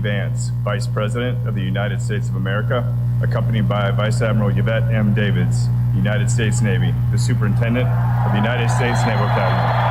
Vance, Vice President of the United States of America, accompanied by Vice Admiral Yvette M. Davids, United States Navy, the Superintendent of the United States Naval Academy.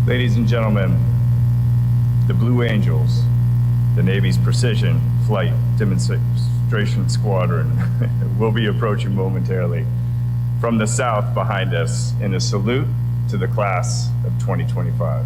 Ladies and gentlemen, the Blue Angels, the Navy's Precision Flight Demonstration Squadron, will be approaching momentarily from the south behind us in a salute to the class of 2025.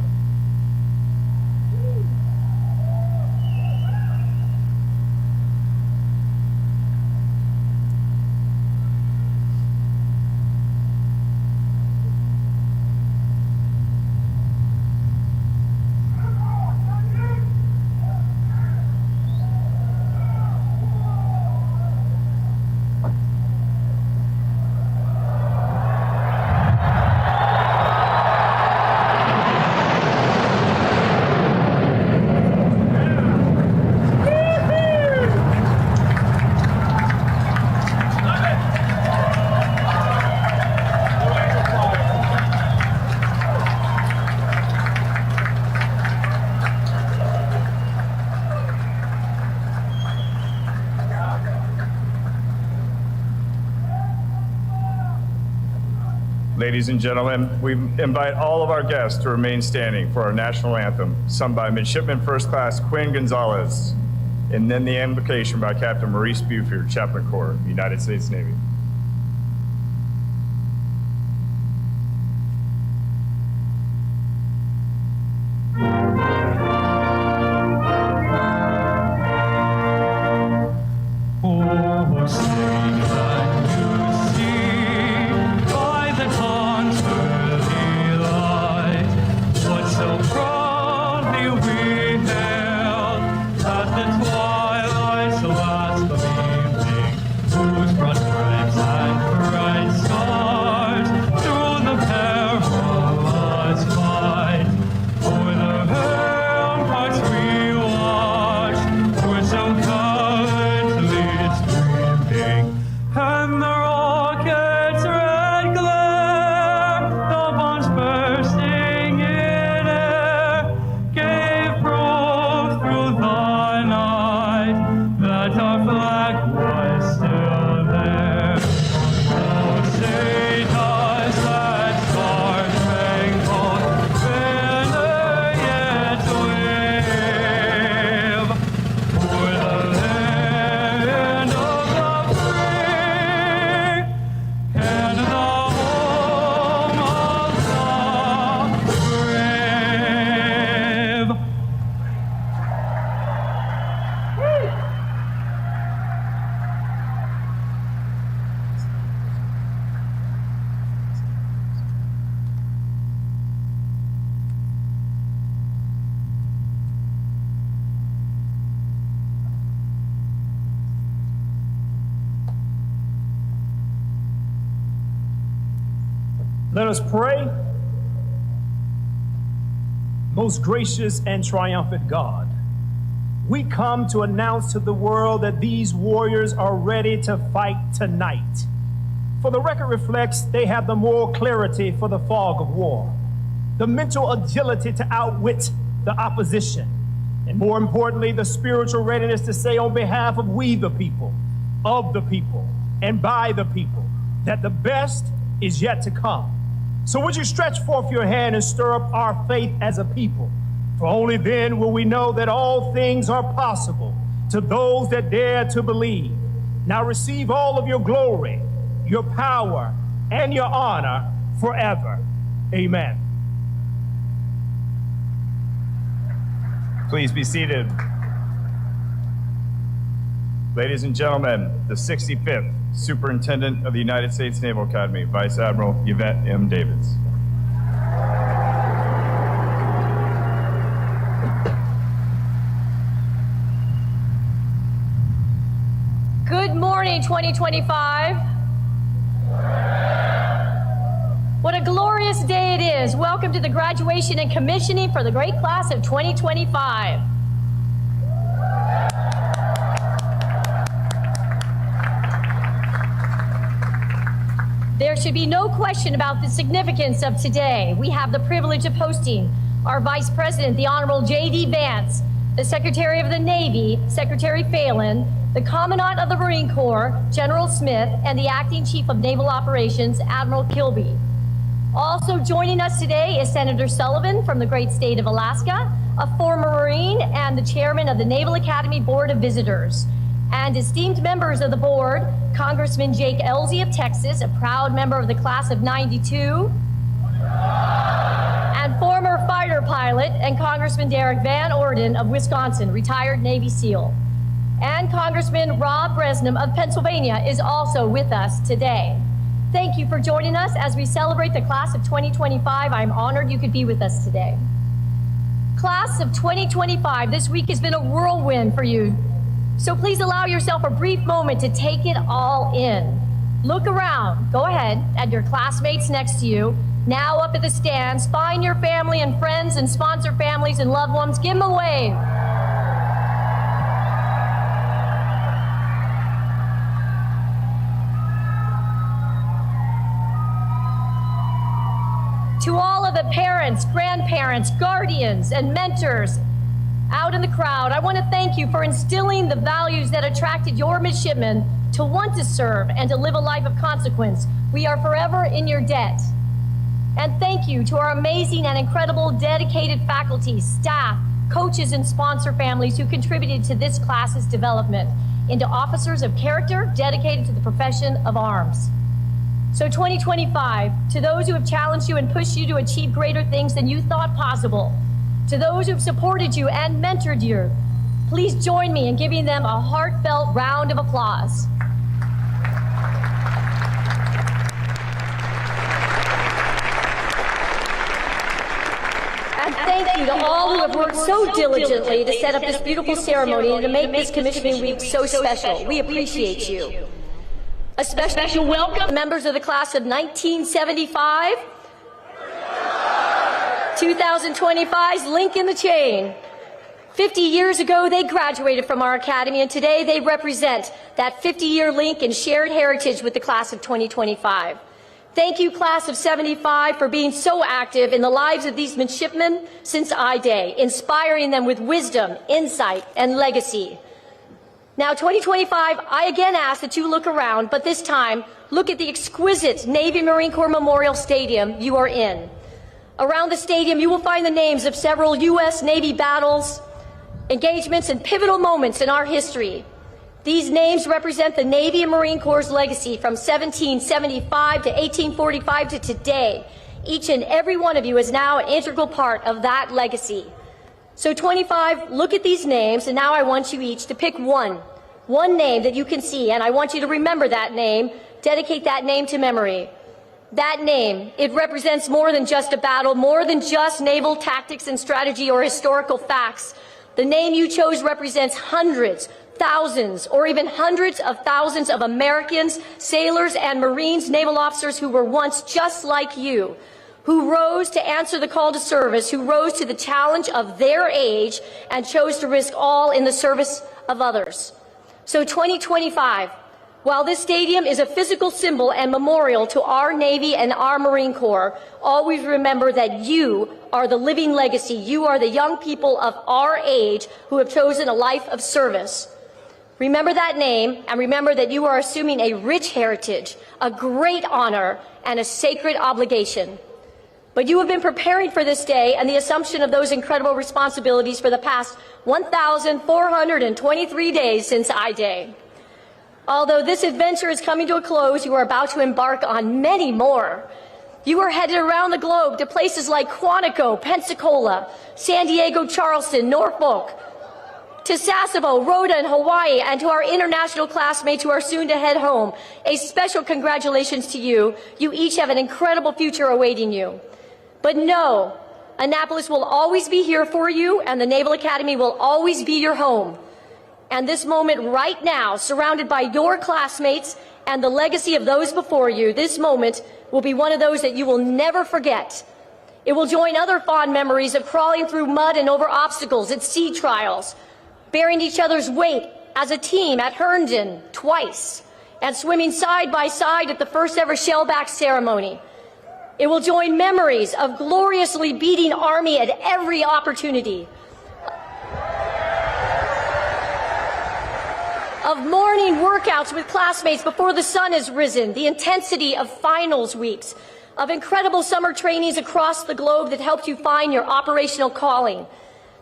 Ladies and gentlemen, we invite all of our guests to remain standing for our national anthem, sung by Midshipman First Class Quinn Gonzalez, and then the invocation by Captain Maurice Buford, Chaplain Corps, United States Navy. Whose front ranks Let us pray. Most gracious and triumphant God, we come to announce to the world that these warriors are ready to fight tonight. For the record reflects they have the moral clarity for the fog of war, the mental agility to outwit the opposition, and more importantly, the spiritual readiness to say on behalf of we the people, of the people, and by the people, that the best is yet to come. So would you stretch forth your hand and stir up our faith as a people? For only then will we know that all things are possible to those that dare to believe. Now receive all of your glory, your power, and your honor forever. Amen. Please be seated. Ladies and gentlemen, the 65th Superintendent of the United States Naval Academy, Vice Admiral Yvette M. Davids. Good morning, 2025. What a glorious day it is. Welcome to the graduation and commissioning for the great class of 2025. There should be no question about the significance of today. We have the privilege of hosting our Vice President, the Honorable J.D. Vance, the Secretary of the Navy, Secretary Phelan, the Commandant of the Marine Corps, General Smith, and the Acting Chief of Naval Operations, Admiral Kilby. Also joining us today is Senator Sullivan from the great state of Alaska, a former Marine and the Chairman of the Naval Academy Board of Visitors. And esteemed members of the board, Congressman Jake Ellzey of Texas, a proud member of the class of '92, and former fighter pilot, and Congressman Derek Van Orden of Wisconsin, retired Navy SEAL. And Congressman Rob Bresnam of Pennsylvania is also with us today. Thank you for joining us as we celebrate the class of 2025. I'm honored you could be with us today. Class of 2025, this week has been a whirlwind for you. So please allow yourself a brief moment to take it all in. Look around, go ahead, at your classmates next to you. Now up at the stands, find your family and friends and sponsor families and loved ones. Give them a wave. To all of the parents, grandparents, guardians, and mentors out in the crowd, I want to thank you for instilling the values that attracted your midshipmen to want to serve and to live a life of consequence. We are forever in your debt. And thank you to our amazing and incredible dedicated faculty, staff, coaches, and sponsor families who contributed to this class's development into officers of character dedicated to the profession of arms. So 2025, to those who have challenged you and pushed you to achieve greater things than you thought possible, to those who have supported you and mentored you, please join me in giving them a heartfelt round of applause. And thank you to all who have worked so diligently to set up this beautiful ceremony and to make this commissioning week so special. We appreciate you. A special welcome to members of the class of 1975. 2025's link in the chain. 50 years ago, they graduated from our academy, and today they represent that 50-year link and shared heritage with the class of 2025. Thank you, class of 75, for being so active in the lives of these midshipmen since I-Day, inspiring them with wisdom, insight, and legacy. Now, 2025, I again ask that you look around, but this time, look at the exquisite Navy Marine Corps Memorial Stadium you are in. Around the stadium, you will find the names of several U.S. Navy battles, engagements, and pivotal moments in our history. These names represent the Navy and Marine Corps' legacy from 1775 to 1845 to today. Each and every one of you is now an integral part of that legacy. So 25, look at these names, and now I want you each to pick one name that you can see, and I want you to remember that name, dedicate that name to memory. That name, it represents more than just a battle, more than just naval tactics and strategy or historical facts. The name you chose represents hundreds, thousands or even hundreds of thousands of Americans, sailors and Marines, naval officers who were once just like you, who rose to answer the call to service, who rose to the challenge of their age and chose to risk all in the service of others. So 2025, while this stadium is a physical symbol and memorial to our Navy and our Marine Corps, always remember that you are the living legacy. You are the young people of our age who have chosen a life of service. Remember that name, and remember that you are assuming a rich heritage, a great honor, and a sacred obligation. But you have been preparing for this day and the assumption of those incredible responsibilities for the past 1,423 days since I-Day. Although this adventure is coming to a close, you are about to embark on many more. You are headed around the globe to places like Quantico, Pensacola, San Diego, Charleston, Norfolk, to Sasebo, Rhoda, and Hawaii, and to our international classmates who are soon to head home. A special congratulations to you. You each have an incredible future awaiting you. But know, Annapolis will always be here for you, and the Naval Academy will always be your home. And this moment right now, surrounded by your classmates and the legacy of those before you, this moment will be one of those that you will never forget. It will join other fond memories of crawling through mud and over obstacles at sea trials, bearing each other's weight as a team at Herndon twice, and swimming side by side at the first ever shellback ceremony. It will join memories of gloriously beating Army at every opportunity, of morning workouts with classmates before the sun has risen, the intensity of finals weeks, of incredible summer trainings across the globe that helped you find your operational calling,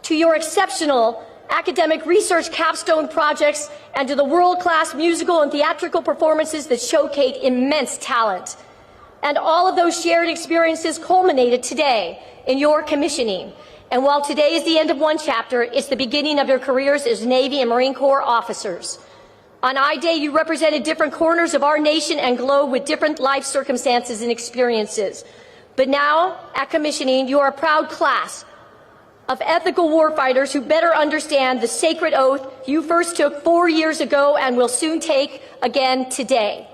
to your exceptional academic research capstone projects, and to the world-class musical and theatrical performances that showcase immense talent. And all of those shared experiences culminated today in your commissioning. And while today is the end of one chapter, it's the beginning of your careers as Navy and Marine Corps officers. On I-Day, you represented different corners of our nation and globe with different life circumstances and experiences. But now, at commissioning, you are a proud class of ethical warfighters who better understand the sacred oath you first took 4 years ago and will soon take again today.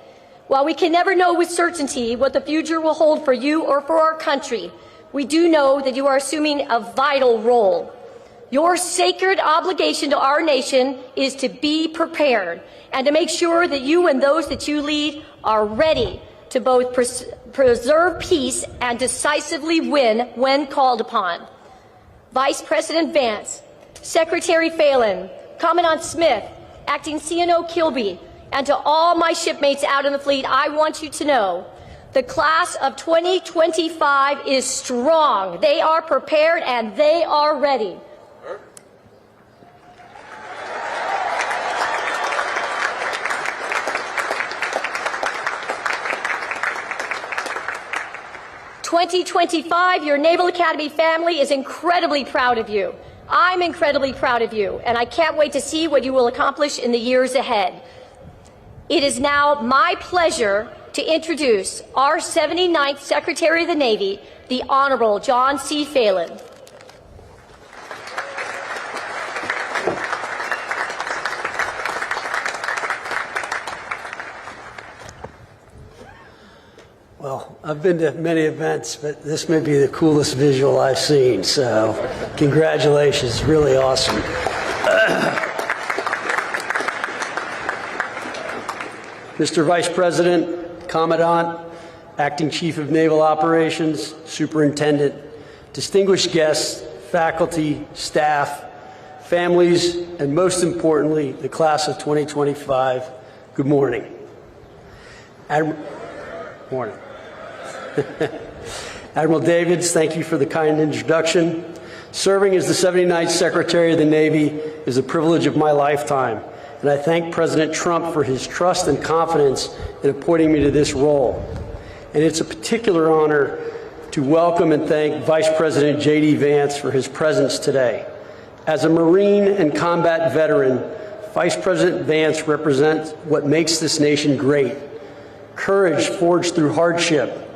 While we can never know with certainty what the future will hold for you or for our country, we do know that you are assuming a vital role. Your sacred obligation to our nation is to be prepared and to make sure that you and those that you lead are ready to both preserve peace and decisively win when called upon. Vice President Vance, Secretary Phelan, Commandant Smith, Acting CNO Kilby, and to all my shipmates out in the fleet, I want you to know the class of 2025 is strong. They are prepared and they are ready. '25, your Naval Academy family is incredibly proud of you. I'm incredibly proud of you, and I can't wait to see what you will accomplish in the years ahead. It is now my pleasure to introduce our 79th Secretary of the Navy, the Honorable John C. Phelan. Well, I've been to many events, but this may be the coolest visual I've seen, so congratulations, really awesome. Mr. Vice President, Commandant, Acting Chief of Naval Operations, Superintendent, distinguished guests, faculty, staff, families, and most importantly, the class of 2025, good morning. Morning. Admiral Davids, thank you for the kind introduction. Serving as the 79th Secretary of the Navy is a privilege of my lifetime, and I thank President Trump for his trust and confidence in appointing me to this role. And it's a particular honor to welcome and thank Vice President J.D. Vance for his presence today. As a Marine and combat veteran, Vice President Vance represents what makes this nation great: courage forged through hardship,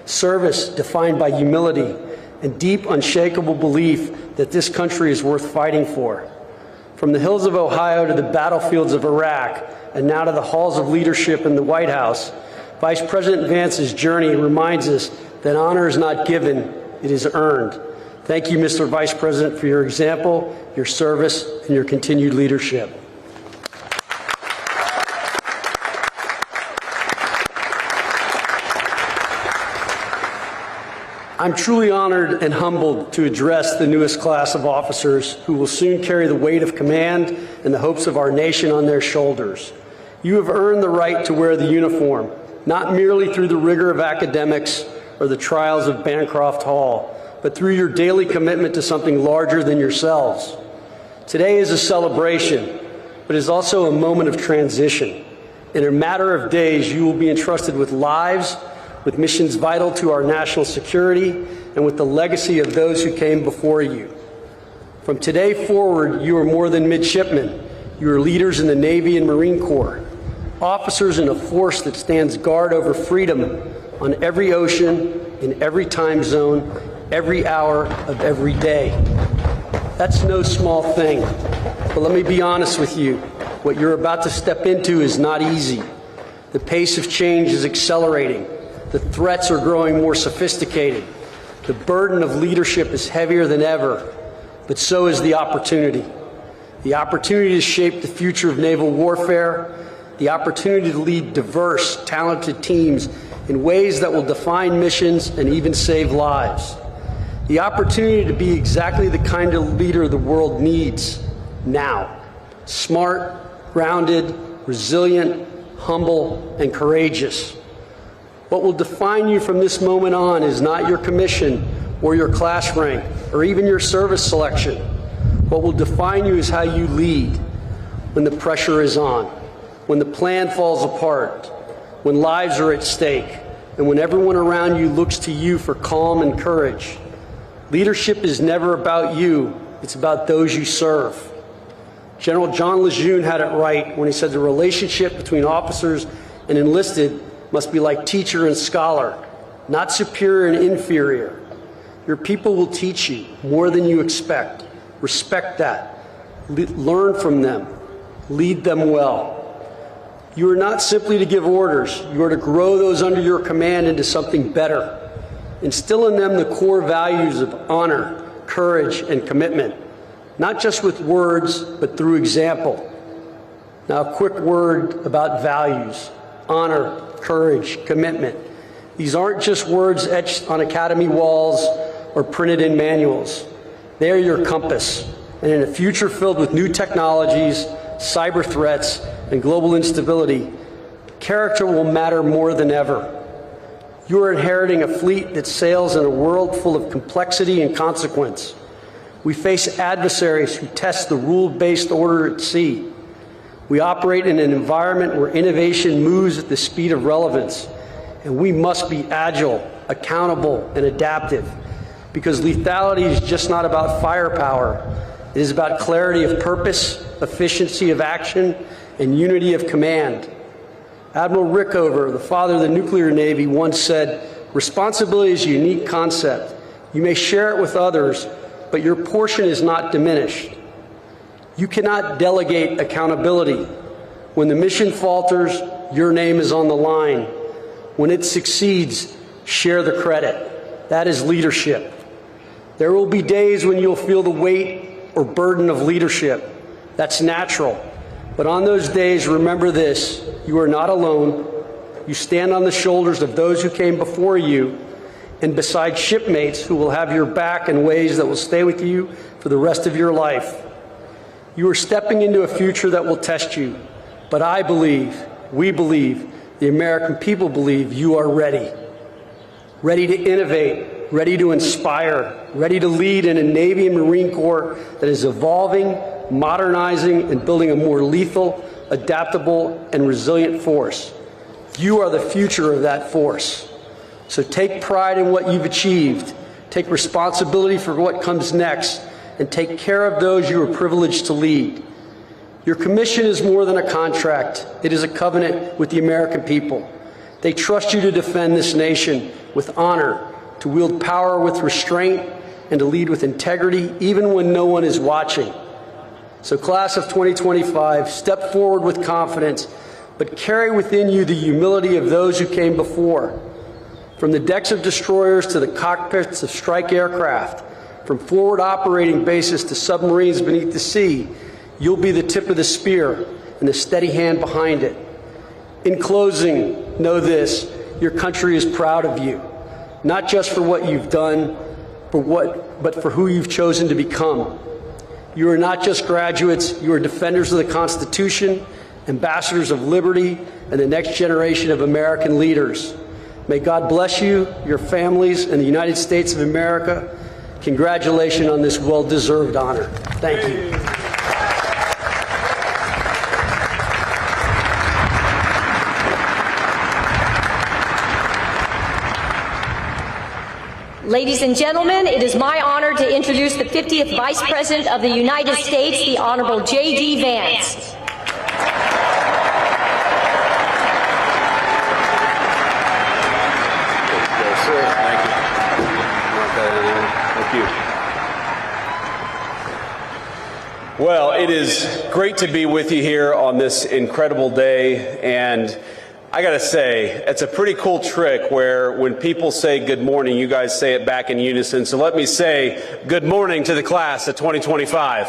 service defined by humility, and deep, unshakable belief that this country is worth fighting for. From the hills of Ohio to the battlefields of Iraq, and now to the halls of leadership in the White House, Vice President Vance's journey reminds us that honor is not given, it is earned. Thank you, Mr. Vice President, for your example, your service, and your continued leadership. I'm truly honored and humbled to address the newest class of officers who will soon carry the weight of command and the hopes of our nation on their shoulders. You have earned the right to wear the uniform, not merely through the rigor of academics or the trials of Bancroft Hall, but through your daily commitment to something larger than yourselves. Today is a celebration, but is also a moment of transition. In a matter of days, you will be entrusted with lives, with missions vital to our national security, and with the legacy of those who came before you. From today forward, you are more than midshipmen. You are leaders in the Navy and Marine Corps, officers in a force that stands guard over freedom on every ocean, in every time zone, every hour of every day. That's no small thing, but let me be honest with you. What you're about to step into is not easy. The pace of change is accelerating. The threats are growing more sophisticated. The burden of leadership is heavier than ever, but so is the opportunity. The opportunity to shape the future of naval warfare, the opportunity to lead diverse, talented teams in ways that will define missions and even save lives. The opportunity to be exactly the kind of leader the world needs now. Smart, grounded, resilient, humble, and courageous. What will define you from this moment on is not your commission or your class rank or even your service selection. What will define you is how you lead when the pressure is on, when the plan falls apart, when lives are at stake, and when everyone around you looks to you for calm and courage. Leadership is never about you, it's about those you serve. General John Lejeune had it right when he said the relationship between officers and enlisted must be like teacher and scholar, not superior and inferior. Your people will teach you more than you expect. Respect that. Learn from them. Lead them well. You are not simply to give orders. You are to grow those under your command into something better. Instill in them the core values of honor, courage, and commitment, not just with words, but through example. Now, a quick word about values: honor, courage, commitment. These aren't just words etched on academy walls or printed in manuals. They are your compass. And in a future filled with new technologies, cyber threats, and global instability, character will matter more than ever. You are inheriting a fleet that sails in a world full of complexity and consequence. We face adversaries who test the rule-based order at sea. We operate in an environment where innovation moves at the speed of relevance, and we must be agile, accountable, and adaptive, because lethality is just not about firepower. It is about clarity of purpose, efficiency of action, and unity of command. Admiral Rickover, the father of the nuclear navy, once said, "Responsibility is a unique concept. You may share it with others, but your portion is not diminished." You cannot delegate accountability. When the mission falters, your name is on the line. When it succeeds, share the credit. That is leadership. There will be days when you'll feel the weight or burden of leadership. That's natural. But on those days, remember this: you are not alone. You stand on the shoulders of those who came before you and beside shipmates who will have your back in ways that will stay with you for the rest of your life. You are stepping into a future that will test you, but I believe, we believe, the American people believe you are ready. Ready to innovate, ready to inspire, ready to lead in a Navy and Marine Corps that is evolving, modernizing, and building a more lethal, adaptable, and resilient force. You are the future of that force. So take pride in what you've achieved, take responsibility for what comes next, and take care of those you are privileged to lead. Your commission is more than a contract. It is a covenant with the American people. They trust you to defend this nation with honor, to wield power with restraint, and to lead with integrity even when no one is watching. So class of 2025, step forward with confidence, but carry within you the humility of those who came before. From the decks of destroyers to the cockpits of strike aircraft, from forward operating bases to submarines beneath the sea, you'll be the tip of the spear and the steady hand behind it. In closing, know this, your country is proud of you, not just for what you've done, but for who you've chosen to become. You are not just graduates, you are defenders of the Constitution, ambassadors of liberty, and the next generation of American leaders. May God bless you, your families, and the United States of America. Congratulations on this well-deserved honor. Thank you. Ladies and gentlemen, it is my honor to introduce the 50th Vice President of the United States, the Honorable J.D. Vance. Well, it is great to be with you here on this incredible day, and I gotta say, it's a pretty cool trick where when people say good morning, you guys say it back in unison. So let me say good morning to the class of 2025.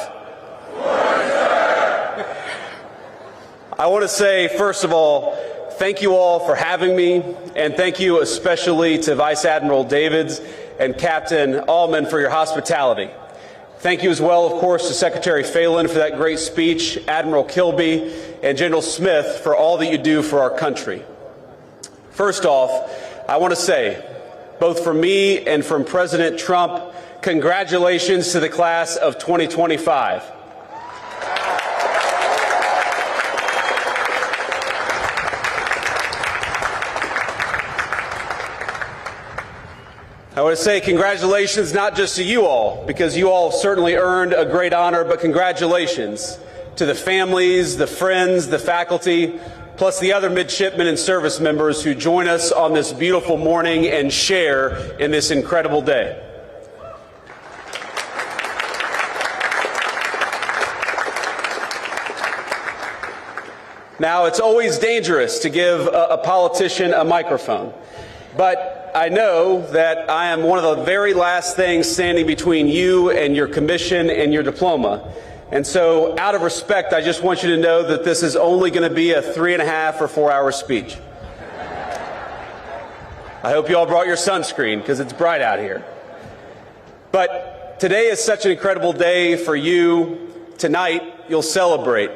I want to say, first of all, thank you all for having me, and thank you especially to Vice Admiral Davids and Captain Allman for your hospitality. Thank you as well, of course, to Secretary Phelan for that great speech, Admiral Kilby, and General Smith for all that you do for our country. First off, I want to say, both from me and from President Trump, congratulations to the class of 2025. I want to say congratulations not just to you all, because you all certainly earned a great honor, but congratulations to the families, the friends, the faculty, plus the other midshipmen and service members who join us on this beautiful morning and share in this incredible day. Now, it's always dangerous to give a politician a microphone, but I know that I am one of the very last things standing between you and your commission and your diploma. And so, out of respect, I just want you to know that this is only going to be a 3.5 or 4 hour speech. I hope you all brought your sunscreen because it's bright out here. But today is such an incredible day for you. Tonight, you'll celebrate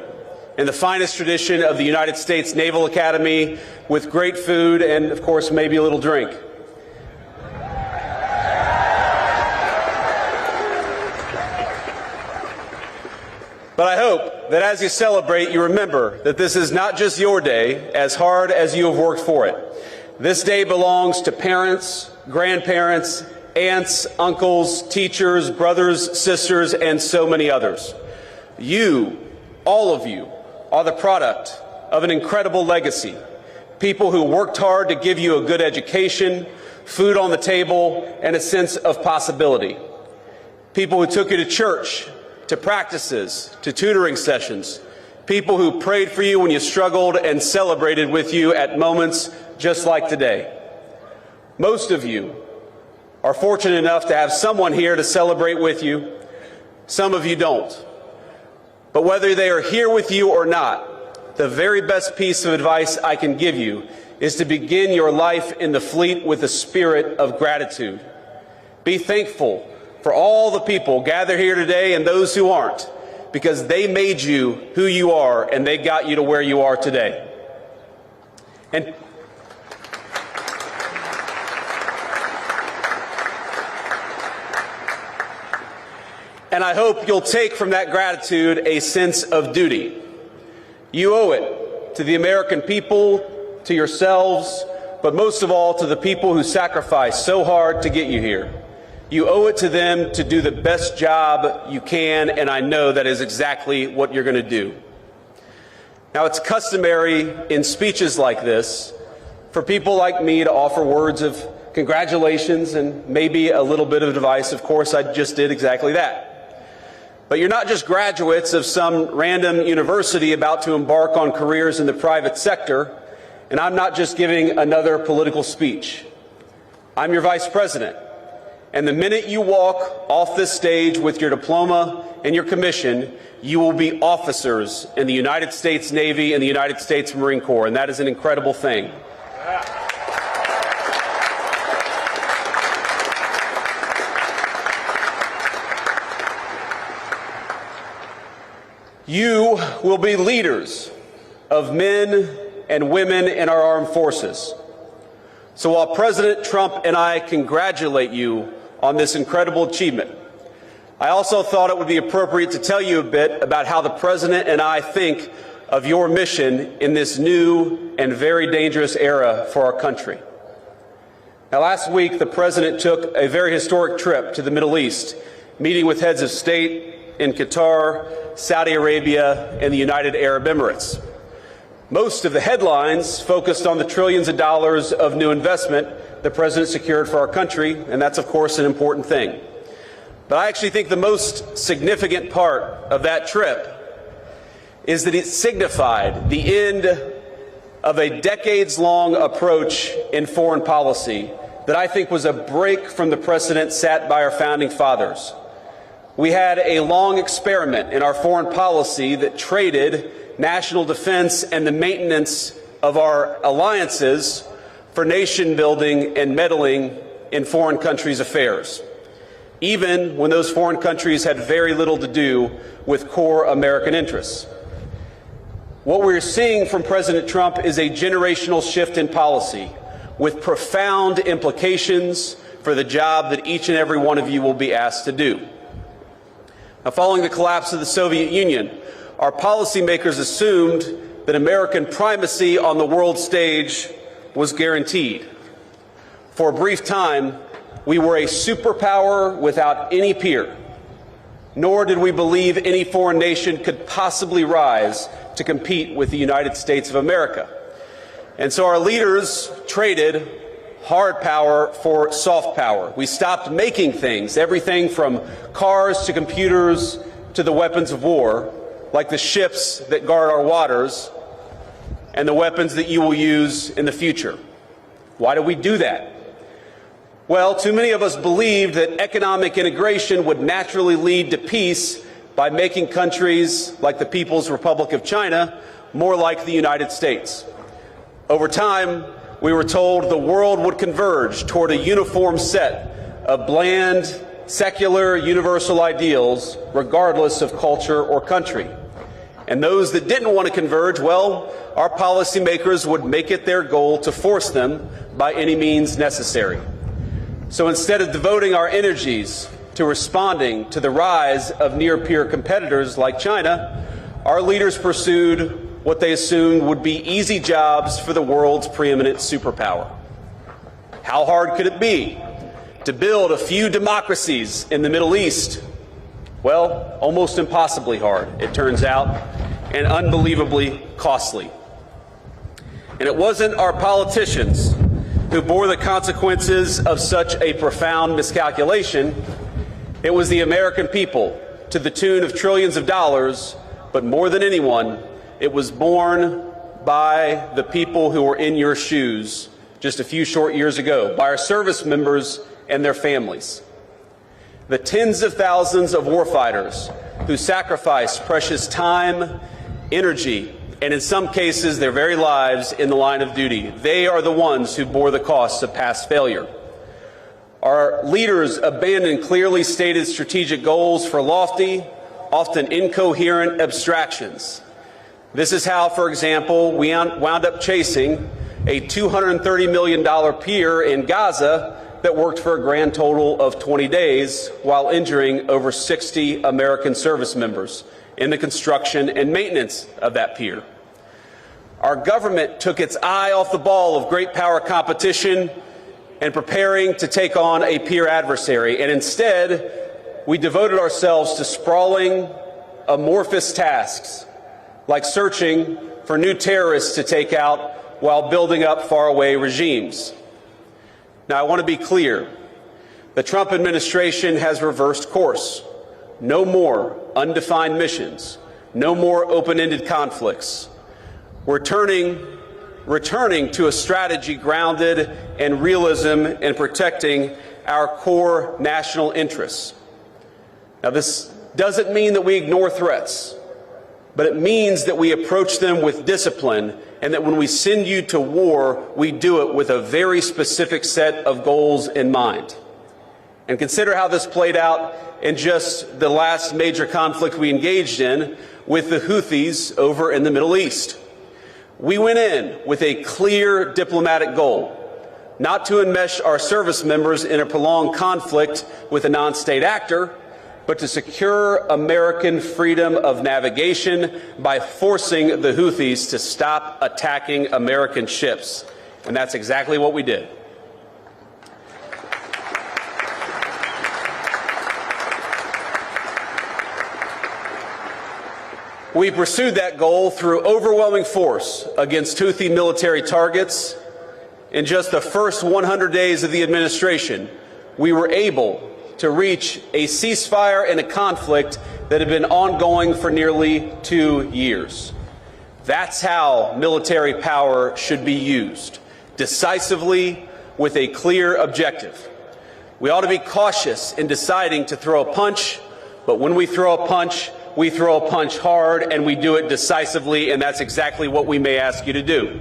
in the finest tradition of the United States Naval Academy with great food and, of course, maybe a little drink. But I hope that as you celebrate, you remember that this is not just your day, as hard as you have worked for it. This day belongs to parents, grandparents, aunts, uncles, teachers, brothers, sisters, and so many others. You, all of you, are the product of an incredible legacy. People who worked hard to give you a good education, food on the table, and a sense of possibility. People who took you to church, to practices, to tutoring sessions. People who prayed for you when you struggled and celebrated with you at moments just like today. Most of you are fortunate enough to have someone here to celebrate with you. Some of you don't. But whether they are here with you or not, the very best piece of advice I can give you is to begin your life in the fleet with a spirit of gratitude. Be thankful for all the people gathered here today and those who aren't, because they made you who you are and they got you to where you are today. And I hope you'll take from that gratitude a sense of duty. You owe it to the American people, to yourselves, but most of all to the people who sacrificed so hard to get you here. You owe it to them to do the best job you can, and I know that is exactly what you're going to do. Now, it's customary in speeches like this for people like me to offer words of congratulations and maybe a little bit of advice. Of course, I just did exactly that. But you're not just graduates of some random university about to embark on careers in the private sector, and I'm not just giving another political speech. I'm your vice president, and the minute you walk off this stage with your diploma and your commission, you will be officers in the United States Navy and the United States Marine Corps, and that is an incredible thing. You will be leaders of men and women in our armed forces. So while President Trump and I congratulate you on this incredible achievement, I also thought it would be appropriate to tell you a bit about how the President and I think of your mission in this new and very dangerous era for our country. Now, last week, the President took a very historic trip to the Middle East, meeting with heads of state in Qatar, Saudi Arabia, and the United Arab Emirates. Most of the headlines focused on the trillions of dollars of new investment the President secured for our country, and that's, of course, an important thing. But I actually think the most significant part of that trip is that it signified the end of a decades-long approach in foreign policy that I think was a break from the precedent set by our founding fathers. We had a long experiment in our foreign policy that traded national defense and the maintenance of our alliances for nation building and meddling in foreign countries' affairs, even when those foreign countries had very little to do with core American interests. What we're seeing from President Trump is a generational shift in policy with profound implications for the job that each and every one of you will be asked to do. Now, following the collapse of the Soviet Union, our policymakers assumed that American primacy on the world stage was guaranteed. For a brief time, we were a superpower without any peer, nor did we believe any foreign nation could possibly rise to compete with the United States of America. And so our leaders traded hard power for soft power. We stopped making things, everything from cars to computers to the weapons of war, like the ships that guard our waters and the weapons that you will use in the future. Why did we do that? Well, too many of us believed that economic integration would naturally lead to peace by making countries like the People's Republic of China more like the United States. Over time, we were told the world would converge toward a uniform set of bland, secular, universal ideals, regardless of culture or country. And those that didn't want to converge, well, our policymakers would make it their goal to force them by any means necessary. So instead of devoting our energies to responding to the rise of near-peer competitors like China, our leaders pursued what they assumed would be easy jobs for the world's preeminent superpower. How hard could it be to build a few democracies in the Middle East? Well, almost impossibly hard, it turns out, and unbelievably costly. And it wasn't our politicians who bore the consequences of such a profound miscalculation. It was the American people, to the tune of trillions of dollars, but more than anyone, it was borne by the people who were in your shoes just a few short years ago, by our service members and their families. The tens of thousands of warfighters who sacrificed precious time, energy, and in some cases their very lives in the line of duty. They are the ones who bore the costs of past failure. Our leaders abandoned clearly stated strategic goals for lofty, often incoherent abstractions. This is how, for example, we wound up chasing a $230 million pier in Gaza that worked for a grand total of 20 days while injuring over 60 American service members in the construction and maintenance of that pier. Our government took its eye off the ball of great power competition and preparing to take on a peer adversary, and instead we devoted ourselves to sprawling, amorphous tasks like searching for new terrorists to take out while building up faraway regimes. Now, I want to be clear. The Trump administration has reversed course. No more undefined missions. No more open-ended conflicts. We're returning to a strategy grounded in realism and protecting our core national interests. Now, this doesn't mean that we ignore threats, but it means that we approach them with discipline, and that when we send you to war, we do it with a very specific set of goals in mind. And consider how this played out in just the last major conflict we engaged in with the Houthis over in the Middle East. We went in with a clear diplomatic goal, not to enmesh our service members in a prolonged conflict with a non-state actor, but to secure American freedom of navigation by forcing the Houthis to stop attacking American ships. And that's exactly what we did. We pursued that goal through overwhelming force against Houthi military targets. In just the first 100 days of the administration, we were able to reach a ceasefire in a conflict that had been ongoing for nearly 2 years. That's how military power should be used, decisively, with a clear objective. We ought to be cautious in deciding to throw a punch, but when we throw a punch, we throw a punch hard, and we do it decisively, and that's exactly what we may ask you to do.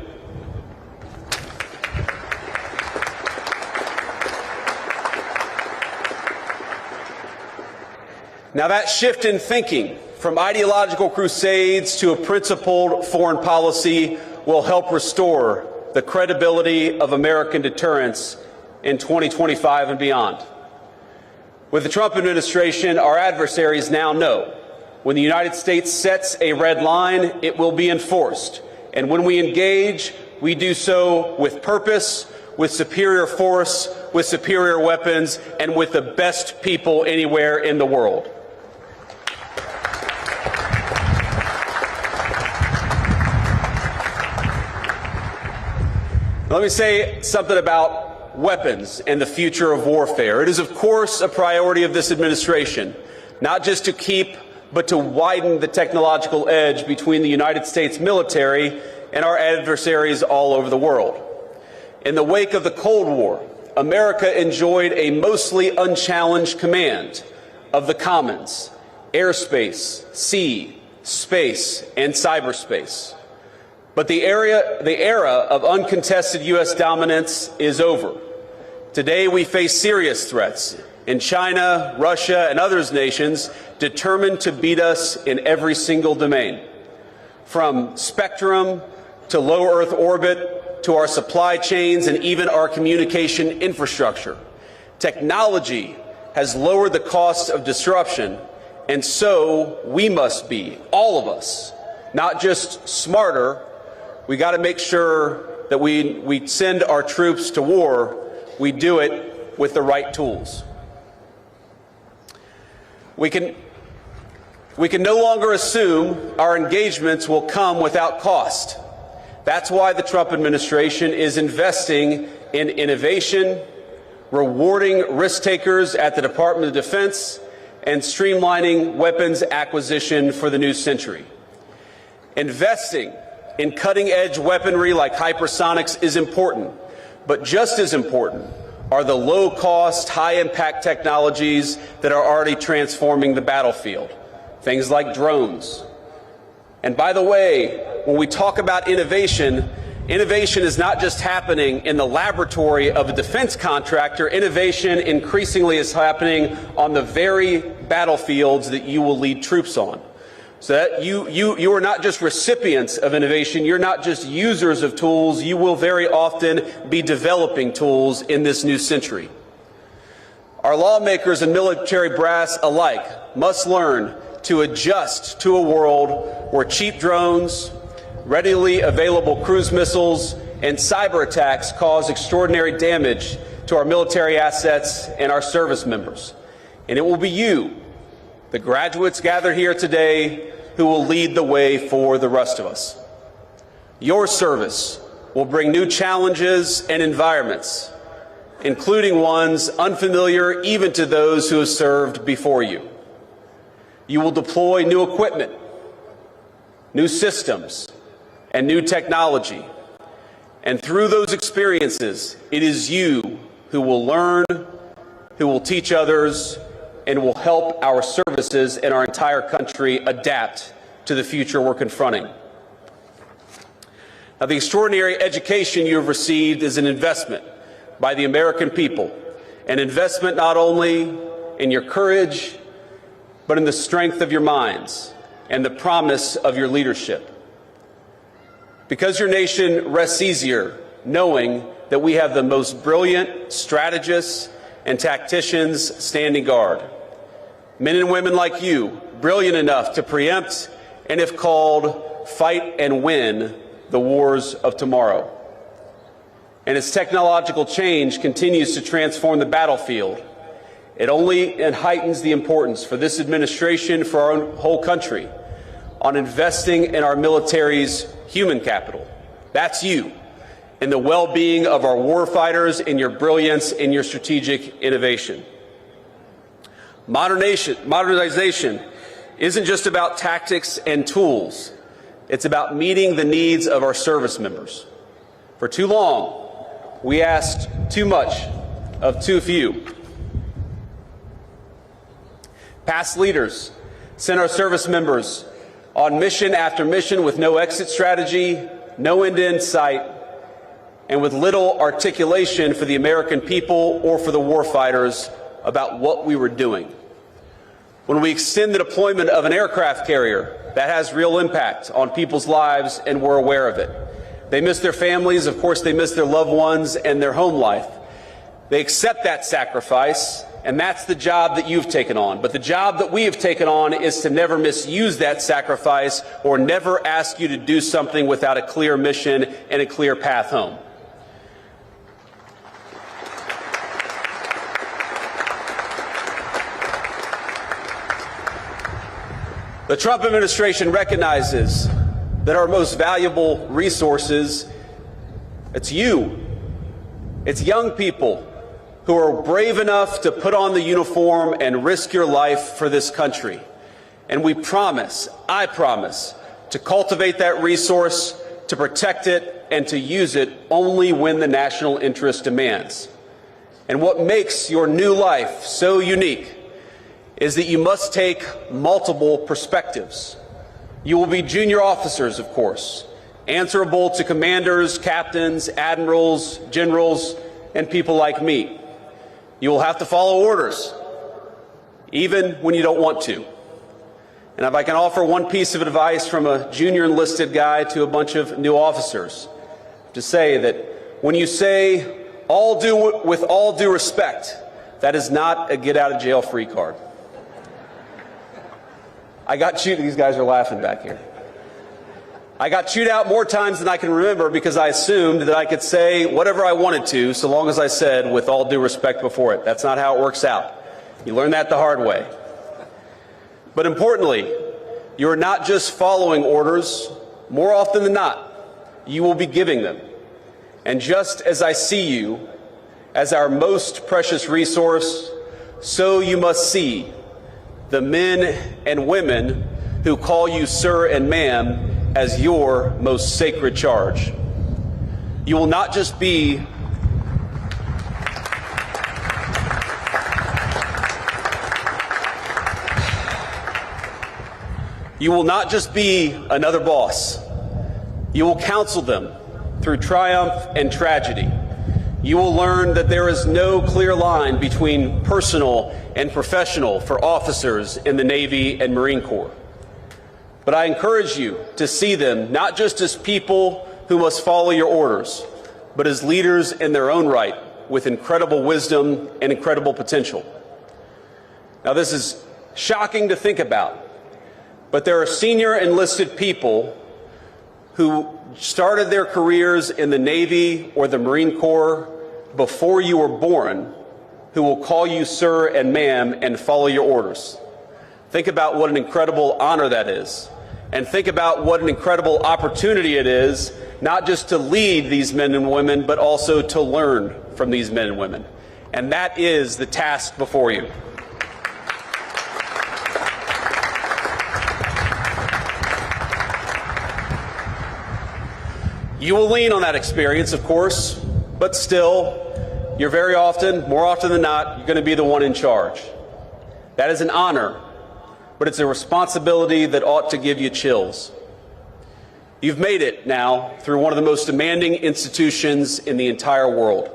Now, that shift in thinking from ideological crusades to a principled foreign policy will help restore the credibility of American deterrence in 2025 and beyond. With the Trump administration, our adversaries now know when the United States sets a red line, it will be enforced. And when we engage, we do so with purpose, with superior force, with superior weapons, and with the best people anywhere in the world. Let me say something about weapons and the future of warfare. It is, of course, a priority of this administration, not just to keep, but to widen the technological edge between the United States military and our adversaries all over the world. In the wake of the Cold War, America enjoyed a mostly unchallenged command of the commons: airspace, sea, space, and cyberspace. But the era of uncontested U.S. dominance is over. Today we face serious threats in China, Russia, and other nations determined to beat us in every single domain, from spectrum to low Earth orbit to our supply chains and even our communication infrastructure. Technology has lowered the cost of disruption, and so we must be, all of us, not just smarter. We got to make sure that we send our troops to war, we do it with the right tools. We can no longer assume our engagements will come without cost. That's why the Trump administration is investing in innovation, rewarding risk takers at the Department of Defense, and streamlining weapons acquisition for the new century. Investing in cutting-edge weaponry like hypersonics is important, but just as important are the low-cost, high-impact technologies that are already transforming the battlefield, things like drones. And by the way, when we talk about innovation, innovation is not just happening in the laboratory of a defense contractor. Innovation increasingly is happening on the very battlefields that you will lead troops on. So that you are not just recipients of innovation, you're not just users of tools, you will very often be developing tools in this new century. Our lawmakers and military brass alike must learn to adjust to a world where cheap drones, readily available cruise missiles, and cyber attacks cause extraordinary damage to our military assets and our service members. And it will be you, the graduates gathered here today, who will lead the way for the rest of us. Your service will bring new challenges and environments, including ones unfamiliar even to those who have served before you. You will deploy new equipment, new systems, and new technology. And through those experiences, it is you who will learn, who will teach others, and will help our services and our entire country adapt to the future we're confronting. Now, the extraordinary education you have received is an investment by the American people, an investment not only in your courage, but in the strength of your minds and the promise of your leadership. Because your nation rests easier knowing that we have the most brilliant strategists and tacticians standing guard. Men and women like you, brilliant enough to preempt and, if called, fight and win the wars of tomorrow. And as technological change continues to transform the battlefield, it only heightens the importance for this administration, for our whole country, on investing in our military's human capital. That's you, in the well-being of our warfighters, in your brilliance, in your strategic innovation. Modernization isn't just about tactics and tools. It's about meeting the needs of our service members. For too long, we asked too much of too few. Past leaders sent our service members on mission after mission with no exit strategy, no end in sight, and with little articulation for the American people or for the warfighters about what we were doing. When we extend the deployment of an aircraft carrier, that has real impact on people's lives, and we're aware of it. They miss their families, of course they miss their loved ones and their home life. They accept that sacrifice, and that's the job that you've taken on. But the job that we have taken on is to never misuse that sacrifice or never ask you to do something without a clear mission and a clear path home. The Trump administration recognizes that our most valuable resources, it's you. It's young people who are brave enough to put on the uniform and risk your life for this country. And we promise, I promise, to cultivate that resource, to protect it, and to use it only when the national interest demands. And what makes your new life so unique is that you must take multiple perspectives. You will be junior officers, of course, answerable to commanders, captains, admirals, generals, and people like me. You will have to follow orders, even when you don't want to. And if I can offer one piece of advice from a junior enlisted guy to a bunch of new officers, to say that when you say with all due respect, that is not a get out of jail free card. These guys are laughing back here. I got chewed out more times than I can remember because I assumed that I could say whatever I wanted to so long as I said with all due respect before it. That's not how it works out. You learn that the hard way. But importantly, you are not just following orders. More often than not, you will be giving them. And just as I see you as our most precious resource, so you must see the men and women who call you sir and ma'am as your most sacred charge. You will not just be another boss. You will counsel them through triumph and tragedy. You will learn that there is no clear line between personal and professional for officers in the Navy and Marine Corps. But I encourage you to see them not just as people who must follow your orders, but as leaders in their own right with incredible wisdom and incredible potential. Now, this is shocking to think about, but there are senior enlisted people who started their careers in the Navy or the Marine Corps before you were born who will call you sir and ma'am and follow your orders. Think about what an incredible honor that is. And think about what an incredible opportunity it is, not just to lead these men and women, but also to learn from these men and women. And that is the task before you. You will lean on that experience, of course, but still, you're very often, more often than not, you're going to be the one in charge. That is an honor, but it's a responsibility that ought to give you chills. You've made it now through one of the most demanding institutions in the entire world.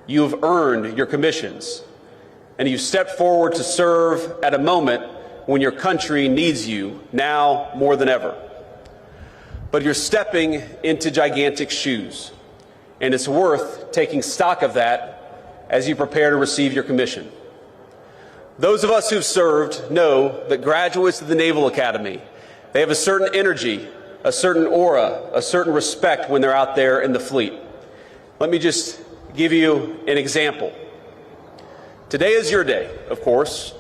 You have earned your commissions, and you've stepped forward to serve at a moment when your country needs you now more than ever. But you're stepping into gigantic shoes, and it's worth taking stock of that as you prepare to receive your commission. Those of us who've served know that graduates of the Naval Academy, they have a certain energy, a certain aura, a certain respect when they're out there in the fleet. Let me just give you an example. Today is your day, of course,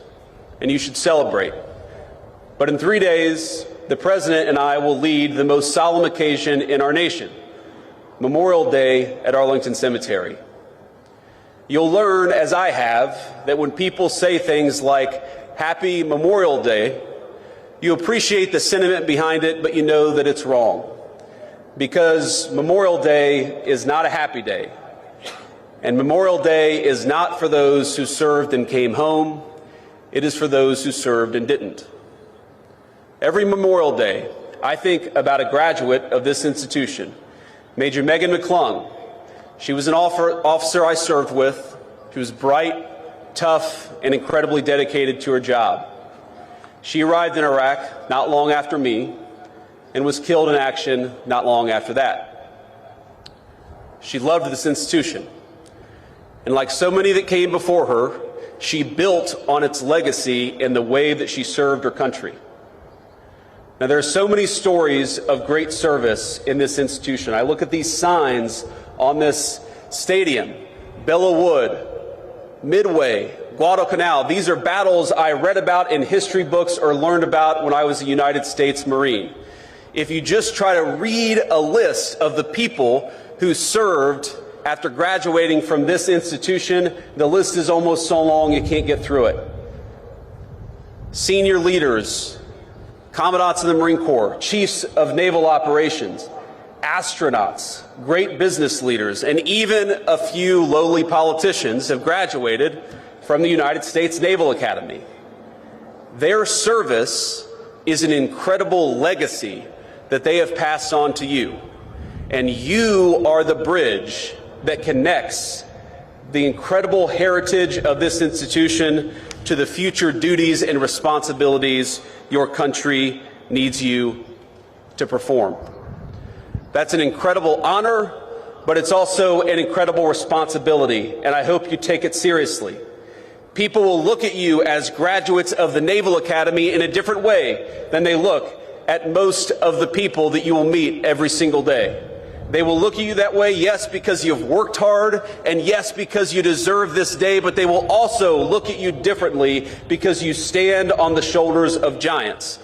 and you should celebrate. But in 3 days, the President and I will lead the most solemn occasion in our nation, Memorial Day at Arlington Cemetery. You'll learn, as I have, that when people say things like Happy Memorial Day, you appreciate the sentiment behind it, but you know that it's wrong. Because Memorial Day is not a happy day. And Memorial Day is not for those who served and came home. It is for those who served and didn't. Every Memorial Day, I think about a graduate of this institution, Major Megan McClung. She was an officer I served with. She was bright, tough, and incredibly dedicated to her job. She arrived in Iraq not long after me and was killed in action not long after that. She loved this institution. And like so many that came before her, she built on its legacy in the way that she served her country. Now, there are so many stories of great service in this institution. I look at these signs on this stadium, Belleau Wood, Midway, Guadalcanal. These are battles I read about in history books or learned about when I was a United States Marine. If you just try to read a list of the people who served after graduating from this institution, the list is almost so long you can't get through it. Senior leaders, commandants of the Marine Corps, chiefs of naval operations, astronauts, great business leaders, and even a few lowly politicians have graduated from the United States Naval Academy. Their service is an incredible legacy that they have passed on to you. And you are the bridge that connects the incredible heritage of this institution to the future duties and responsibilities your country needs you to perform. That's an incredible honor, but it's also an incredible responsibility, and I hope you take it seriously. People will look at you as graduates of the Naval Academy in a different way than they look at most of the people that you will meet every single day. They will look at you that way, yes, because you've worked hard, and yes, because you deserve this day, but they will also look at you differently because you stand on the shoulders of giants.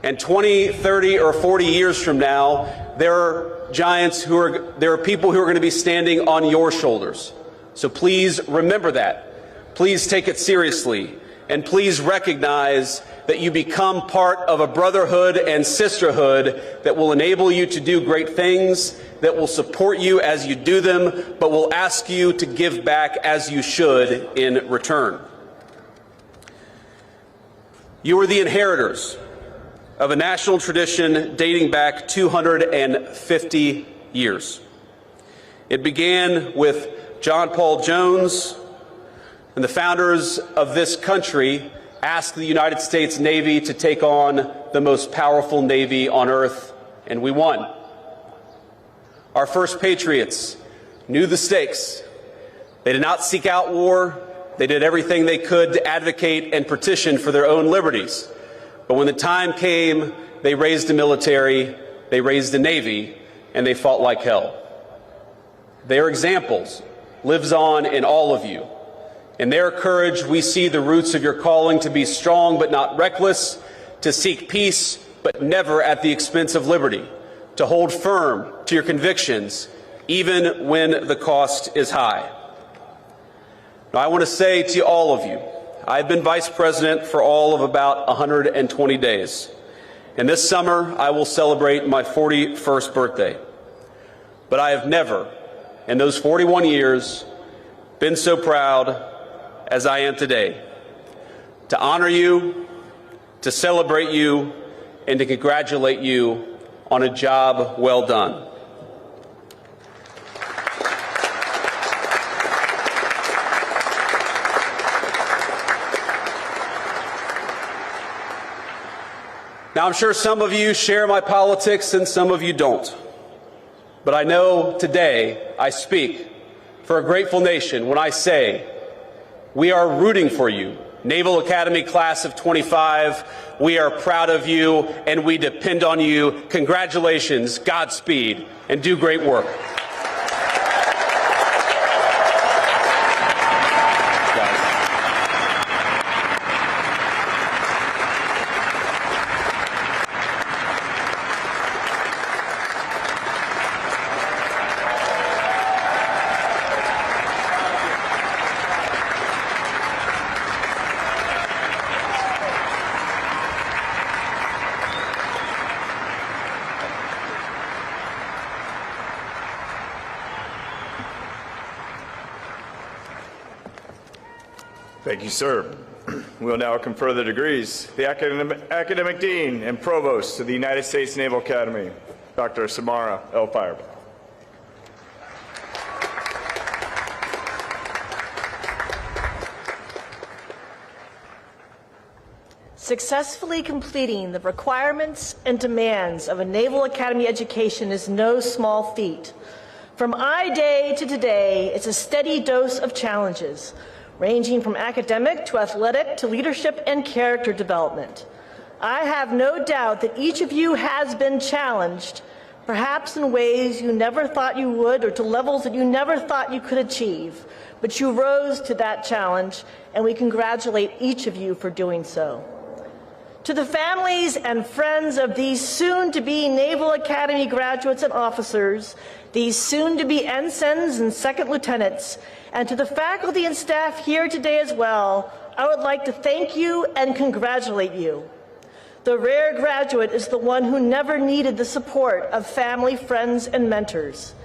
And 20, 30, or 40 years from now, there are people who are going to be standing on your shoulders. So please remember that. Please take it seriously. And please recognize that you become part of a brotherhood and sisterhood that will enable you to do great things, that will support you as you do them, but will ask you to give back as you should in return. You are the inheritors of a national tradition dating back 250 years. It began with John Paul Jones, and the founders of this country asked the United States Navy to take on the most powerful Navy on earth, and we won. Our first Patriots knew the stakes. They did not seek out war. They did everything they could to advocate and petition for their own liberties. But when the time came, they raised a military, they raised a Navy, and they fought like hell. Their examples lives on in all of you. In their courage, we see the roots of your calling to be strong but not reckless, to seek peace but never at the expense of liberty, to hold firm to your convictions even when the cost is high. Now, I want to say to all of you, I've been vice president for all of about 120 days. And this summer, I will celebrate my 41st birthday. but I have never, in those 41 years, been so proud as I am today. To honor you, to celebrate you, and to congratulate you on a job well done. Now, I'm sure some of you share my politics and some of you don't. But I know today I speak for a grateful nation when I say we are rooting for you. Naval Academy Class of 25, we are proud of you and we depend on you. Congratulations, Godspeed, and do great work. Thank you, sir. We will now confer the degrees. The Academic Dean and Provost of the United States Naval Academy, Dr. Samara L. Firebaugh. Successfully completing the requirements and demands of a Naval Academy education is no small feat. From I-Day to today, it's a steady dose of challenges, ranging from academic to athletic to leadership and character development. I have no doubt that each of you has been challenged, perhaps in ways you never thought you would or to levels that you never thought you could achieve, but you rose to that challenge, and we congratulate each of you for doing so. To the families and friends of these soon-to-be Naval Academy graduates and officers, these soon-to-be ensigns and second lieutenants, and to the faculty and staff here today as well, I would like to thank you and congratulate you. The rare graduate is the one who never needed the support of family, friends, and mentors.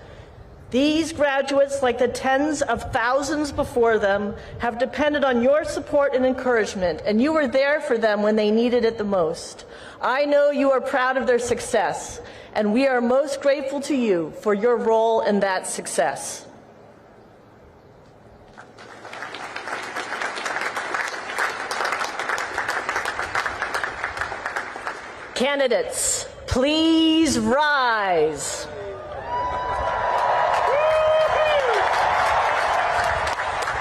These graduates, like the tens of thousands before them, have depended on your support and encouragement, and you were there for them when they needed it the most. I know you are proud of their success, and we are most grateful to you for your role in that success. Candidates, please rise.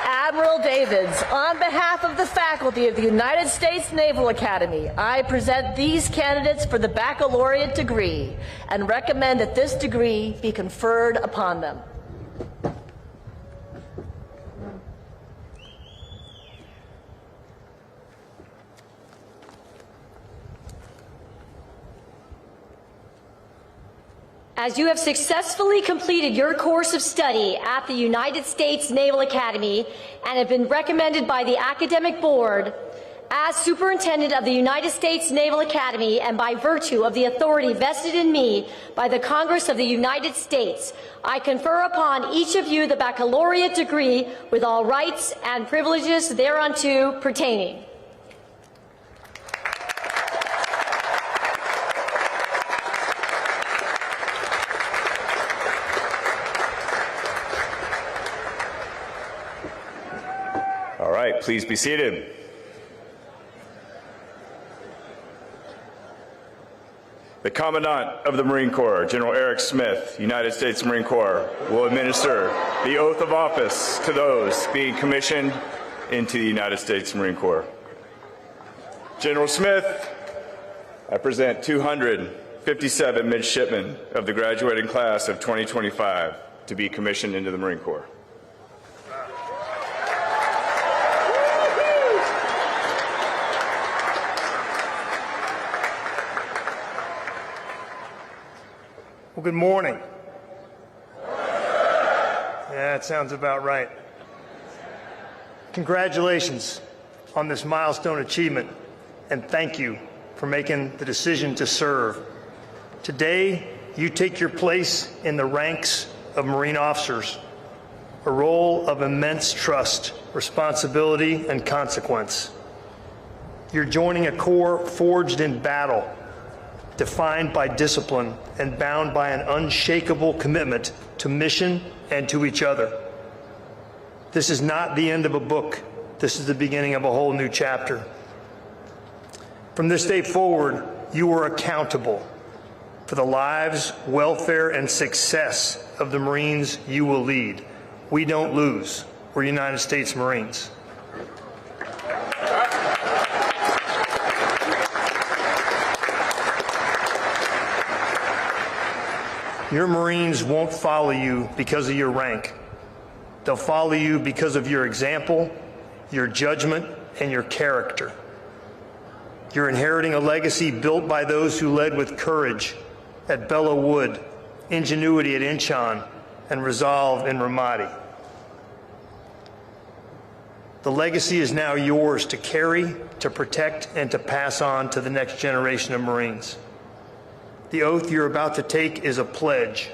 Admiral Davids, on behalf of the faculty of the United States Naval Academy, I present these candidates for the baccalaureate degree and recommend that this degree be conferred upon them. As you have successfully completed your course of study at the United States Naval Academy and have been recommended by the Academic Board as Superintendent of the United States Naval Academy and by virtue of the authority vested in me by the Congress of the United States, I confer upon each of you the baccalaureate degree with all rights and privileges thereunto pertaining. All right, please be seated. The Commandant of the Marine Corps, General Eric Smith, United States Marine Corps, will administer the oath of office to those being commissioned into the United States Marine Corps. General Smith, I present 257 midshipmen of the graduating class of 2025 to be commissioned into the Marine Corps. Well, good morning. Yeah, that sounds about right. Congratulations on this milestone achievement, and thank you for making the decision to serve. Today, you take your place in the ranks of Marine officers, a role of immense trust, responsibility, and consequence. You're joining a corps forged in battle, defined by discipline, and bound by an unshakable commitment to mission and to each other. This is not the end of a book. This is the beginning of a whole new chapter. From this day forward, you are accountable for the lives, welfare, and success of the Marines you will lead. We don't lose. We're United States Marines. Your Marines won't follow you because of your rank. They'll follow you because of your example, your judgment, and your character. You're inheriting a legacy built by those who led with courage at Belleau Wood, ingenuity at Inchon, and resolve in Ramadi. The legacy is now yours to carry, to protect, and to pass on to the next generation of Marines. The oath you're about to take is a pledge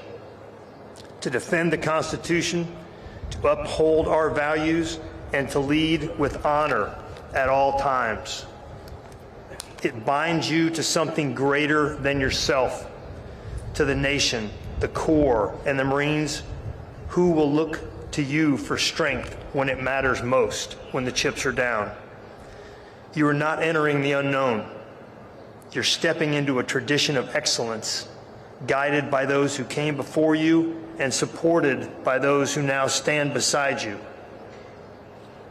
to defend the Constitution, to uphold our values, and to lead with honor at all times. It binds you to something greater than yourself, to the nation, the Corps, and the Marines who will look to you for strength when it matters most, when the chips are down. You are not entering the unknown. You're stepping into a tradition of excellence, guided by those who came before you and supported by those who now stand beside you.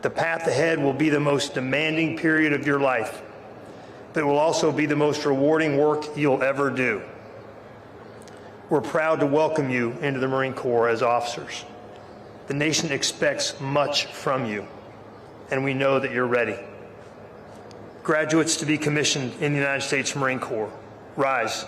The path ahead will be the most demanding period of your life, but it will also be the most rewarding work you'll ever do. We're proud to welcome you into the Marine Corps as officers. The nation expects much from you, and we know that you're ready. Graduates to be commissioned in the United States Marine Corps, rise.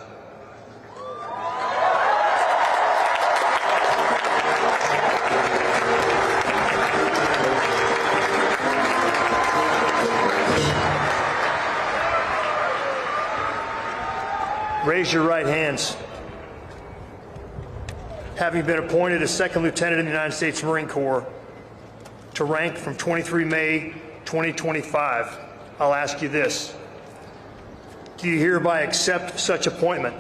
Raise your right hands. Having been appointed as Second Lieutenant in the United States Marine Corps to rank from 23 May 2025, I'll ask you this. Do you hereby accept such appointment?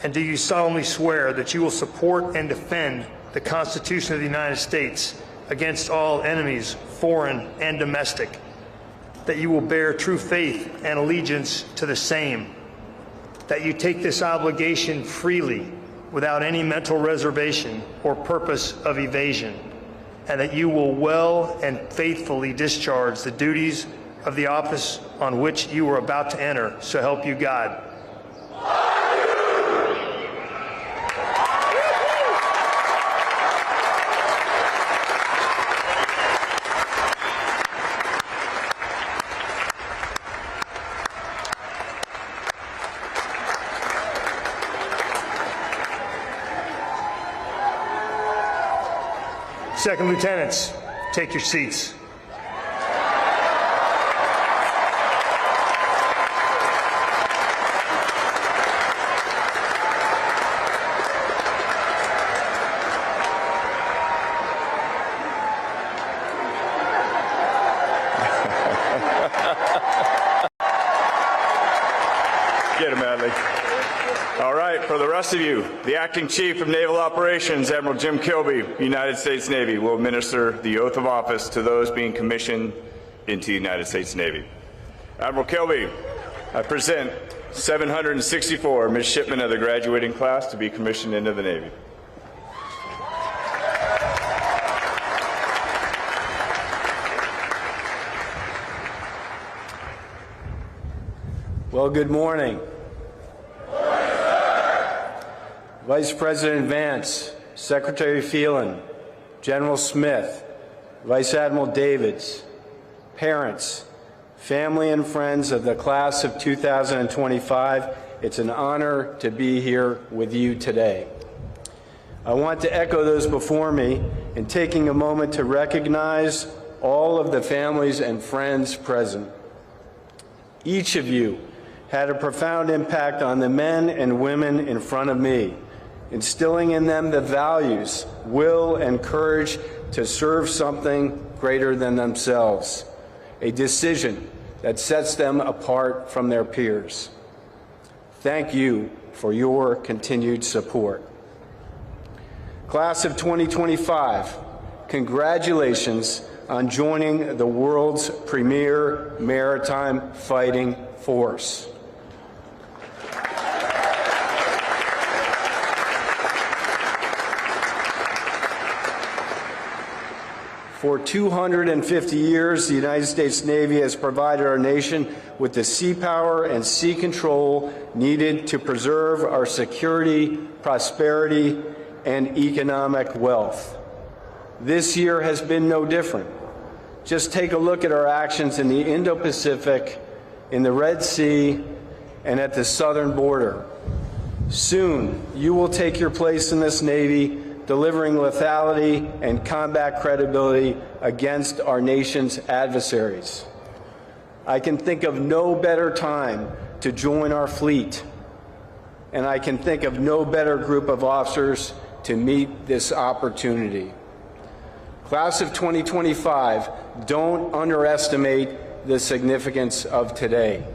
And do you solemnly swear that you will support and defend the Constitution of the United States against all enemies, foreign and domestic, that you will bear true faith and allegiance to the same, that you take this obligation freely without any mental reservation or purpose of evasion, and that you will well and faithfully discharge the duties of the office on which you are about to enter, so help you God. Second Lieutenants, take your seats. Get him, Adley. All right, for the rest of you, the Acting Chief of Naval Operations, Admiral Jim Kilby, United States Navy, will administer the oath of office to those being commissioned into the United States Navy. Admiral Kilby, I present 764 midshipmen of the graduating class to be commissioned into the Navy. Well, good morning. Vice President Vance, Secretary Phelan, General Smith, Vice Admiral Davids, parents, family and friends of the class of 2025, it's an honor to be here with you today. I want to echo those before me in taking a moment to recognize all of the families and friends present. Each of you had a profound impact on the men and women in front of me, instilling in them the values, will, and courage to serve something greater than themselves, a decision that sets them apart from their peers. Thank you for your continued support. Class of 2025, congratulations on joining the world's premier maritime fighting force. For 250 years, the United States Navy has provided our nation with the sea power and sea control needed to preserve our security, prosperity, and economic wealth. This year has been no different. Just take a look at our actions in the Indo-Pacific, in the Red Sea, and at the southern border. Soon, you will take your place in this Navy, delivering lethality and combat credibility against our nation's adversaries. I can think of no better time to join our fleet, and I can think of no better group of officers to meet this opportunity. Class of 2025, don't underestimate the significance of today.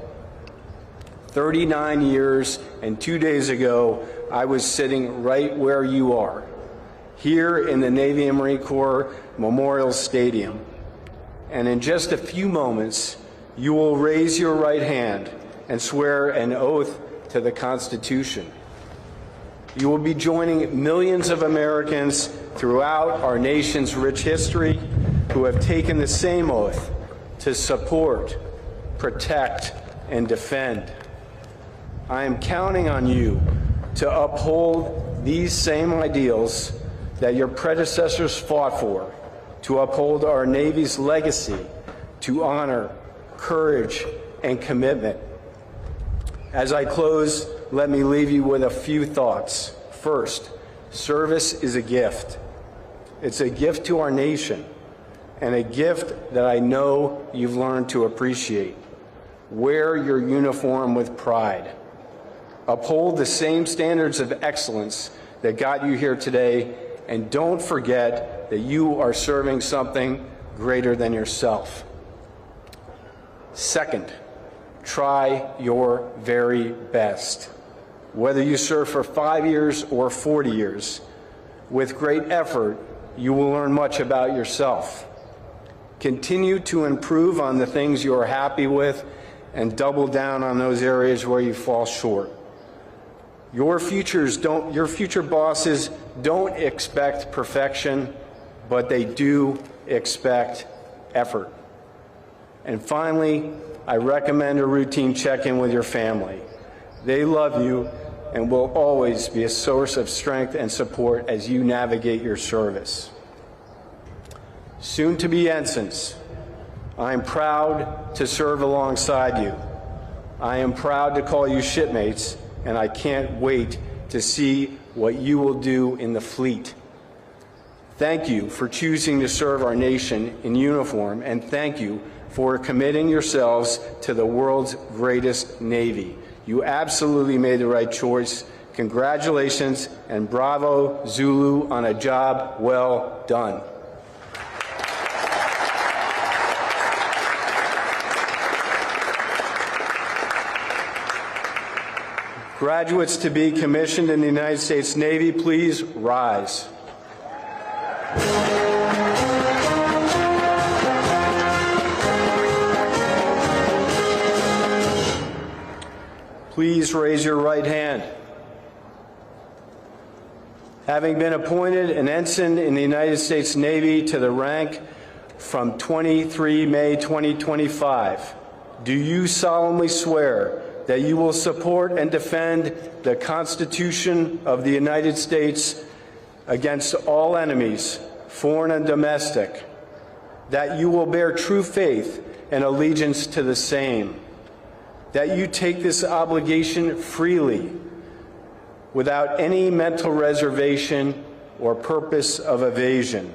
39 years and 2 days ago, I was sitting right where you are, here in the Navy and Marine Corps Memorial Stadium. And in just a few moments, you will raise your right hand and swear an oath to the Constitution. You will be joining millions of Americans throughout our nation's rich history who have taken the same oath to support, protect, and defend. I am counting on you to uphold these same ideals that your predecessors fought for, to uphold our Navy's legacy, to honor, courage, and commitment. As I close, let me leave you with a few thoughts. First, service is a gift. It's a gift to our nation, and a gift that I know you've learned to appreciate. Wear your uniform with pride. Uphold the same standards of excellence that got you here today, and don't forget that you are serving something greater than yourself. Second, try your very best. Whether you serve for 5 years or 40 years, with great effort, you will learn much about yourself. Continue to improve on the things you are happy with and double down on those areas where you fall short. Your future bosses don't expect perfection, but they do expect effort. And finally, I recommend a routine check-in with your family. They love you and will always be a source of strength and support as you navigate your service. Soon to be ensigns, I am proud to serve alongside you. I am proud to call you shipmates, and I can't wait to see what you will do in the fleet. Thank you for choosing to serve our nation in uniform, and thank you for committing yourselves to the world's greatest Navy. You absolutely made the right choice. Congratulations, and bravo, Zulu, on a job well done. Graduates to be commissioned in the United States Navy, please rise. Please raise your right hand. Having been appointed an ensign in the United States Navy to the rank from 23 May 2025, do you solemnly swear that you will support and defend the Constitution of the United States against all enemies, foreign and domestic, that you will bear true faith and allegiance to the same, that you take this obligation freely, without any mental reservation or purpose of evasion,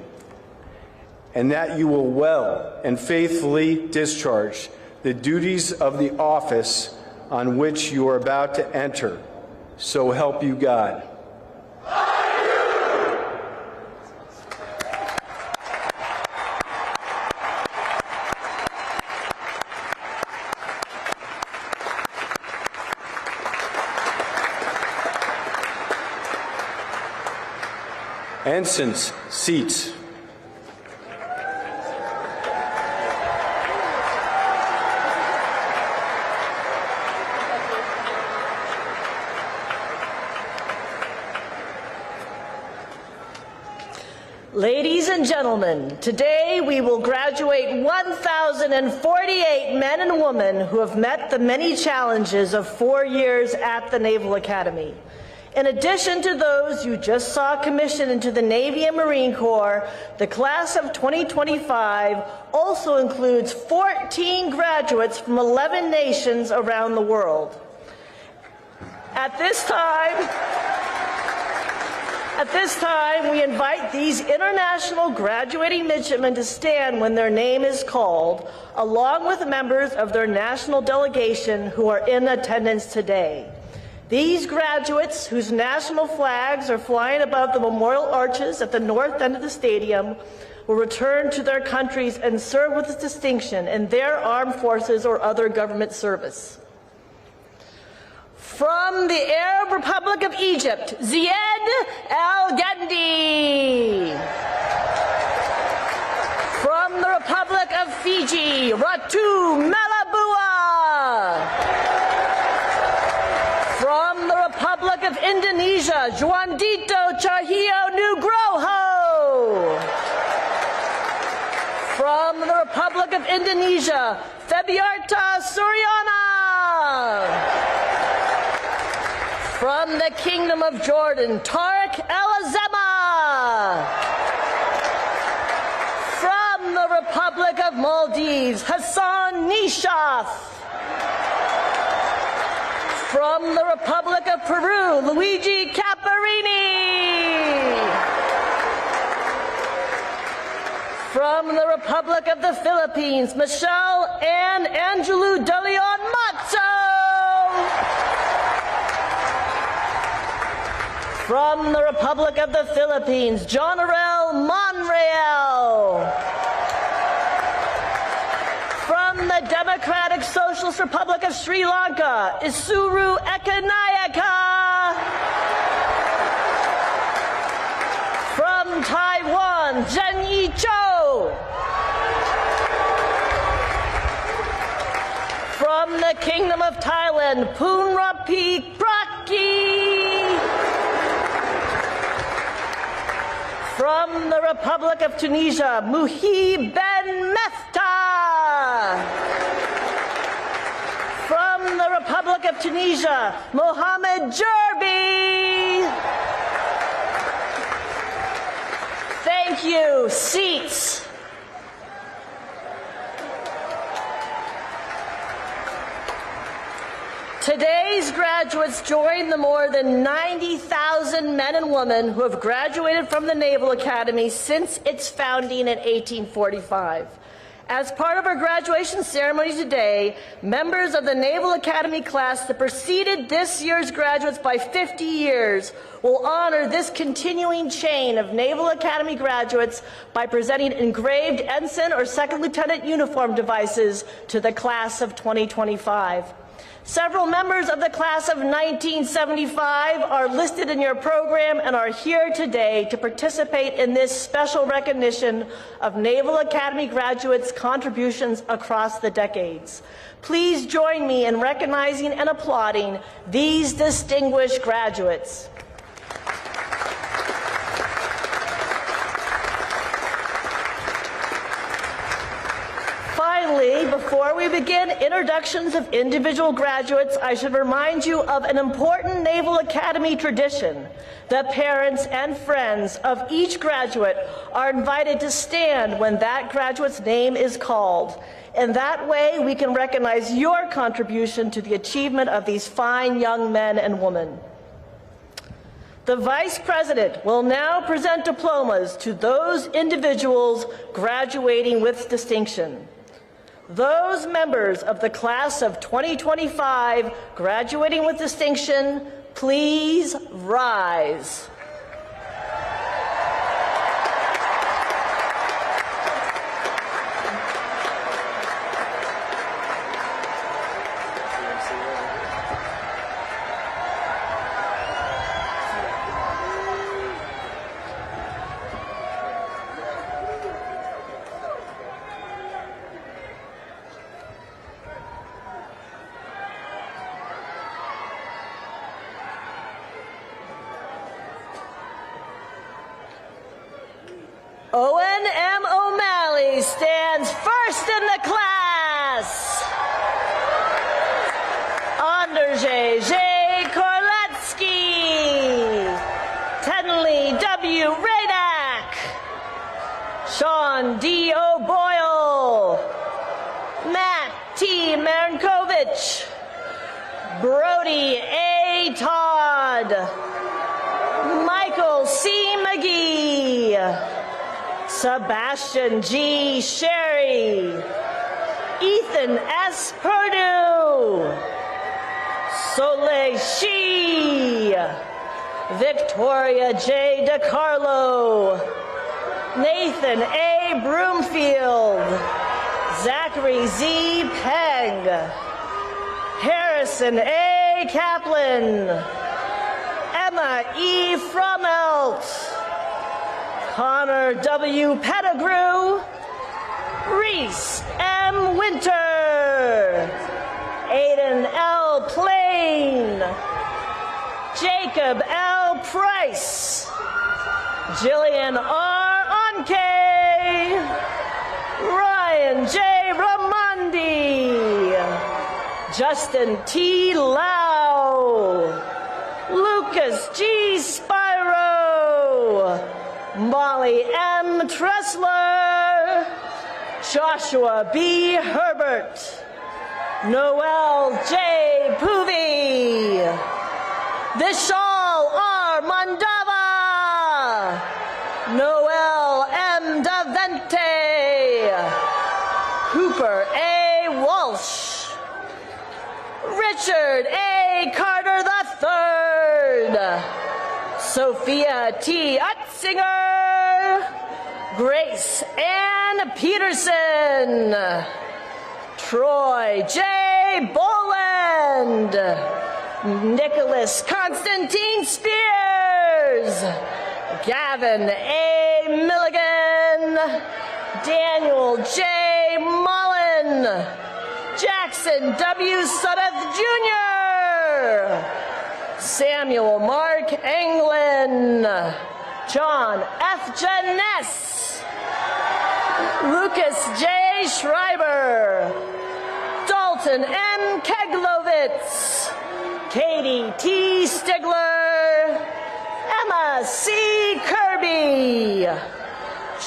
and that you will well and faithfully discharge the duties of the office on which you are about to enter. So help you God. Ensigns, seats. Ladies and gentlemen, today we will graduate 1,048 men and women who have met the many challenges of 4 years at the Naval Academy. In addition to those you just saw commissioned into the Navy and Marine Corps, the class of 2025 also includes 14 graduates from 11 nations around the world. At this time, we invite these international graduating midshipmen to stand when their name is called, along with members of their national delegation who are in attendance today. These graduates, whose national flags are flying above the memorial arches at the north end of the stadium, will return to their countries and serve with distinction in their armed forces or other government service. From the Arab Republic of Egypt, Zied El-Gandhi. From the Republic of Fiji, Ratu Malabua. From the Republic of Indonesia, Juandito Cahyo Nugroho. From the Republic of Indonesia, Febiarta Suryana. From the Kingdom of Jordan, Tariq El-Azema. From the Republic of Maldives, Hassan Nishath. From the Republic of Peru, Luigi Caparini. From the Republic of the Philippines, Michelle Ann Angelou de Leon Matzo. From the Republic of the Philippines, John Arel Monreal. From the Democratic Socialist Republic of Sri Lanka, Isuru Ekanayaka. From Taiwan, Zhen Yi Zhou. From the Kingdom of Thailand, Poonrapi Praki. From the Republic of Tunisia, Muhi Ben Mefta. From the Republic of Tunisia, Mohammed Jerbi. Thank you. Seats. Today's graduates join the more than 90,000 men and women who have graduated from the Naval Academy since its founding in 1845. As part of our graduation ceremony today, members of the Naval Academy class that preceded this year's graduates by 50 years will honor this continuing chain of Naval Academy graduates by presenting engraved ensign or second lieutenant uniform devices to the class of 2025. Several members of the class of 1975 are listed in your program and are here today to participate in this special recognition of Naval Academy graduates' contributions across the decades. Please join me in recognizing and applauding these distinguished graduates. Finally, before we begin introductions of individual graduates, I should remind you of an important Naval Academy tradition. The parents and friends of each graduate are invited to stand when that graduate's name is called. In that way, we can recognize your contribution to the achievement of these fine young men and women. The Vice President will now present diplomas to those individuals graduating with distinction. Those members of the class of 2025 graduating with distinction, please rise. always stands first in the class. Anderje J. Korletsky, Tenley W. Radak, Sean D. O'Boyle, Matt T. Marinkovich, Brody A. Todd, Michael C. McGee, Sebastian G. Sherry, Ethan S. Perdue, Soleil Shi, Victoria J. DiCarlo, Nathan A. Broomfield, Zachary Z. Pegg, Harrison A. Kaplan, Emma E. Fromelt, Connor W. Pettigrew, Reese M. Winter, Aiden L. Plain, Jacob L. Price, Jillian R. Onke, Ryan J. Ramondi, Justin T. Lau, Lucas G. Spyro, Molly M. Tressler, Joshua B. Herbert, Noel J. Poovey, Vishal R. Mandava, Noel M. Davente, Cooper A. Walsh, Richard A. Carter III, Sophia T. Utzinger, Grace Ann Peterson, Troy J. Boland, Nicholas Constantine Spears, Gavin A. Milligan, Daniel J. Mullen, Jackson W. Sudduth Jr., Samuel Mark Englund, John F. Janess, Lucas J. Schreiber, Dalton M. Keglovitz, Katie T. Stigler, Emma C. Kirby,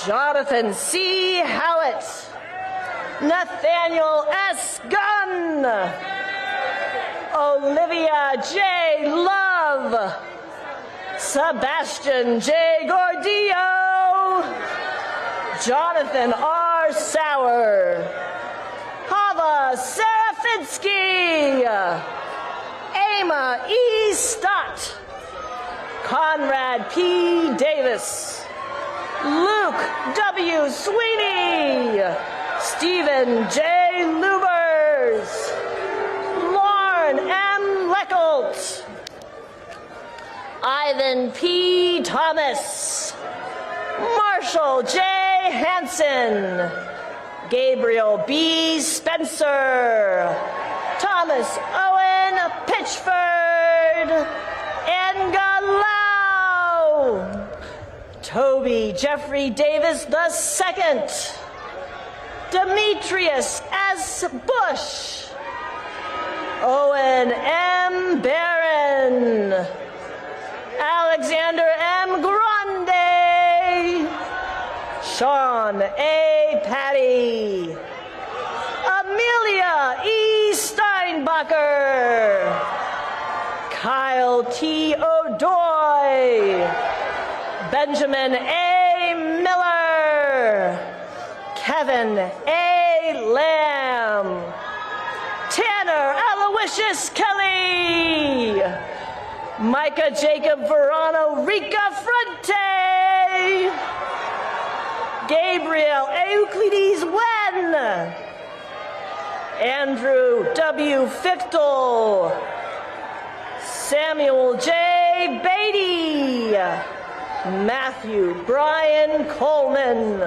Jonathan C. Howett, Nathaniel S. Gunn, Olivia J. Love, Sebastian J. Gordillo, Jonathan R. Sauer, Hava Serafinsky, Ama E. Stott, Conrad P. Davis, Luke W. Sweeney, Stephen J. Lubers, Lauren M. Leckelt, Ivan P. Thomas, Marshall J. Hansen, Gabriel B. Spencer, Thomas Owen Pitchford, and Galau, Toby Jeffrey Davis II, Demetrius S. Bush, Owen M. Barron, Alexander M. Grande, Sean A. Patty, Amelia E. Steinbacher, Kyle T. O'Doy, Benjamin A. Miller, Kevin A. Lamb, Tanner Aloysius Kelly, Micah Jacob Verano Rica Fronte, Gabriel Euclides Wen, Andrew W. Fichtel, Samuel J. Beatty, Matthew Brian Coleman,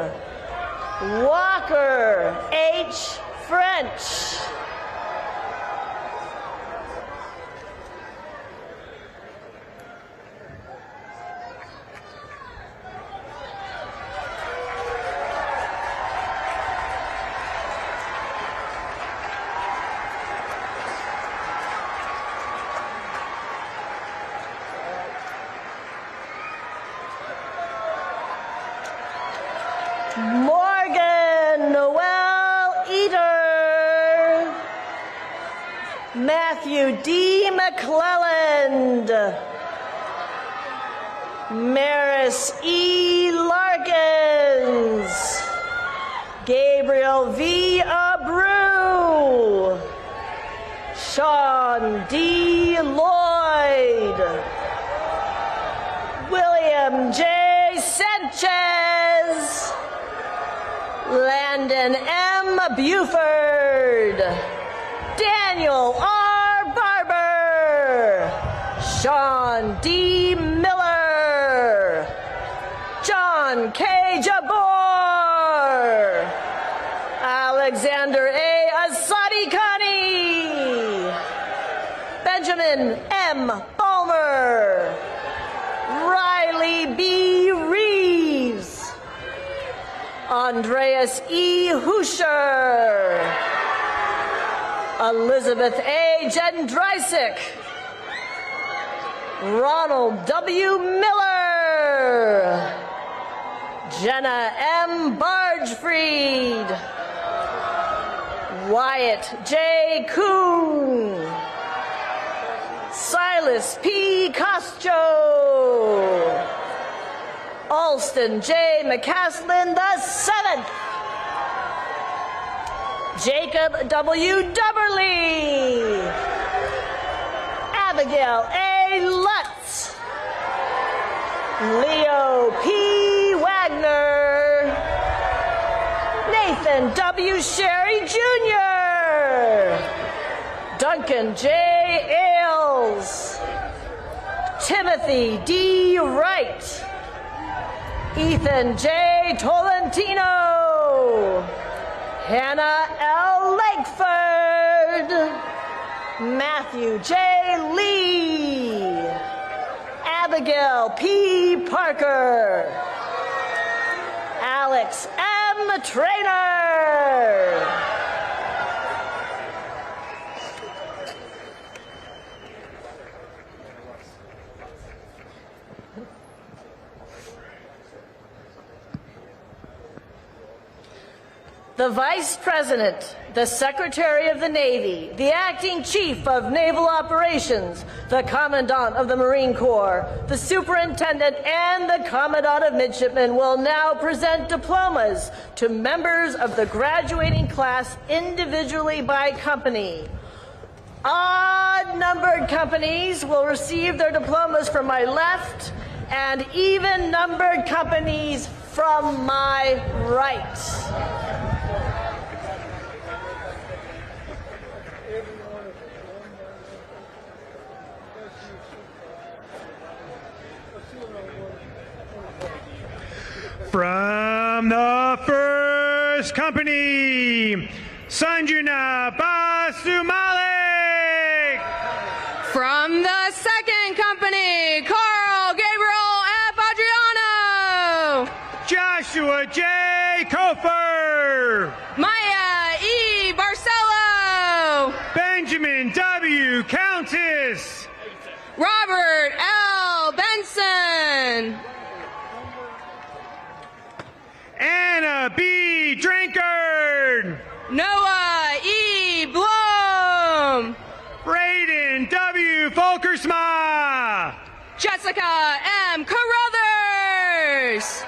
Walker H. French, Matthew D. McClelland. Maris E. Larkins. Gabriel V. Abreu. Sean D. Lloyd. William J. Sanchez. Landon M. Buford. Daniel R. Barber. Sean D. Miller. John K. Jabor. Alexander A. Asadi-Khani. Benjamin M. Balmer. Riley B. Reeves. Andreas E. Huscher. Elizabeth A. Jendrysik. Ronald W. Miller. Jenna M. Bargefried. Wyatt J. Kuhn. Silas P. Costro. Alston J. McCaslin VII. Jacob W. Dubberly. Abigail A. Lutz. Leo P. Wagner. Nathan W. Sherry Jr. Duncan J. Ailes. Timothy D. Wright. Ethan J. Tolentino. Hannah L. Lakeford. Matthew J. Lee. Abigail P. Parker. Alex M. Trainer. The Vice President, the Secretary of the Navy, the Acting Chief of Naval Operations, the Commandant of the Marine Corps, the Superintendent, and the Commandant of Midshipmen will now present diplomas to members of the graduating class individually by company. Odd-numbered companies will receive their diplomas from my left, and even-numbered companies from my right. From the first company, Sanjuna Basumalik. From the second company, Carl Gabriel F. Adriano. Joshua J. Kofer. Maya E. Barcelo. Benjamin W. Countess. Robert L. Benson. Anna B. Drinkard. Noah E. Blum. Braden W. Folkersma. Jessica M. Carruthers.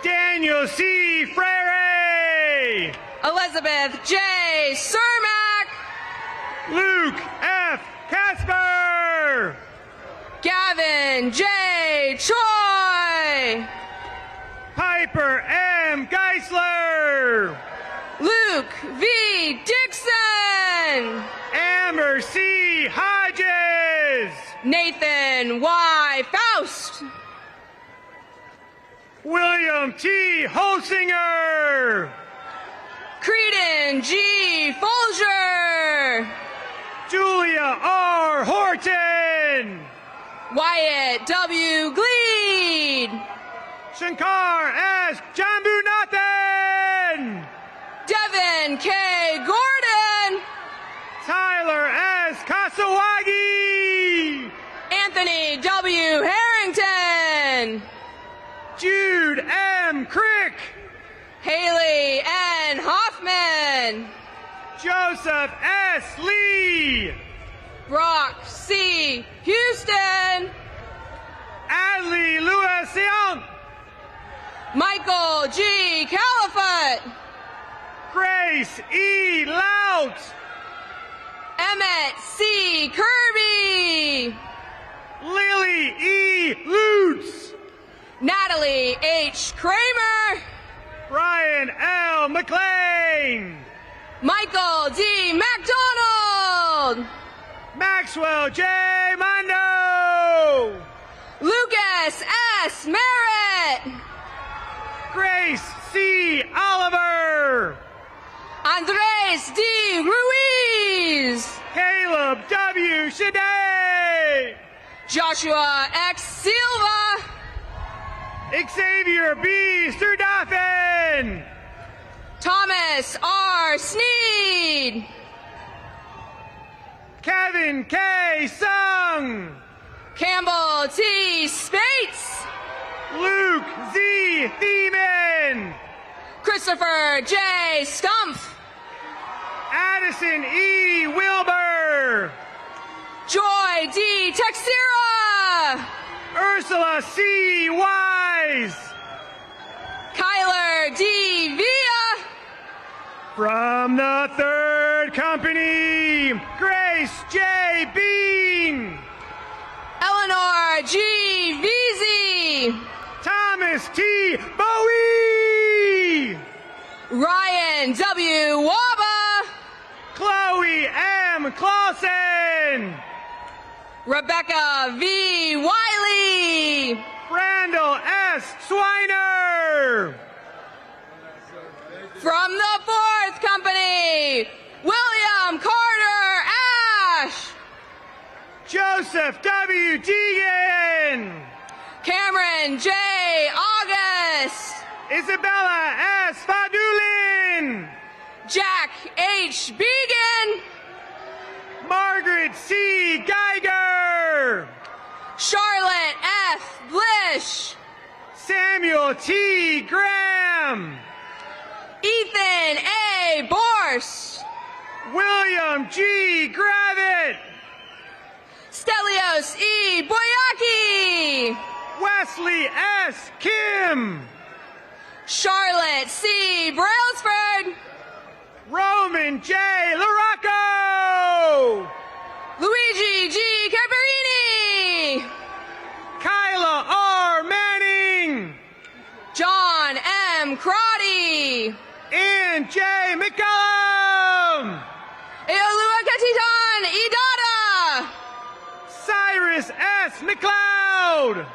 Daniel C. Frere. Elizabeth J. Cermak. Luke F. Casper. Gavin J. Choi. Piper M. Geisler. Luke V. Dixon. Amber C. Hodges. Nathan Y. Faust. William T. Holsinger. Creedon G. Folger. Julia R. Horton. Wyatt W. Gleed. Shankar S. Jambunathan. Devin K. Gordon. Tyler S. Kasawagi. Anthony W. Harrington. Jude M. Crick. Haley N. Hoffman. Joseph S. Lee. Brock C. Houston. Adley Louis Sion. Michael G. Caliphate. Grace E. Lout. Emmett C. Kirby. Lily E. Lutz. Natalie H. Kramer. Brian L. McLean. Michael D. McDonald. Maxwell J. Mondo. Lucas S. Merritt. Grace C. Oliver. Andres D. Ruiz. Caleb W. Shade. Joshua X. Silva. Xavier B. Sturdoffen. Thomas R. Sneed. Kevin K. Sung. Campbell T. Spates. Luke Z. Thiemann. Christopher J. Stumpf. Addison E. Wilbur. Joy D. Texera. Ursula C. Wise. Kyler D. Villa. From the Third Company, Grace J. Bean. Eleanor G. Veazey. Thomas T. Bowie. Ryan W. Waba. Chloe M. Clausen. Rebecca V. Wiley. Randall S. Swiner. From the Fourth Company, William Carter Ash. Joseph W. Deegan. Cameron J. August. Isabella S. Fadulin. Jack H. Began. Margaret C. Geiger. Charlotte F. Blish. Samuel T. Graham. Ethan A. Borst. William G. Gravitt. Stelios E. Boyaki. Wesley S. Kim. Charlotte C. Brailsford. Roman J. Larocco. Luigi G. Caparini. Kyla R. Manning. John M. Crotty. Ann J. McCollum. Eolua Katitan Idada. Cyrus S. McLeod.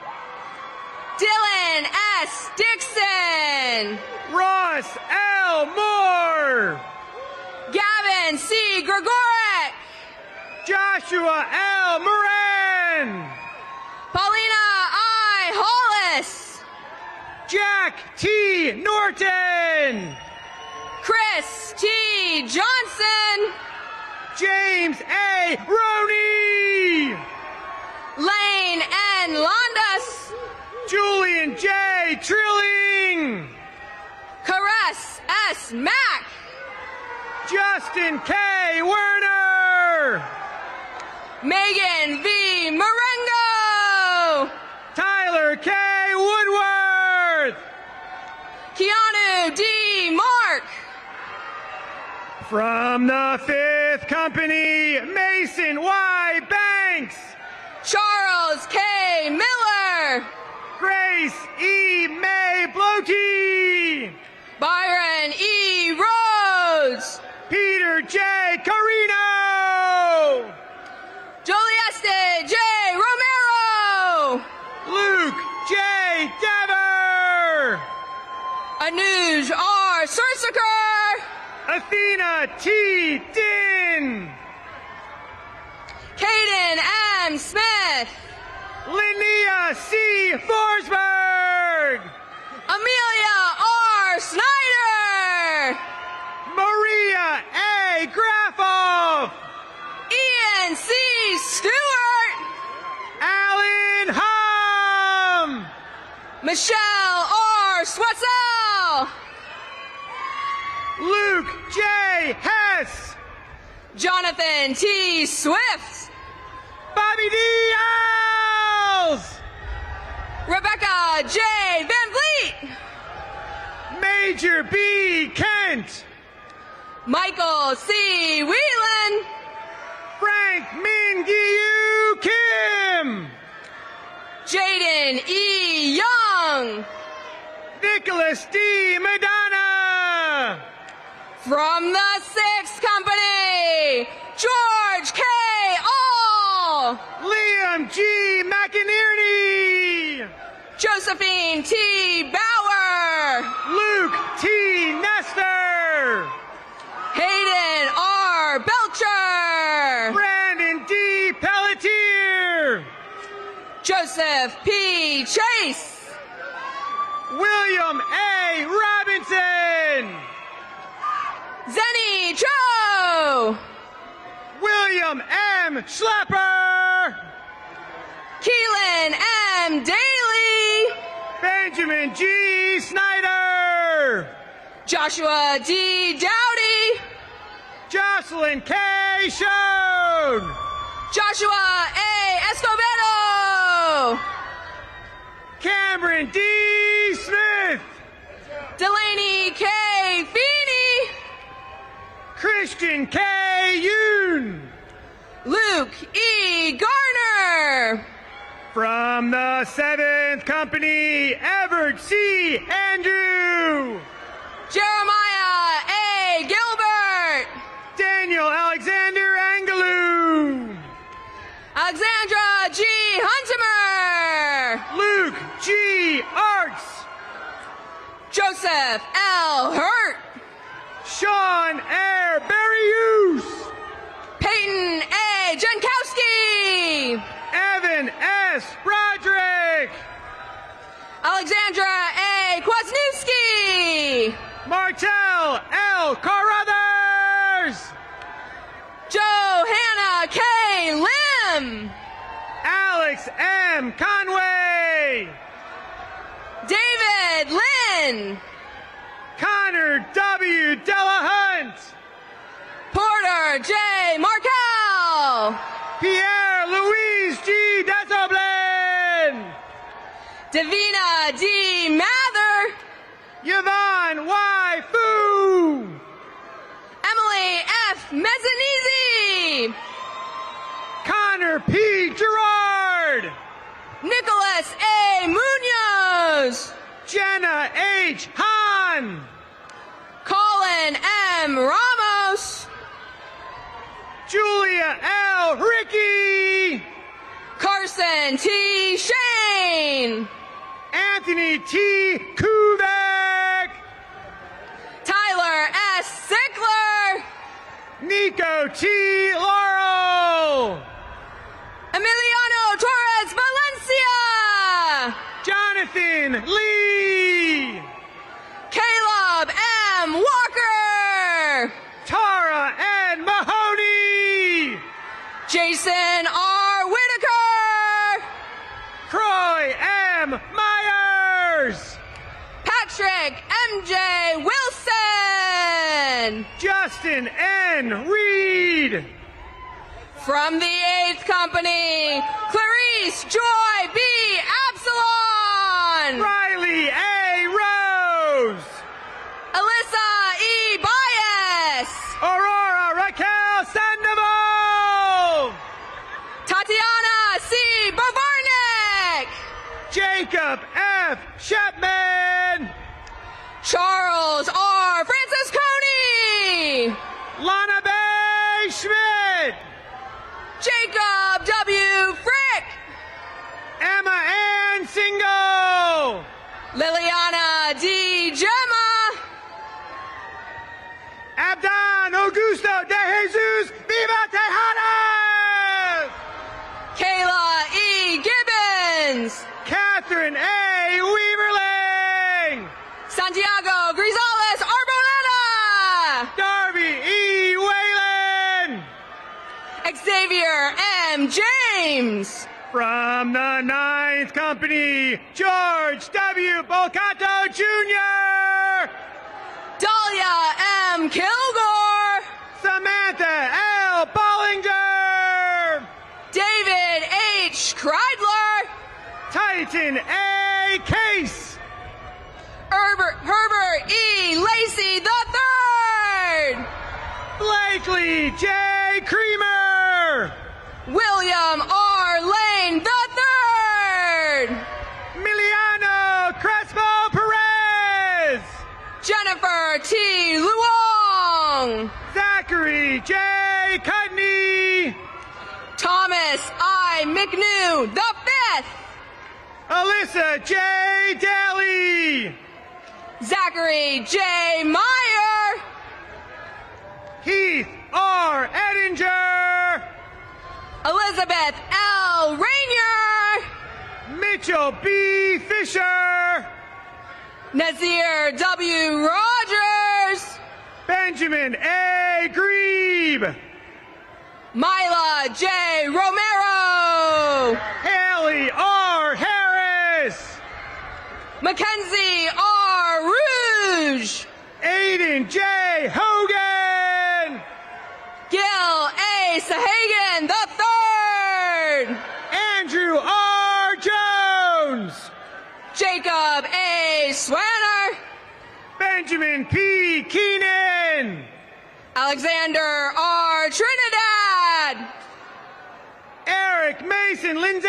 Dylan S. Dixon. Ross L. Moore. Gavin C. Gregorek. Joshua L. Moran. Paulina I. Hollis. Jack T. Norton. Chris T. Johnson. James A. Roney. Lane N. Londas. Julian J. Trilling. Caress S. Mack. Justin K. Werner. Megan V. Marengo. Tyler K. Woodworth. Keanu D. Mark. From the Fifth Company, Mason Y. Banks. Charles K. Miller. Grace E. May Blote. Byron E. Rhodes. Peter J. Carino. Jolieste J. Romero. Luke J. Dever. Anuj R. Sursaker. Athena T. Din. Caden M. Smith. Linnea C. Forsberg. Amelia R. Snyder. Maria A. Graffoff. Ian C. Stewart. Alan Hum. Michelle R. Swetzel. Luke J. Hess. Jonathan T. Swift. Alls! Rebecca J. Van Vliet, Major B. Kent! Michael C. Whelan, Frank Min Gyu Kim! Jaden E. Young, Nicholas D. Madonna! from the 6th Company, George K. All, Liam G. McInerney! Josephine T. Bauer, Luke T. Nestor! Hayden R. Belcher, Brandon D. Pelletier! Joseph P. Chase, William A. Robinson! Zenny Cho, William M. Schlepper! Keelan M. Daly, Benjamin G. Snyder! Joshua D. Dowdy, Jocelyn K. Schoen! Joshua A. Escobedo, Cameron D. Smith! Delaney K. Feeney, Christian K. Yoon! Luke E. Garner, From the 7th Company, Everett C. Andrew! Jeremiah A. Gilbert, Daniel Alexander Angelou! Alexandra G. Huntimer, Luke G. Arts! Joseph L. Hurt, Sean R. Berrius! Peyton A. Jankowski, Evan S. Broderick! Alexandra A. Kwasniewski, Martel L. Carruthers! Johanna K. Lim, Alex M. Conway! David Lynn, Connor W. Delahunt! Porter J. Markel, Pierre Louise G. Desoblin! Davina D. Mather, Yvonne Y. Fu! Emily F. Mezzanizzi, Connor P. Gerard! Nicholas A. Munoz, Jenna H. Hahn! Colin M. Ramos, Julia L. Ricky! Carson T. Shane, Anthony T. Kuvek! Tyler S. Sickler, Nico T. Laurel! Emiliano Torres Valencia, Jonathan Lee! Caleb M. Walker, Tara N. Mahoney! Jason R. Whitaker, Croy M. Myers! Patrick M.J. Wilson, Justin N. Reed! from the 8th Company, Clarice Joy B. Absalon, Riley A. Rose! Alyssa E. Bias, Aurora Raquel Sandoval! Tatiana C. Bovarnik, Jacob F. Shepman! Charles R. Francisconi, Lana Bay Schmidt! Jacob W. Frick, Emma Ann Single! Liliana D. Gemma, Abdan Augusto de Jesus Viva Tejada! Kayla E. Gibbons, Catherine A. Weaverling! Santiago Grisales Arboleda, Darby E. Whalen! Xavier M. James, From the 9th Company, George W. Bolcato Jr., Dahlia M. Kilgore, Samantha L. Bollinger, David Clayton A. Case. Herbert E. Lacey III. Blakely J. Creamer. William R. Lane III. Miliano Crespo Perez. Jennifer T. Luong. Zachary J. Cudney. Thomas I. McNew V. Alyssa J. Daly. Zachary J. Meyer. Heath R. Edinger. Elizabeth L. Rainier. Mitchell B. Fisher. Nazir W. Rogers. Benjamin A. Grebe. Mila J. Romero. Haley R. Harris. Mackenzie R. Rouge. Aiden J. Hogan. Gil A. Sahagan III. Andrew R. Jones. Jacob A. Swanner. Benjamin P. Keenan. Alexander R. Trinidad. Eric Mason Lindsay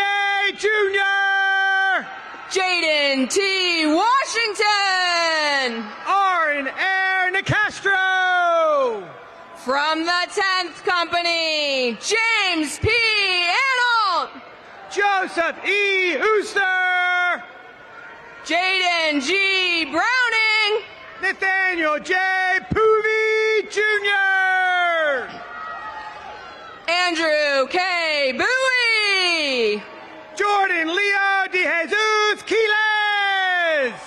Jr. Jaden T. Washington. Aaron Air Nicastro. From the 10th Company, James P. Analt. Joseph E. Ooster. Jaden G. Browning. Nathaniel J. Poovey Jr. Andrew K. Bowie. Jordan Leo De Jesus Quiles.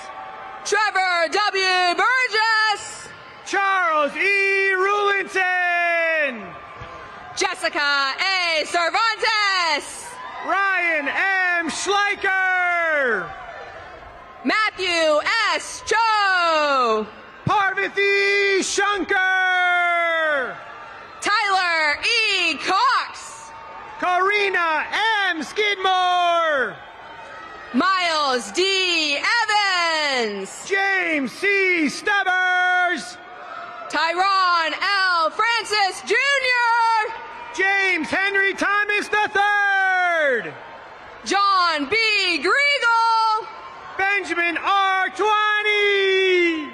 Trevor W. Burgess. Charles E. Rulinson. Jessica A. Cervantes. Ryan M. Schleicher. Matthew S. Cho. Parvati Shankar. Tyler E. Cox. Karina M. Skidmore. Miles D. Evans. James C. Stubbers. Tyron L. Francis Jr. James Henry Thomas III. John B. Griegel. Benjamin R. Twani.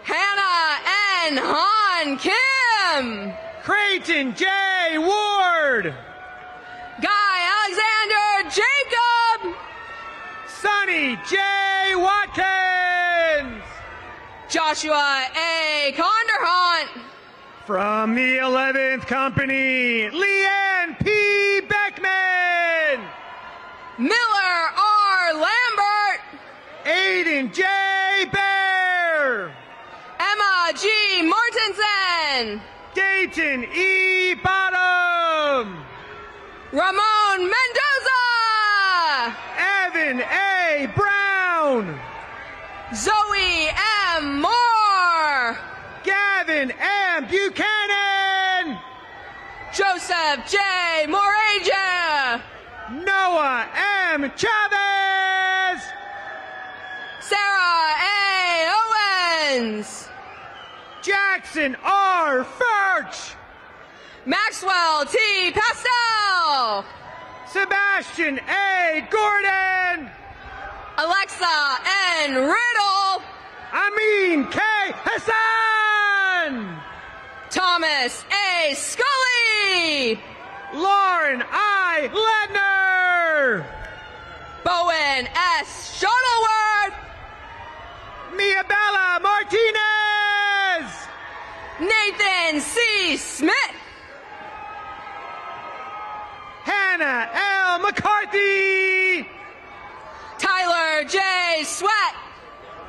Hannah N. Han Kim. Creighton J. Ward. Guy Alexander Jacob. Sonny J. Watkins. Joshua A. Conderhunt. From the 11th Company, Leanne P. Beckman. Miller R. Lambert. Aiden J. Bear. Emma G. Mortensen. Dayton E. Bottom. Ramon Mendoza. Evan A. Brown. Zoe M. Moore. Gavin M. Buchanan. Joseph J. Moraja. Noah M. Chavez. Sarah A. Owens. Jackson R. Furch. Maxwell T. Pastel. Sebastian A. Gordon. Alexa N. Riddle. Amin K. Hassan. Thomas A. Scully. Lauren I. Ledner. Bowen S. Shuttleworth. Miabella Martinez. Nathan C. Smith. Hannah L. McCarthy. Tyler J. Sweat.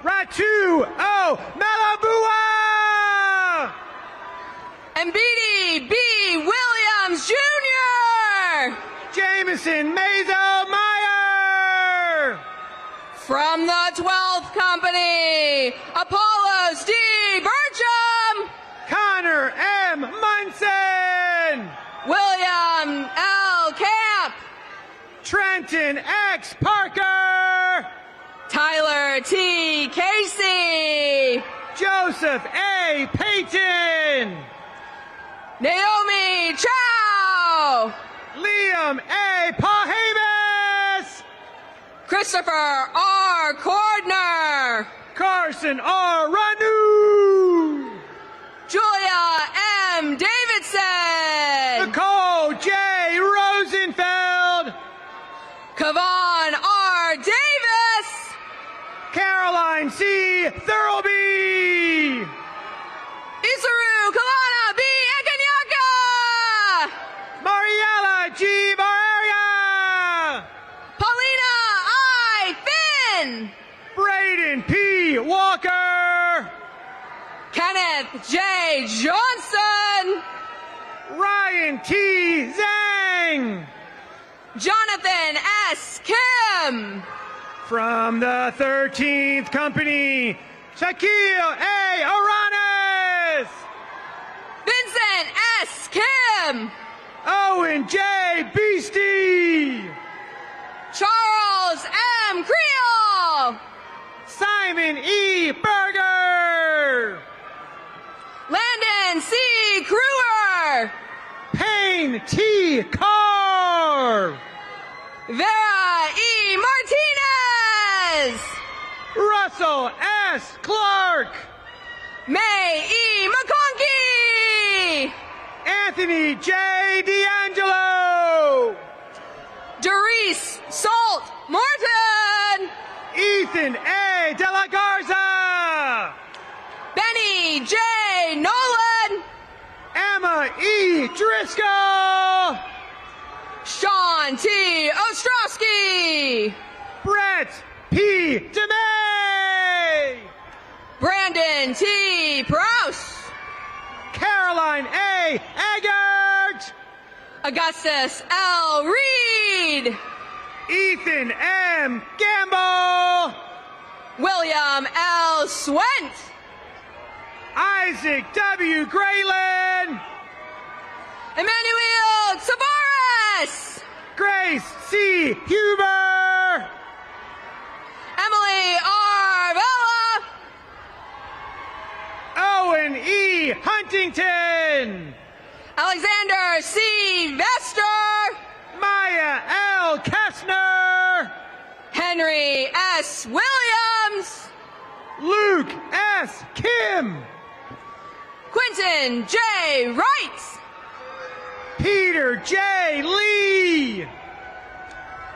Ratu O. Malabua. And B.D. B. Williams Jr. Jamieson Mazo Meyer. From the 12th Company, Apollos D. Burcham. Connor M. Munson. William L. Camp. Trent Quentin X. Parker, Tyler T. Casey, Joseph A. Payton, Naomi Chow, Liam A. Pahavis, Christopher R. Cordner, Carson R. Ranu, Julia M. Davidson, Nicole J. Rosenfeld, Kavon R. Davis, Caroline C. Thurlby, Isaru Kalana B. Ekanyaka, Mariella G. Bararia, Paulina I. Finn, Braden P. Walker, Kenneth J. Johnson, Ryan T. Zhang. Jonathan S. Kim, From the 13th Company, Shaquille A. Aranes, Vincent S. Kim, Owen J. Beastie, Charles M. Creel, Simon E. Berger, Landon C. Kruger, Payne T. Carr, Vera E. Martinez, Russell S. Clark, May E. McConkey, Anthony J. D'Angelo, Doris Salt Morton, Ethan A. De La Garza, Benny J. Nolan, Emma E. Driscoll, Sean T. Ostrowski, Brett P. DeMay, Brandon T. Prouse, Caroline A. Eggert, Augustus L. Reed, Ethan M. Gamble, William L. Swent, Isaac W. Grayland, Emmanuel Tavares, Grace C. Huber, Emily R. Vella, Owen E. Huntington, Alexander C. Vester, Maya L. Kessner, Henry S. Williams, Luke S. Kim, Quentin J. Wright, Peter J. Lee,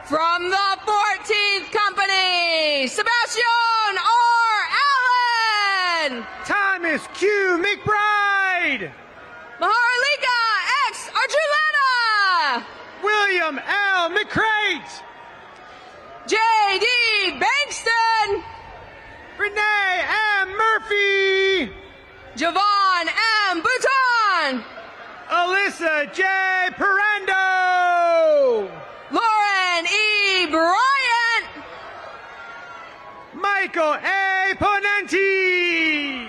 from the 14th Company, Sebastian R. Allen, Thomas Q. McBride, Maharlika X. Archuleta, William L. McCrate, J.D. Bankston, Renee M. Murphy, Javon M. Bouton, Alyssa J. Parendo, Lauren E. Bryant, Michael A. Ponenti,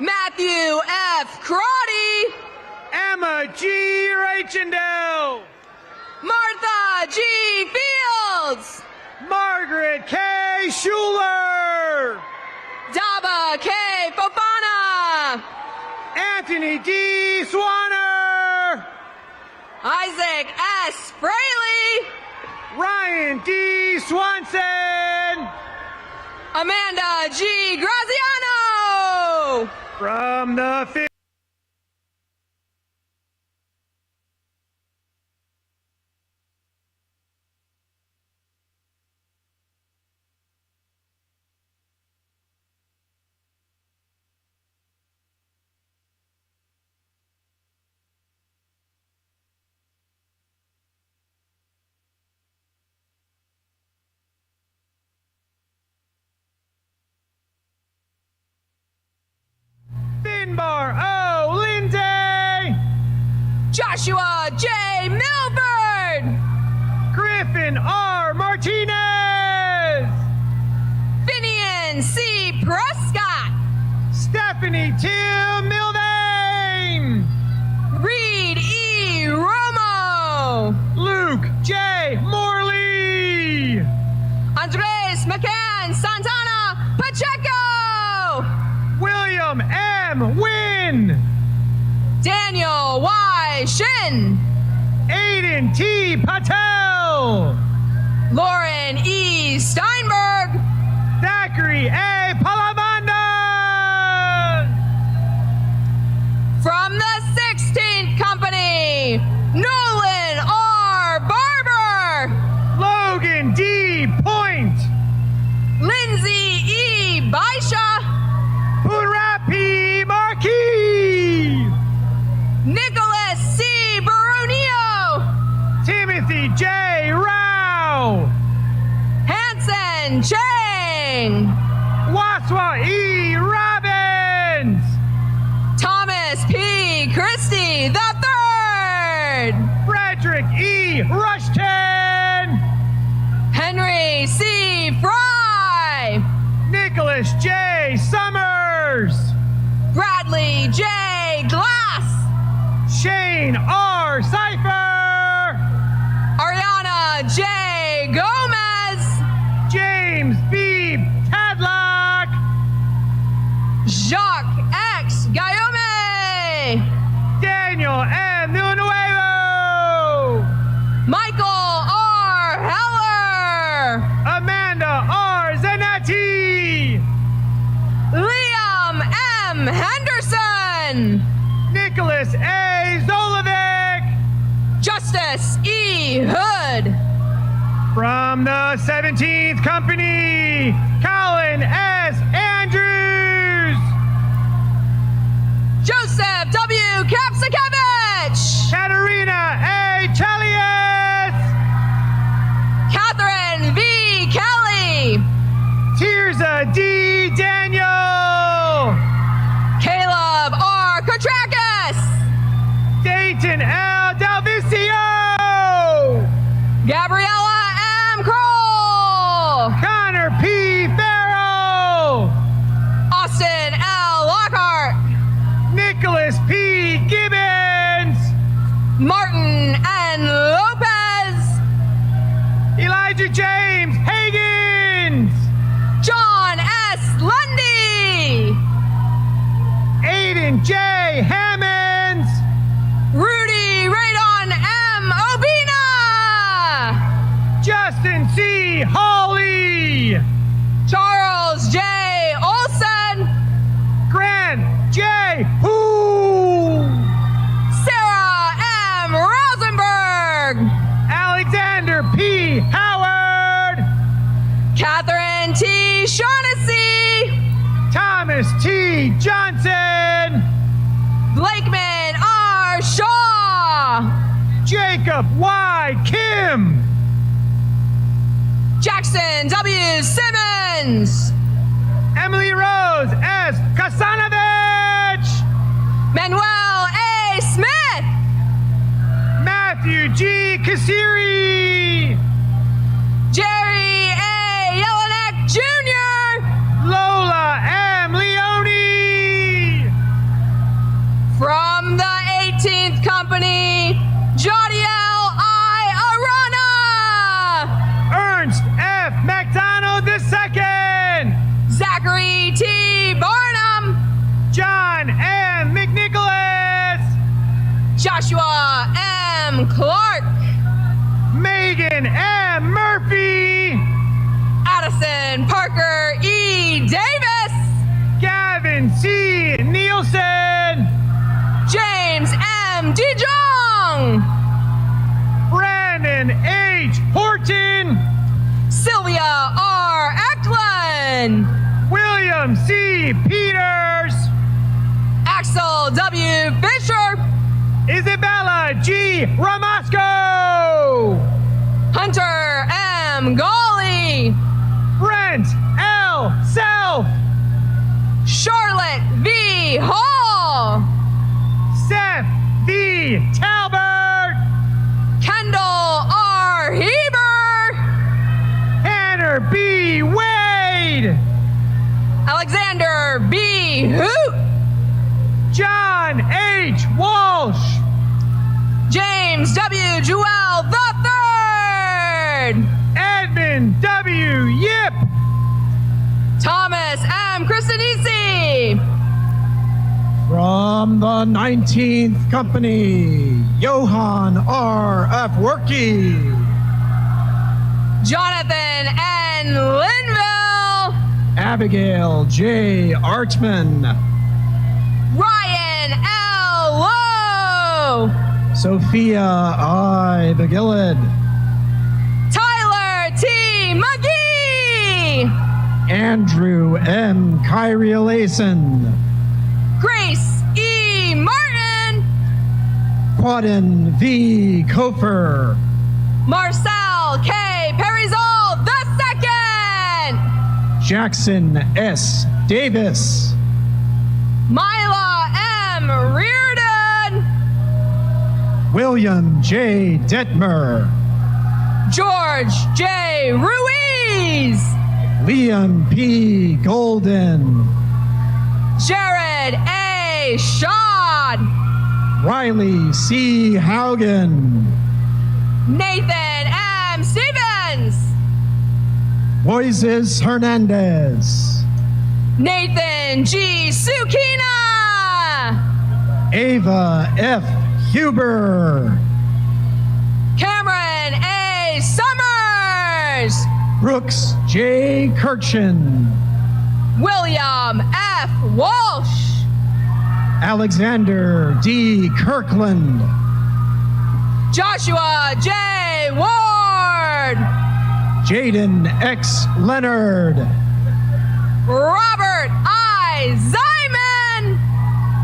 Matthew F. Crotty, Emma G. Reichendel, Martha G. Fields, Margaret K. Schuler, Daba K. Fofana, Anthony D. Swanner, Isaac S. Fraley, Ryan D. Swanson, Amanda G. Graziano, from the 5th. Finbar O. Lindsay, Joshua J. Milford, Griffin R. Martinez, Finian C. Prescott, Stephanie Tim Milvain, Reed E. Romo, Luke J. Morley, Andres McCann Santana Pacheco. William M. Wynn. Daniel Y. Shin. Aiden T. Patel. Lauren E. Steinberg. Zachary A. Palamanda. From the 16th Company, Nolan R. Barber. Logan D. Point. Lindsay E. Baisha. Purapi Marquis. Nicholas C. Barunio. Timothy J. Rao. Hanson Chang. Waswa E. Robbins. Thomas P. Kristi III. Frederick E. Rushton. Henry C. Fry. Nicholas J. Summers. Bradley J. Glass. Shane R. Cipher. Ariana J. Gomez. James B. Tadlock. Jacques X. Guillaume. Daniel M. Nuevo. Michael R. Heller. Amanda R. Zanetti. Liam M. Henderson. Nicholas A. Zolovic. Justice E. Hood. From the 17th Company, Colin S. Andrews. Joseph W. Kapsakevich. Katerina A. Chelius. Catherine V. Kelly. Tirza D. Daniel. Caleb R. Kotrakis. Dayton L. Delvicio. Gabriella M. Kroll. Connor P. Farrell. Austin L. Lockhart. Nicholas P. Gibbons. Martin N. Lopez. Elijah James Higgins. John S. Lundy. Aiden J. Hammonds. Rudy Radon M. Obina. Justin C. Hawley. Charles J. Olson. Grant J. Who. Sarah M. Rosenberg. Alexander P. Howard. Catherine T. Shaughnessy. Thomas T. Johnson. Blakeman R. Shaw. Jacob Y. Kim. Jackson W. Simmons. Emily Rose S. Kasanovich. Manuel A. Smith. Matthew G. Kasiri. Jerry A. Jelinek Jr. Lola M. Leone. From the 18th Company, Jodiel I. Arana. Ernst F. McDonald II. Zachary T. Barnum. John M. McNicholas. Joshua M. Clark. Megan M. Murphy. Addison Parker E. Davis. Gavin C. Nielsen. James M. DeJong. Brandon H. Horton. Sylvia R. Eklund. William C. Peters. Axel W. Fisher. Isabella G. Ramasco. Hunter M. Gawley. Brent L. Self. Charlotte V. Hall. Seth V. Talbert. Kendall R. Heber. Tanner B. Wade. Alexander B. Hoot. John H. Walsh. James W. Jewell III. Edmund W. From the 19th Company, Johann R.F. Workey. Jonathan N. Linville. Abigail J. Archman. Ryan L. Lowe. Sophia I. Begillid. Tyler T. McGee. Andrew M. Kyrielason. Grace E. Martin. Quaden V. Kofer. Marcel K. Perizol II. Jackson S. Davis. Mila M. Reardon. William J. Detmer. George J. Ruiz. Liam P. Golden. Jared A. Shad. Riley C. Haugen. Nathan M. Stevens. Moises Hernandez. Nathan G. Sukina. Ava F. Huber. Cameron A. Summers. Brooks J. Kirchen. William F. Walsh. Alexander D. Kirkland. Joshua J. Ward. Jaden X. Leonard. Robert I. Zyman.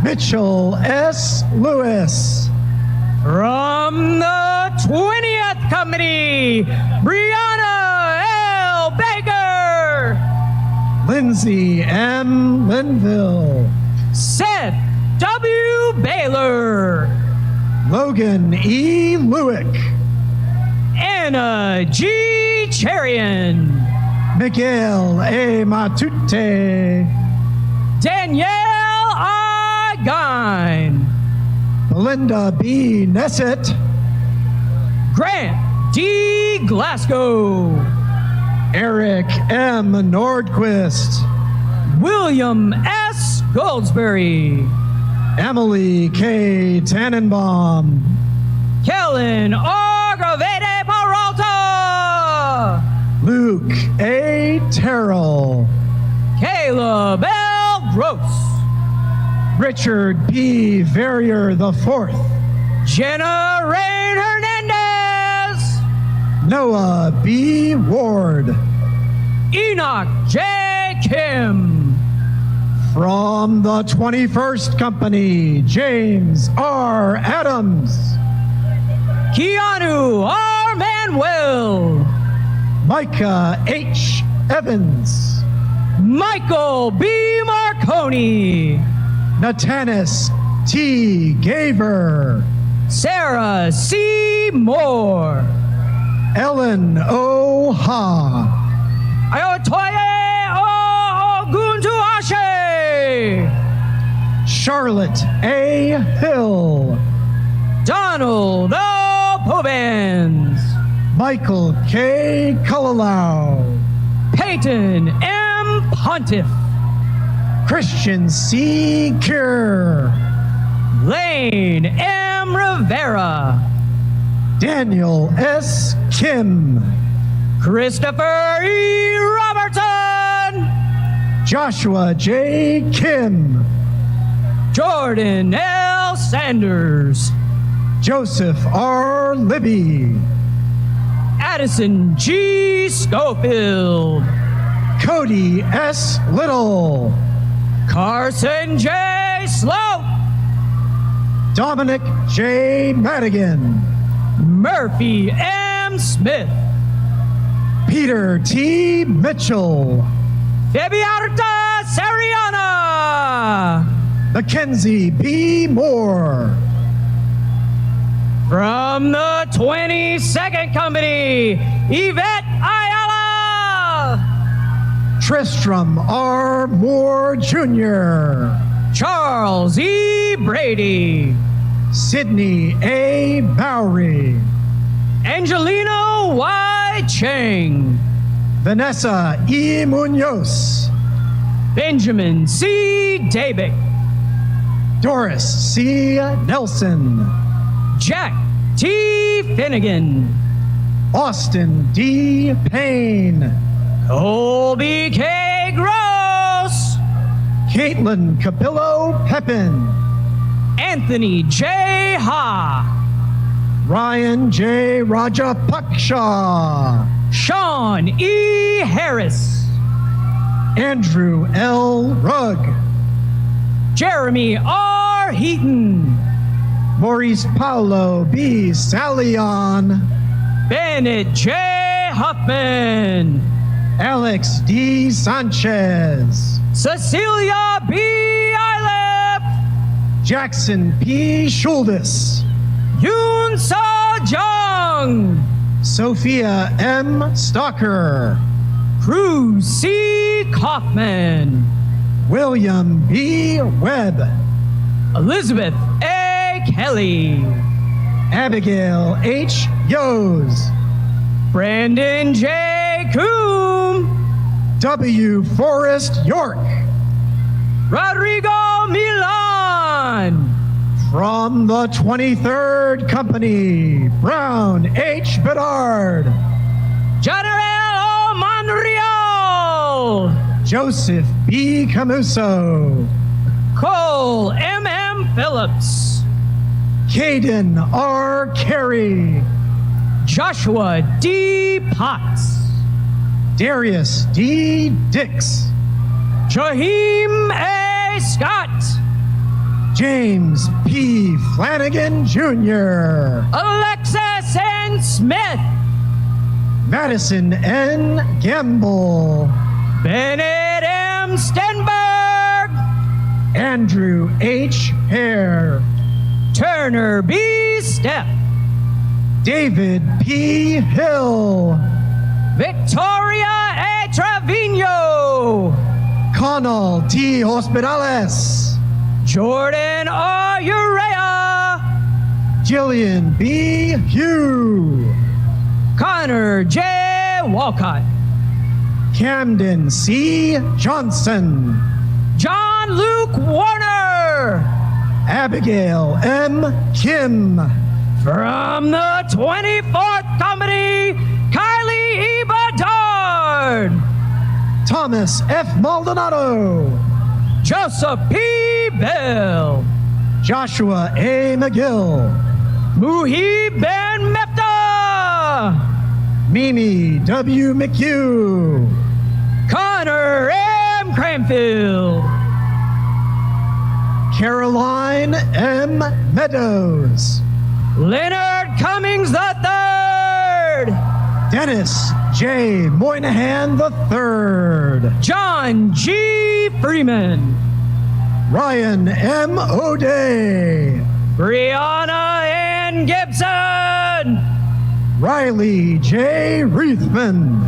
Mitchell S. Lewis. From the 20th Company, Brianna L. Baker. Lindsay M. Linville. Seth W. Baylor. Logan E. Lewick. Anna G. Cherian. Miguel A. Matute. Danielle I. Gine. Belinda B. Nessett. Grant D. Glasgow. Eric M. Nordquist. William S. Goldsberry. Emily K. Tannenbaum. Kellen Agravete Peralta. Luke A. Terrell. Caleb L. Gross. Richard P. Verrier IV. Jenna Rain Hernandez. Noah B. Ward. Enoch J. Kim. From the 21st Company, James R. Adams. Keanu R. Manuel. Micah H. Evans. Michael B. Marconi. Natanis T. Gaver. Sarah C. Moore. Ellen O. Ha. Ayotoye Oguntuashe. Charlotte A. Hill. Donald O. Pubens. Michael K. Cullilau. Peyton M. Pontiff. Christian C. Kier. Lane M. Rivera. Daniel S. Kim. Christopher E. Robertson. Joshua J. Kim. Jordan L. Sanders. Joseph R. Libby. Addison G. Schofield. Cody S. Little. Carson J. Sloat. Dominic J. Madigan. Murphy M. Smith. Peter T. Mitchell. Fabiarta Sariana. Mackenzie B. Moore. From the 22nd Company, Yvette Ayala. Tristram R. Moore Jr. Charles E. Brady. Sydney A. Bowery. Angelina Y. Cheng. Vanessa E. Munoz. Benjamin C. Dabick. Doris C. Nelson, Jack T. Finnegan, Austin D. Payne, Colby K. Gross, Caitlin Capillo Pepin, Anthony J. Ha, Ryan J. Rajapaksha, Sean E. Harris, Andrew L. Rugg, Jeremy R. Heaton, Maurice Paulo B. Salion, Bennett J. Huffman, Alex D. Sanchez, Cecilia B. Eilef, Jackson P. Schuldis, Yoon Sa Jung, Sophia M. Stalker, Cruz C. Kaufman, William B. Webb, Elizabeth A. Kelly, Abigail H. Yos, Brandon J. Coombe, W. Forrest York, Rodrigo Milan, from the 23rd Company, Brown H. Bedard, General Monreal, Joseph B. Camuso, Cole M. Phillips, Caden R. Carey, Joshua D. Potts, Darius D. Dix, Jaheim A. Scott, James P. Flanagan Jr., Alexis N. Smith, Madison N. Gamble, Bennett M. Stenberg, Andrew H. Hare, Turner B. Stepp, David P. Hill, Victoria A. Trevino, Connell T. Hospitales, Jordan R. Urea, Jillian B. Hugh, Connor J. Walcott, Camden C. Johnson, John Luke Warner, Abigail M. Kim, from the 24th Company, Kylie E. Bedard, Thomas F. Maldonado, Joseph P. Bell, Joshua A. McGill, Muhib Ben Mefta, Mimi W. McHugh, Connor M. Cranfield, Caroline M. Meadows, Leonard Cummings III, Dennis J. Moynihan III, John G. Freeman, Ryan M. O'Day, Brianna N. Gibson, Riley J. Reithman,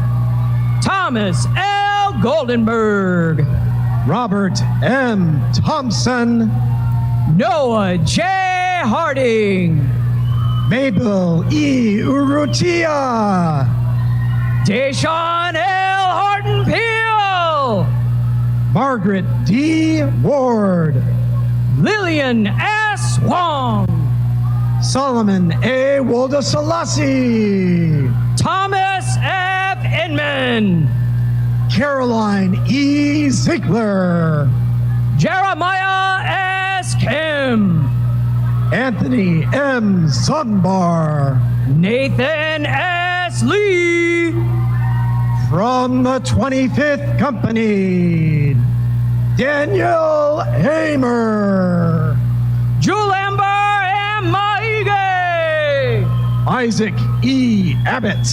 Thomas L. Goldenberg, Robert M. Thompson, Noah J. Harding, Mabel E. Urrutia, Deshaun L. Horton Peel, Margaret D. Ward, Lillian S. Wong, Solomon A. Woldeselassie, Thomas F. Inman, Caroline E. Ziegler, Jeremiah S. Kim, Anthony M. Zunbar, Nathan S. Lee, from the 25th Company, Daniel Hamer, Julamber M. Maige, Isaac E. Abbott,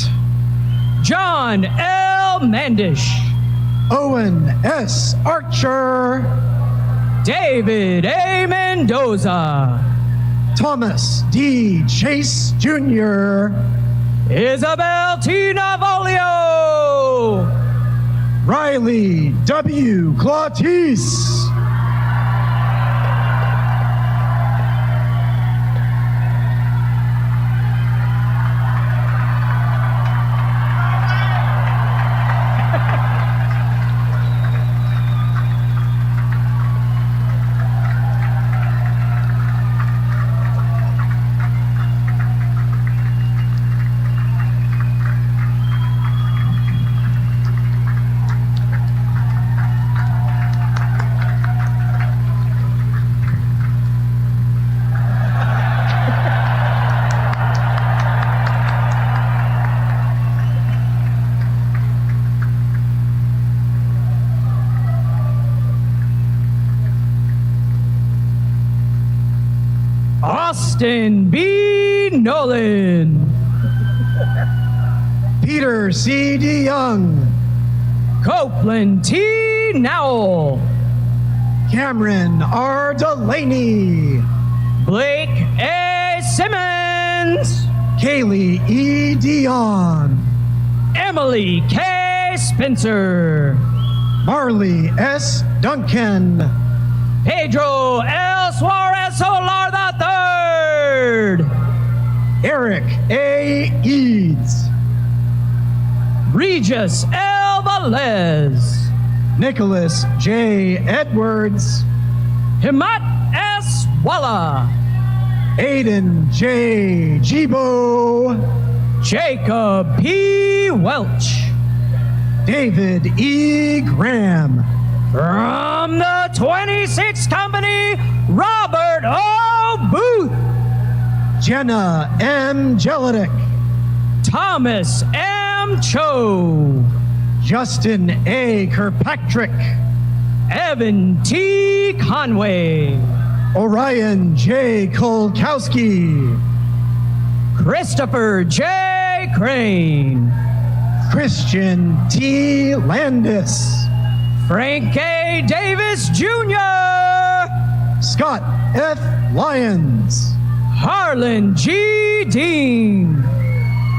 John L. Mandish, Owen S. Archer, David A. Mendoza, Thomas D. Chase Jr., Isabel T. Navolio, Riley W. Clautis, Austin B. Nolan. Peter C. DeYoung. Copeland T. Nowell. Cameron R. Delaney. Blake A. Simmons. Kaylee E. Dion. Emily K. Spencer. Marley S. Duncan. Pedro L. Suarez Solar III. Eric A. Eads. Regis L. Velez. Nicholas J. Edwards. Himat S. Walla. Aiden J. Jibo. Jacob P. Welch. David E. Graham. From the 26th Company, Robert O. Booth. Jenna M. Jelenic. Thomas M. Cho. Justin A. Kirkpatrick. Evan T. Conway. Orion J. Kolkowski. Christopher J. Crane. Christian T. Landis. Frank A. Davis Jr. Scott F. Lyons. Harlan G. Dean.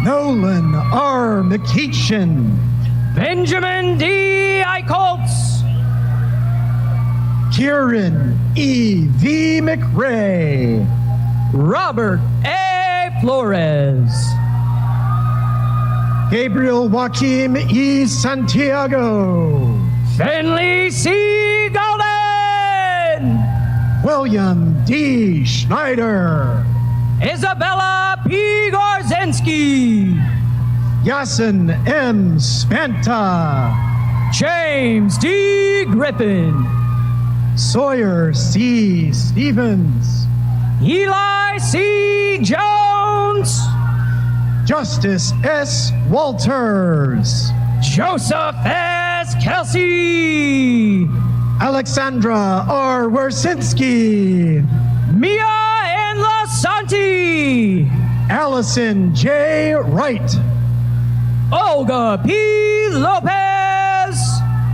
Nolan R. McEachin. Benjamin D. Eichholtz. Kieran E. V. McRae. Robert A. Flores. Gabriel Joaquim E. Santiago. Finley C. Golden. William D. Schneider. Isabella P. Gorzinski. Yasin M. Spanta. James D. Griffin. Sawyer C. Stevens. Eli C. Jones. Justice S. Walters. Joseph S. Kelsey. Alexandra R. Wersinski. Mia N. Lasanti. Allison J. Wright. Olga P. Lopez.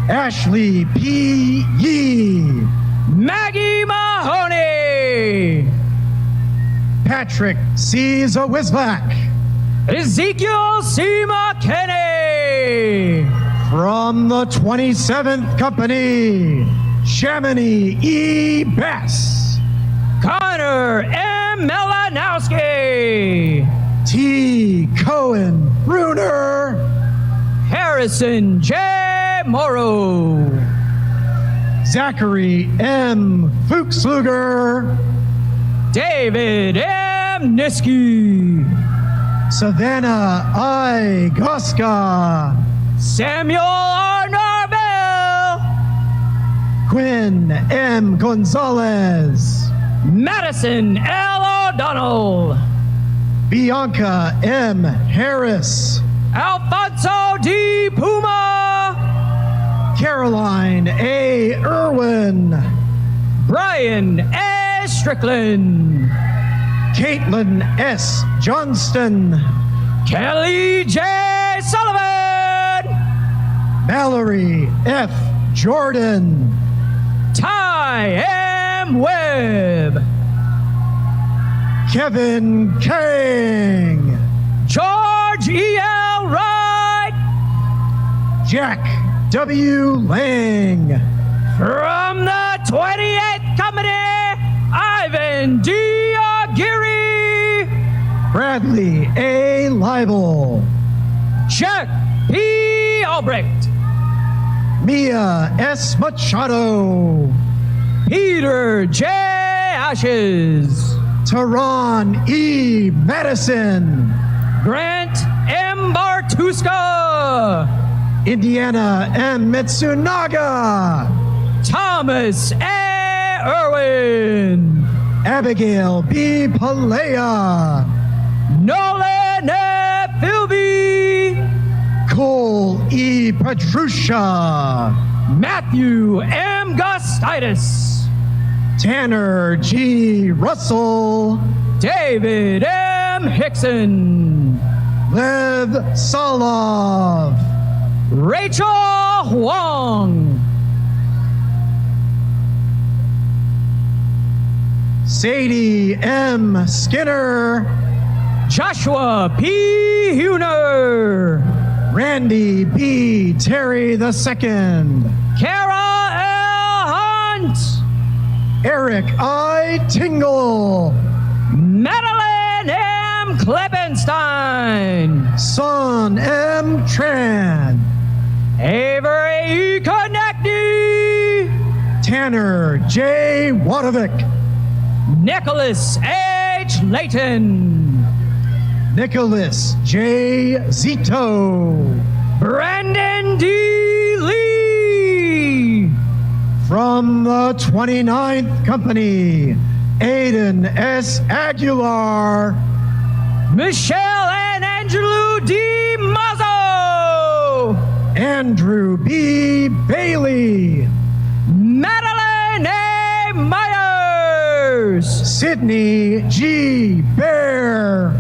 Ashley P. Yee. Maggie Mahoney. Patrick C. Zawisbak. Ezekiel C. McKinney. From the 27th Company, Chamonix E. Bass. Connor M. Melanowski. T. Cohen Bruner. Harrison J. Morrow. Zachary M. Fuchsluger. David M. Niski. Savannah I. Goska. Samuel R. Norville. Quinn M. Gonzalez. Madison L. O'Donnell. Bianca M. Harris. Alfonso D. Puma. Caroline A. Irwin. Brian A. Strickland. Caitlin S. Johnston. Kelly J. Sullivan. Mallory F. Jordan. Ty M. Webb. Kevin King. George E. L. Wright. Jack W. Lang. From the 28th Company, Ivan D. Aguirre. Bradley A. Leibel. Chuck P. Albrecht. Mia S. Machado. Peter J. Ashes. Tehran E. Madison. Grant M. Bartuska. Indiana M. Mitsunaga. Thomas A. Irwin. Abigail B. Palea. Nolan F. Philby. Cole E. Petrusha. Matthew M. Gustitis. Tanner G. Russell. David M. Hickson, Lev Solov, Rachel Huang, Sadie M. Skinner, Joshua P. Huner, Randy B. Terry II, Kara L. Hunt, Eric I. Tingle, Madeline M. Klippenstein, Son M. Tran, Avery E. Konechny, Tanner J. Wadovic, Nicholas H. Layton, Nicholas J. Zito, Brandon D. Lee, from the 29th Company, Aiden S. Aguilar, Michelle and Angelou D. Mazzo, Andrew B. Bailey, Madeline A. Myers, Sydney G. Bear,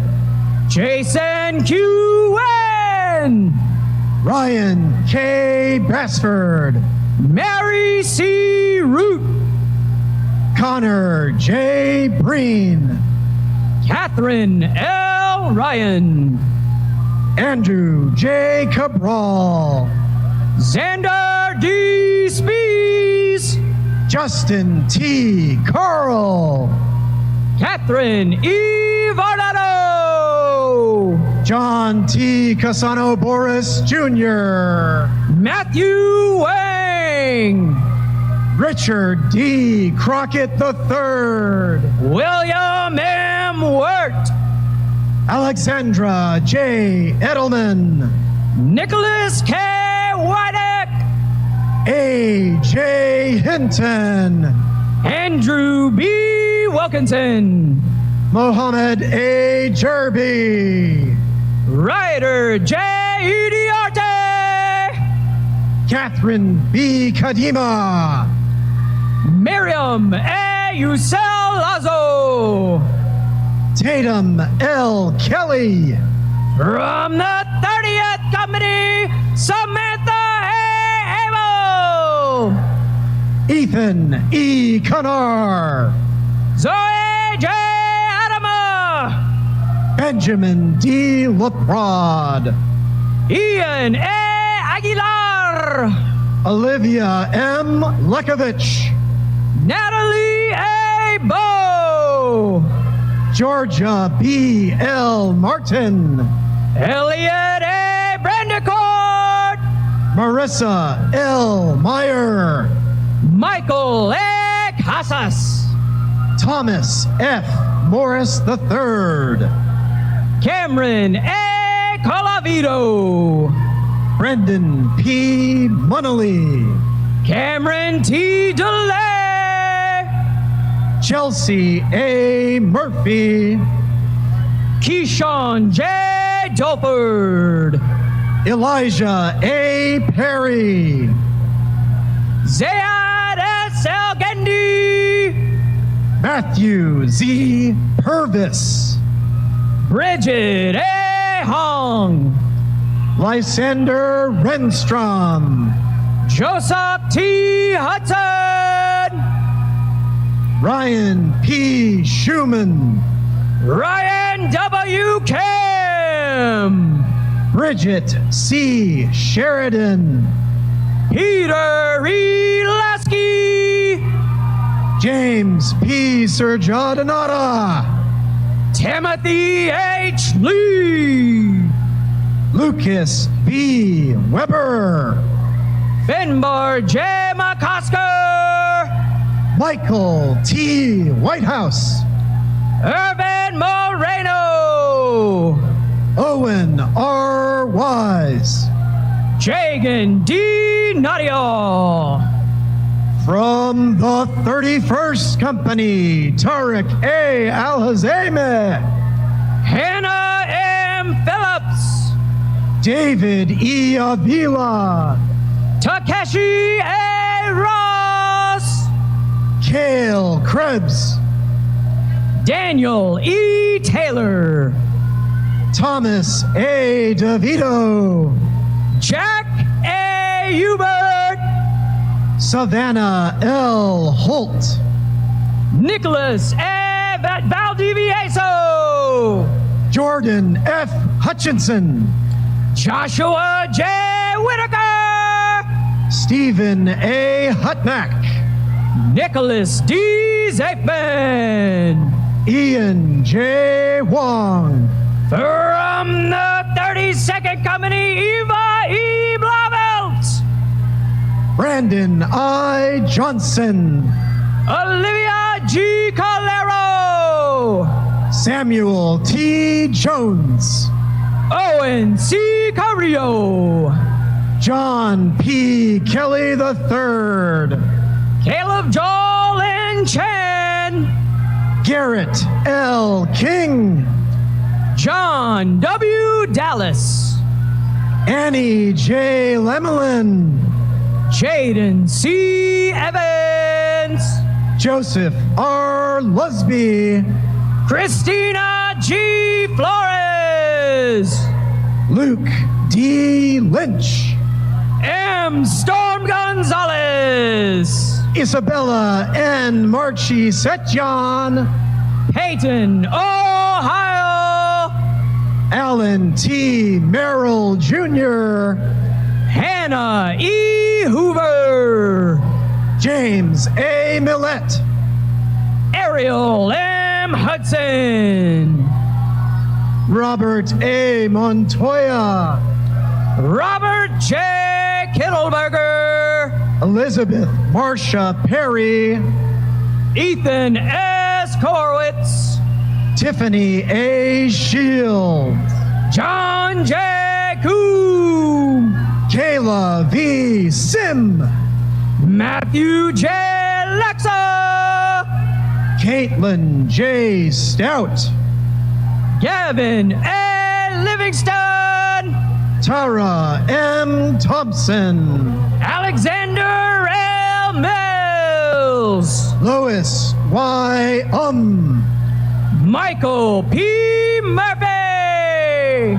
Jason Q. Wen, Ryan K. Bassford, Mary C. Root, Connor J. Breen, Catherine L. Ryan, Andrew J. Cabral, Xander D. Spees, Justin T. Carl, Catherine E. Varnado, John T. Casano Boris Jr., Matthew Wang, Richard D. Crockett III, William M. Wirt, Alexandra J. Edelman, Nicholas K. Wydeck, A. J. Hinton, Andrew B. Wilkinson, Mohammed A. Jerby, Ryder J. Idiarte, Catherine B. Kadima, Miriam A. Yusel Lazo, Tatum L. Kelly, from the 30th Company, Samantha A. Abel, Ethan E. Canar, Zoe J. Adama, Benjamin D. Leprod, Ian A. Aguilar, Olivia M. Lekovich, Natalie A. Bow, Georgia B. L. Martin, Elliot A. Brandicourt, Marissa L. Meyer, Michael A. Casas, Thomas F. Morris III, Cameron A. Colavito, Brendan P. Munnelly, Cameron T. DeLay, Chelsea A. Murphy, Keyshawn J. Dolford, Elijah A. Perry, Zayad S. Elgendi, Matthew Z. Purvis, Bridget A. Hong, Lysander Renstrom, Joseph T. Hudson, Ryan P. Schumann, Ryan W. Kim, Bridget C. Sheridan, Peter E. Lasky, James P. Surjadinata, Timothy H. Lee, Lucas B. Weber, Finbar J. McCosker, Michael T. Whitehouse, Irvin Moreno, Owen R. Wise, Jagan D. Nadia, from the 31st Company, Tariq A. Al-Hazemi, Hannah M. Phillips, David E. Avila, Takeshi A. Ross, Cale Krebs, Daniel E. Taylor, Thomas A. DeVito, Jack A. Hubert, Savannah L. Holt, Nicholas A. Valdivieso, Jordan F. Hutchinson, Joshua J. Whitaker, Stephen A. Hutmack, Nicholas D. Zafman, Ian J. Wong, from the 32nd Company, Eva E. Blauvelt, Brandon I. Johnson, Olivia G. Calero, Samuel T. Jones, Owen C. Carrillo, John P. Kelly III, Caleb Joel N. Chen, Garrett L. King, John W. Dallas, Annie J. Lemelin, Jaden C. Evans, Joseph R. Lusby, Christina G. Flores, Luke D. Lynch, M. Storm Gonzalez, Isabella N. Marchi Setjan, Peyton, Ohio, Alan T. Merrill Jr., Hannah E. Hoover, James A. Millette, Ariel M. Hudson, Robert A. Montoya, Robert J. Kittelberger, Elizabeth Marcia Perry, Ethan S. Korwitz, Tiffany A. Shield, John J. Coon, Kayla V. Sim, Matthew J. Lexa, Caitlin J. Stout, Gavin A. Livingston, Tara M. Thompson, Alexander L. Mills, Lois Y. Michael P. Murphy,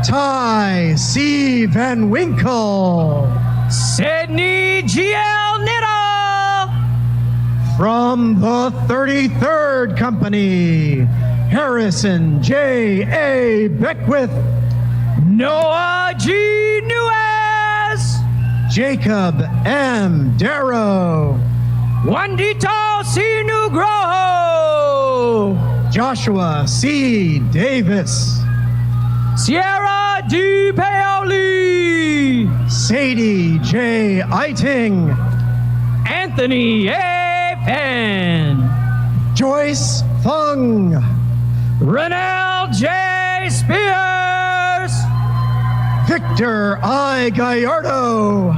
Ty C. Van Winkle, Sydney G. L. Niddle, from the 33rd Company, Harrison J. A. Beckwith, Noah G. Nuez, Jacob M. Darrow, Juanito C. Nugroho, Joshua C. Davis, Sierra D. Paoli, Sadie J. Eiting, Anthony A. Fan, Joyce Fung, Renell J. Spears, Victor I. Gallardo,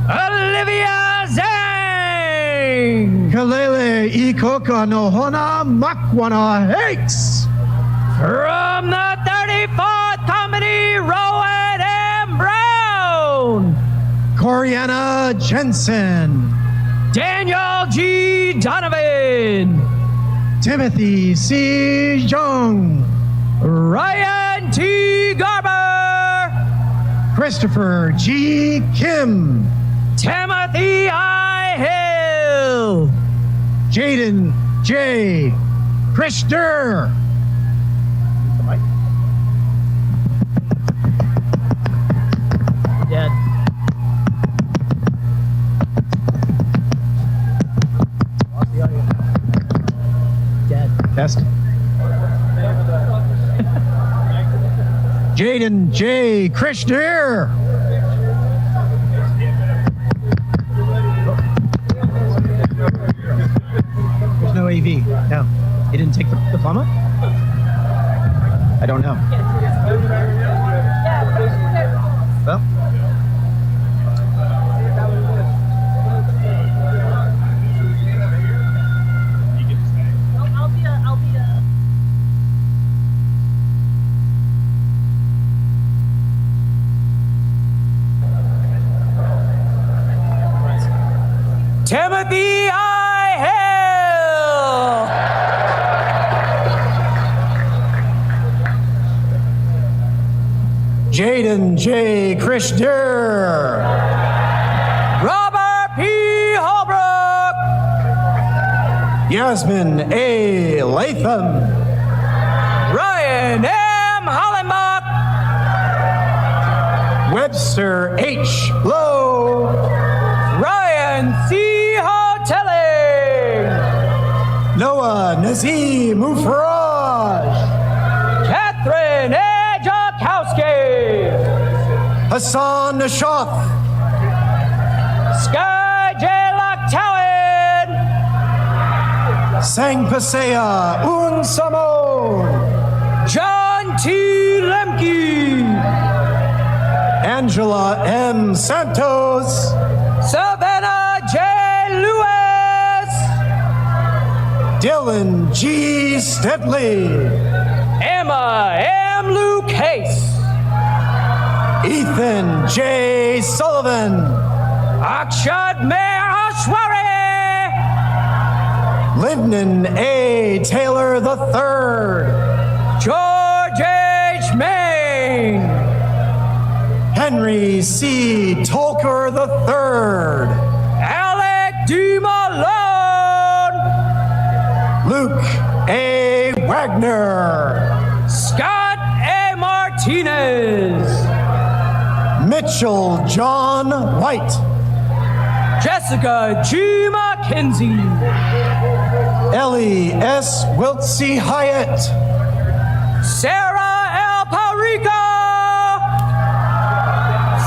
Olivia Zhang, Kalele Ikoka Nohona Makwana Hakes, from the 34th Company, Rowan M. Brown, Coriana Jensen, Daniel G. Donovan, Timothy C. Jung, Ryan T. Garber, Christopher G. Kim, Timothy I. Hill, Jaden J. Christer, Dead. Dead. Test. Jaden J. Christer, there's no AV. No. He didn't take the diploma? I don't know. Well. Timothy I. Hill, Jaden J. Kristi, Robert P. Holbrook, Yasmin A. Latham, Ryan M. Hollenbach, Webster H. Lowe, Ryan C. Hotelling, Noah Nazim Mufraj, Catherine A. Jakowski, Hassan Nashoth, Sky J. Locktowen, Sang Pasea Un Samon, John T. Lemke, Angela M. Santos, Savannah J. Lewis, Dylan G. Steadley, Emma M. Luke Hayes, Ethan J. Sullivan, Akshad Meir Ashwari, Lyndon A. Taylor III, George H. Main, Henry C. Tolker III, Alec D. Malone, Luke A. Wagner, Scott A. Martinez, Mitchell John White, Jessica G. McKenzie, Ellie S. Wiltsey Hyatt, Sarah L. Parica,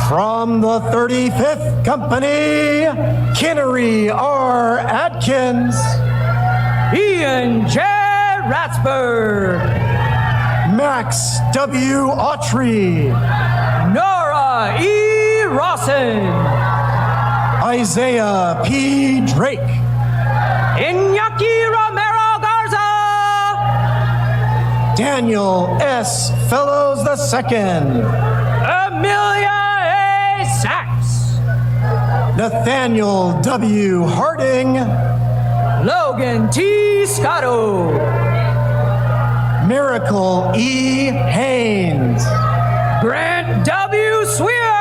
from the 35th Company, Kinnery R. Atkins, Ian J. Ratsberg, Max W. Autry, Nora E. Rawson, Isaiah P. Drake, Iñaki Romero Garza, Daniel S. Fellows II, Amelia A. Sachs, Nathaniel W. Harding, Logan T. Scotto, Miracle E. Haynes, Grant W. Swear,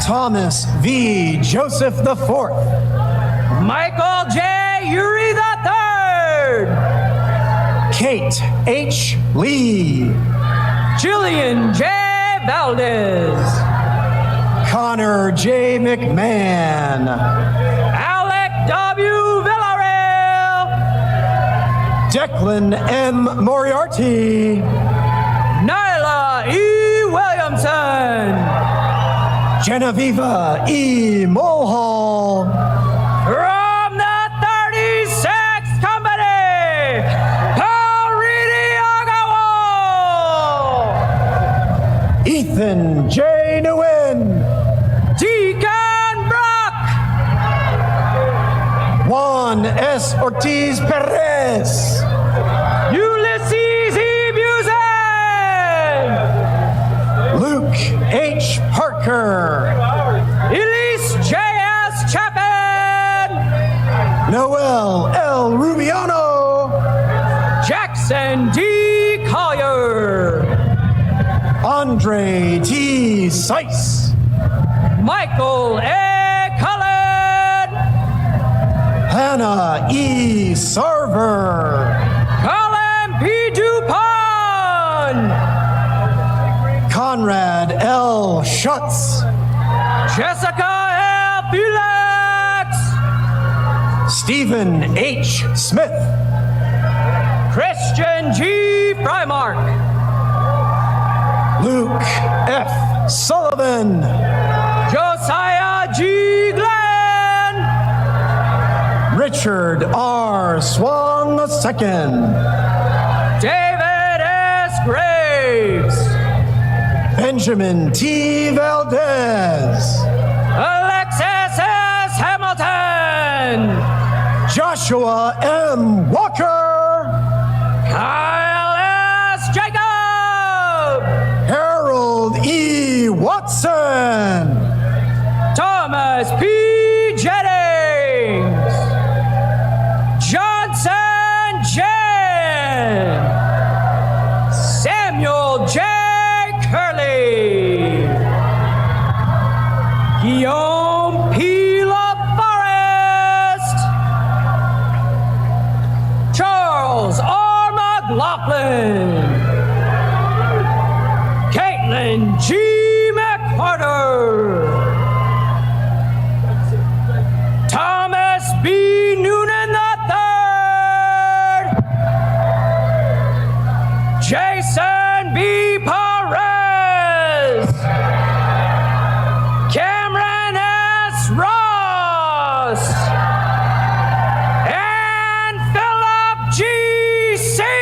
Thomas V. Joseph IV, Michael J. Uri III, Kate H. Lee, Jillian J. Valdez, Connor J. McMahon, Alec W. Villarreal, Declan M. Moriarty, Nyla E. Williamson, Genevieve E. Mulhall, from the 36th Company, Paul Reedy Agawal, Ethan J. Nguyen, Deacon Brock, Juan S. Ortiz Perez, Ulysses E. Buzen, Luke H. Parker, Elise J.S. Chapin, Noel L. Rubiano, Jackson D. Collier, Andre T. Seiss, Michael A. Cullen, Hannah E. Sarver, Colin P. Dupont, Conrad L. Schutz, Jessica L. Felix, Stephen H. Smith, Christian G. Frymark, Luke F. Sullivan, Josiah G. Glenn, Richard R. Swan II, David S. Graves, Benjamin T. Valdez, Alexis S. Hamilton, Joshua M. Walker, Kyle S. Jacob, Harold E. Watson, Thomas P. Jennings, Johnson Jen, Samuel J. Curley, Guillaume P. LaForest, Charles R. McLaughlin, Caitlin G. McCarter, Thomas B. Noonan III, Jason B. Perez, Cameron S. Ross, and Philip G. Singh.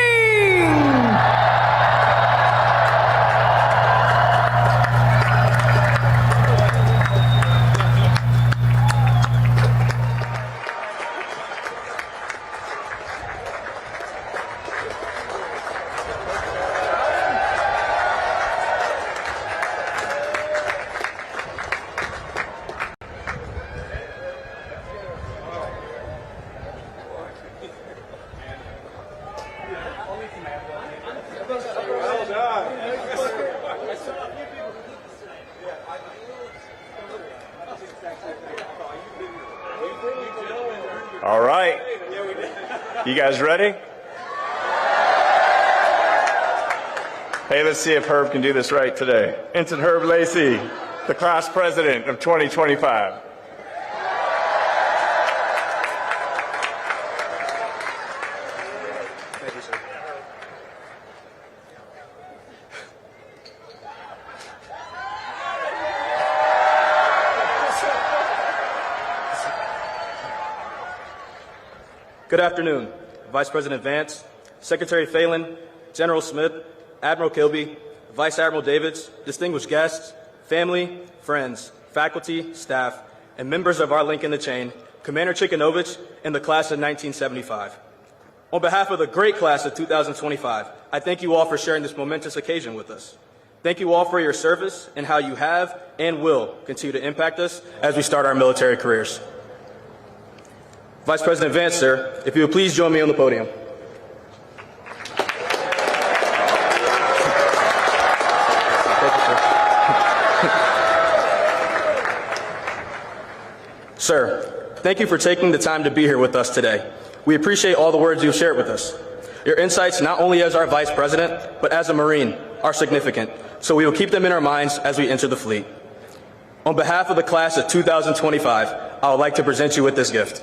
All right. You guys ready? Hey, let's see if Herb can do this right today. Ensign Herb Lacey, the class president of 2025. Thank you, sir. Good afternoon, Vice President Vance, Secretary Phelan, General Smith, Admiral Kilby, Vice Admiral Davids, distinguished guests, family, friends, faculty, staff, and members of our link in the chain, Commander Chikanovich, and the class of 1975. On behalf of the great class of 2025, I thank you all for sharing this momentous occasion with us. Thank you all for your service and how you have and will continue to impact us as we start our military careers. Vice President Vance, sir, if you would please join me on the podium. Thank you, sir. Sir, thank you for taking the time to be here with us today. We appreciate all the words you've shared with us. Your insights, not only as our Vice President, but as a Marine, are significant, so we will keep them in our minds as we enter the fleet. On behalf of the class of 2025, I would like to present you with this gift.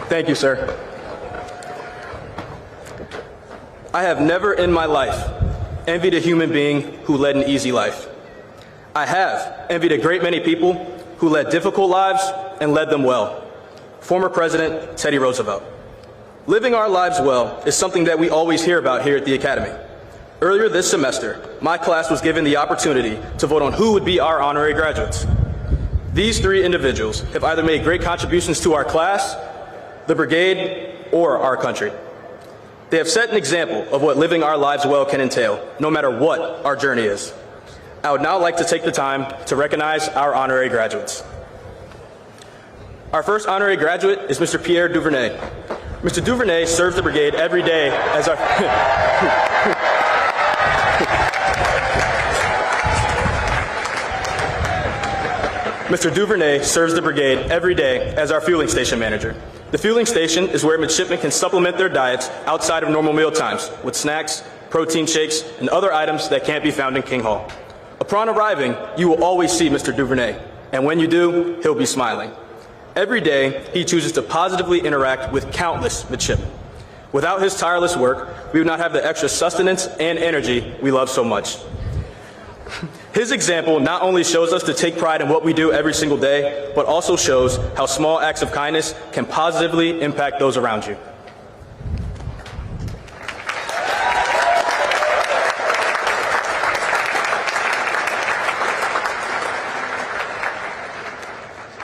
Thank you, sir. I have never in my life envied a human being who led an easy life. I have envied a great many people who led difficult lives and led them well. Former President Teddy Roosevelt. Living our lives well is something that we always hear about here at the Academy. Earlier this semester, my class was given the opportunity to vote on who would be our honorary graduates. These three individuals have either made great contributions to our class, the brigade, or our country. They have set an example of what living our lives well can entail, no matter what our journey is. I would now like to take the time to recognize our honorary graduates. Our first honorary graduate is Mr. Pierre Duvernay. Mr. Duvernay serves the brigade every day as our... Mr. Duvernay serves the brigade every day as our fueling station manager. The fueling station is where midshipmen can supplement their diets outside of normal meal times with snacks, protein shakes, and other items that can't be found in King Hall. Upon arriving, you will always see Mr. Duvernay, and when you do, he'll be smiling. Every day, he chooses to positively interact with countless midshipmen. Without his tireless work, we would not have the extra sustenance and energy we love so much. His example not only shows us to take pride in what we do every single day, but also shows how small acts of kindness can positively impact those around you.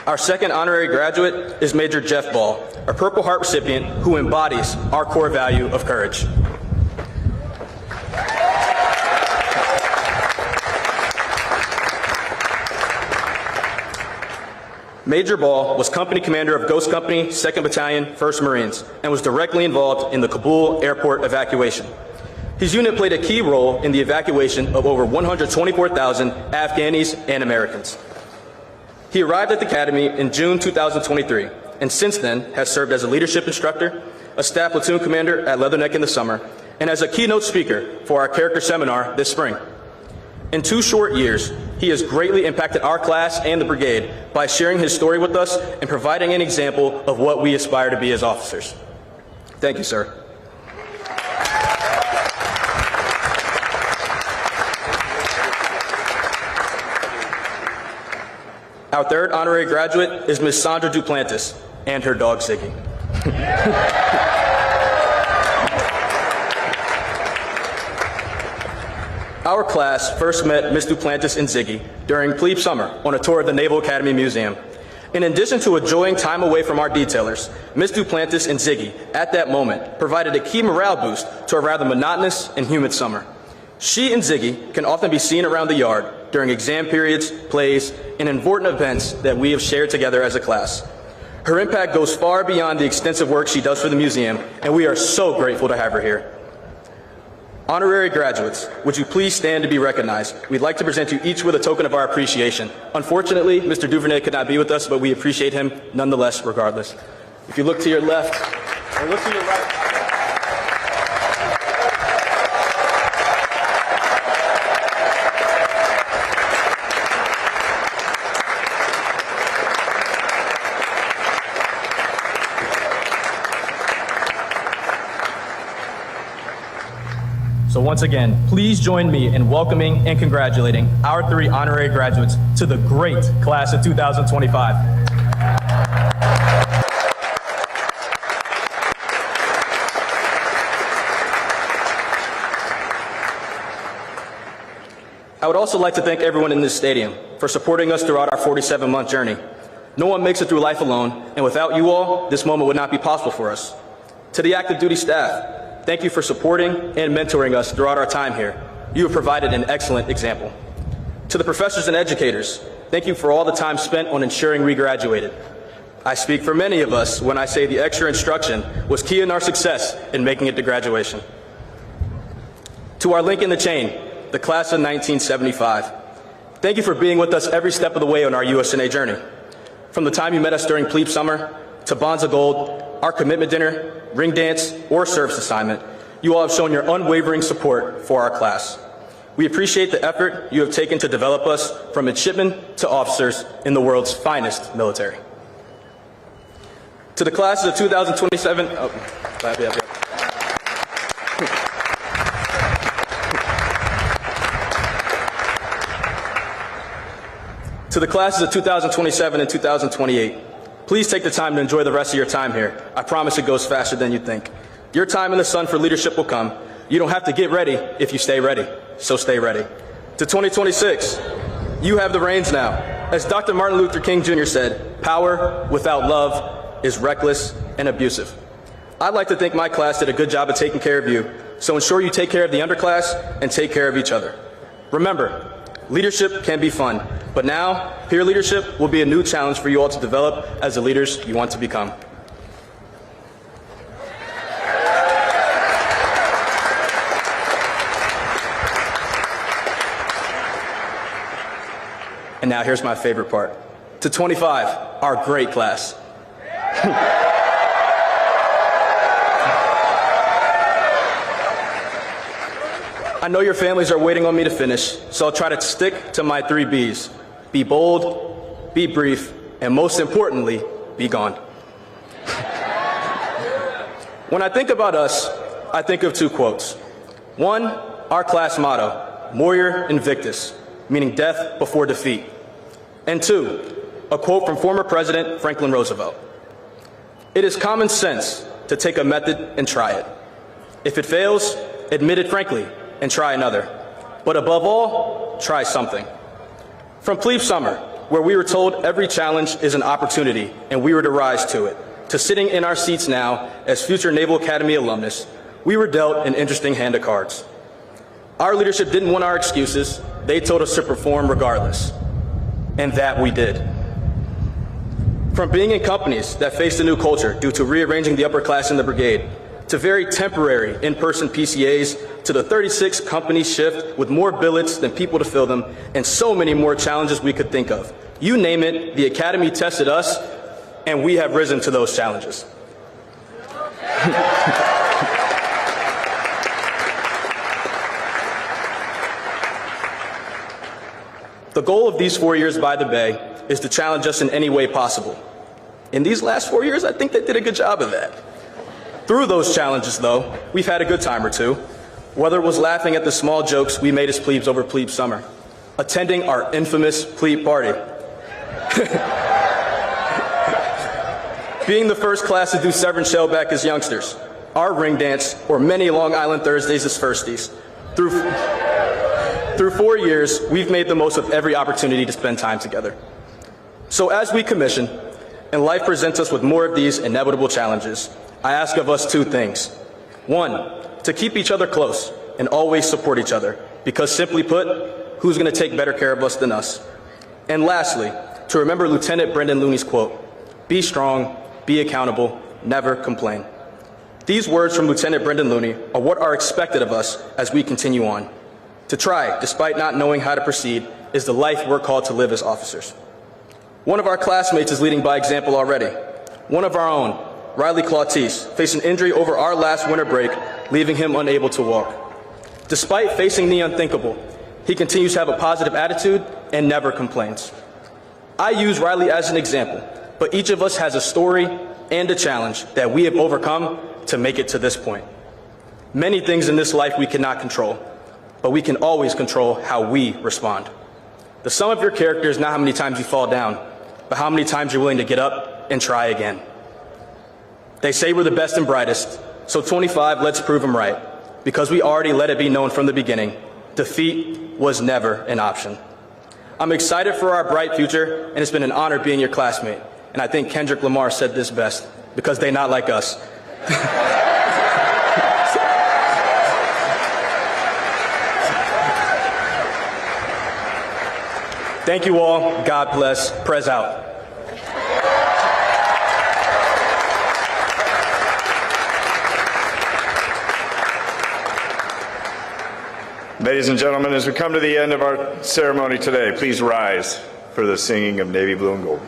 Our second honorary graduate is Major Jeff Ball, a Purple Heart recipient who embodies our core value of courage. Major Ball was company commander of Ghost Company, 2nd Battalion, 1st Marines, and was directly involved in the Kabul airport evacuation. His unit played a key role in the evacuation of over 124,000 Afghanis and Americans. He arrived at the Academy in June 2023, and since then has served as a leadership instructor, a staff platoon commander at Lutnick in the summer, and as a keynote speaker for our character seminar this spring. In 2 short years, he has greatly impacted our class and the brigade by sharing his story with us and providing an example of what we aspire to be as officers. Thank you, sir. Our third honorary graduate is Ms. Sandra Duplantis and her dog, Ziggy. Our class first met Ms. Duplantis and Ziggy during plebe summer on a tour of the Naval Academy Museum. In addition to enjoying time away from our detailers, Ms. Duplantis and Ziggy, at that moment, provided a key morale boost to a rather monotonous and humid summer. She and Ziggy can often be seen around the yard during exam periods, plays, and important events that we have shared together as a class. Her impact goes far beyond the extensive work she does for the museum, and we are so grateful to have her here. Honorary graduates, would you please stand to be recognized? We'd like to present you each with a token of our appreciation. Unfortunately, Mr. Duvernay could not be with us, but we appreciate him nonetheless, regardless. If you look to your left, or look to your right. So once again, please join me in welcoming and congratulating our 3 honorary graduates to the great class of 2025. I would also like to thank everyone in this stadium for supporting us throughout our 47-month journey. No one makes it through life alone, and without you all, this moment would not be possible for us. To the active duty staff, thank you for supporting and mentoring us throughout our time here. You have provided an excellent example. To the professors and educators, thank you for all the time spent on ensuring we graduated. I speak for many of us when I say the extra instruction was key in our success in making it to graduation. To our link in the chain, the class of 1975, thank you for being with us every step of the way on our USNA journey. From the time you met us during plebe summer, to Bonds of Gold, our commitment dinner, ring dance, or service assignment, you all have shown your unwavering support for our class. We appreciate the effort you have taken to develop us from midshipmen to officers in the world's finest military. To the classes of 2027, To the classes of 2027 and 2028, please take the time to enjoy the rest of your time here. I promise it goes faster than you think. Your time in the sun for leadership will come. You don't have to get ready if you stay ready, so stay ready. To 2026, you have the reins now. As Dr. Martin Luther King Jr. said, power without love is reckless and abusive. I'd like to think my class did a good job of taking care of you, so ensure you take care of the underclass and take care of each other. Remember, leadership can be fun, but now peer leadership will be a new challenge for you all to develop as the leaders you want to become. And now here's my favorite part. To 25, our great class. I know your families are waiting on me to finish, so I'll try to stick to my 3 B's. Be bold, be brief, and most importantly, be gone. When I think about us, I think of two quotes. One, our class motto, Morior Invictus, meaning death before defeat. And two, a quote from former President Franklin Roosevelt. It is common sense to take a method and try it. If it fails, admit it frankly and try another. But above all, try something. From plebe summer, where we were told every challenge is an opportunity and we were to rise to it, to sitting in our seats now as future Naval Academy alumnus, we were dealt an interesting hand of cards. Our leadership didn't want our excuses. They told us to perform regardless. And that we did. From being in companies that faced a new culture due to rearranging the upper class in the brigade, to very temporary in-person PCAs, to the 36 company shift with more billets than people to fill them, and so many more challenges we could think of. You name it, the Academy tested us, and we have risen to those challenges. The goal of these 4 years by the Bay is to challenge us in any way possible. In these last 4 years, I think they did a good job of that. Through those challenges, though, we've had a good time or two, whether it was laughing at the small jokes we made as plebes over plebe summer, attending our infamous plebe party, being the first class to do Severance Shellback as youngsters, our ring dance, or many Long Island Thursdays as firsties. Through 4 years, we've made the most of every opportunity to spend time together. So as we commission, and life presents us with more of these inevitable challenges, I ask of us two things. One, to keep each other close and always support each other, because simply put, who's going to take better care of us than us? And lastly, to remember Lieutenant Brendan Looney's quote, be strong, be accountable, never complain. These words from Lieutenant Brendan Looney are what are expected of us as we continue on. To try, despite not knowing how to proceed, is the life we're called to live as officers. One of our classmates is leading by example already. One of our own, Riley Clautise, faced an injury over our last winter break, leaving him unable to walk. Despite facing the unthinkable, he continues to have a positive attitude and never complains. I use Riley as an example, but each of us has a story and a challenge that we have overcome to make it to this point. Many things in this life we cannot control, but we can always control how we respond. The sum of your character is not how many times you fall down, but how many times you're willing to get up and try again. They say we're the best and brightest, so 25, let's prove them right, because we already let it be known from the beginning, defeat was never an option. I'm excited for our bright future, and it's been an honor being your classmate. And I think Kendrick Lamar said this best, because they not like us. Thank you all. God bless. Prez out. Ladies and gentlemen, as we come to the end of our ceremony today, please rise for the singing of Navy Blue and Gold.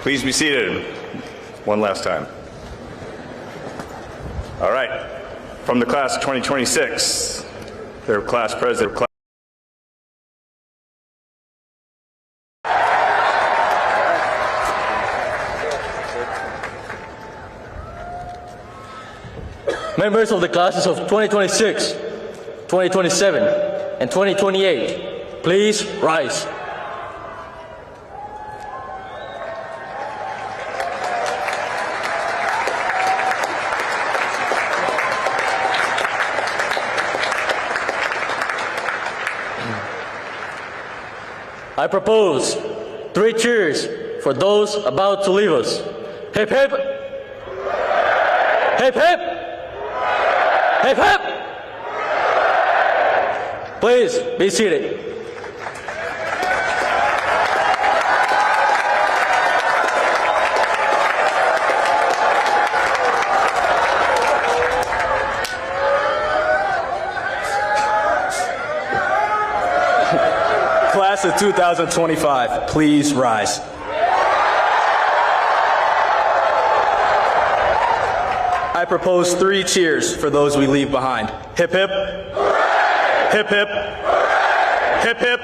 Please be seated one last time. All right. From the class of 2026, their class president. Members of the classes of 2026, 2027, and 2028, please rise. I propose 3 cheers for those about to leave us. Hip hip! Hip hip! Hip hip! Please be seated. Class of 2025, please rise. I propose 3 cheers for those we leave behind. Hip hip. Hip hip. Hip hip.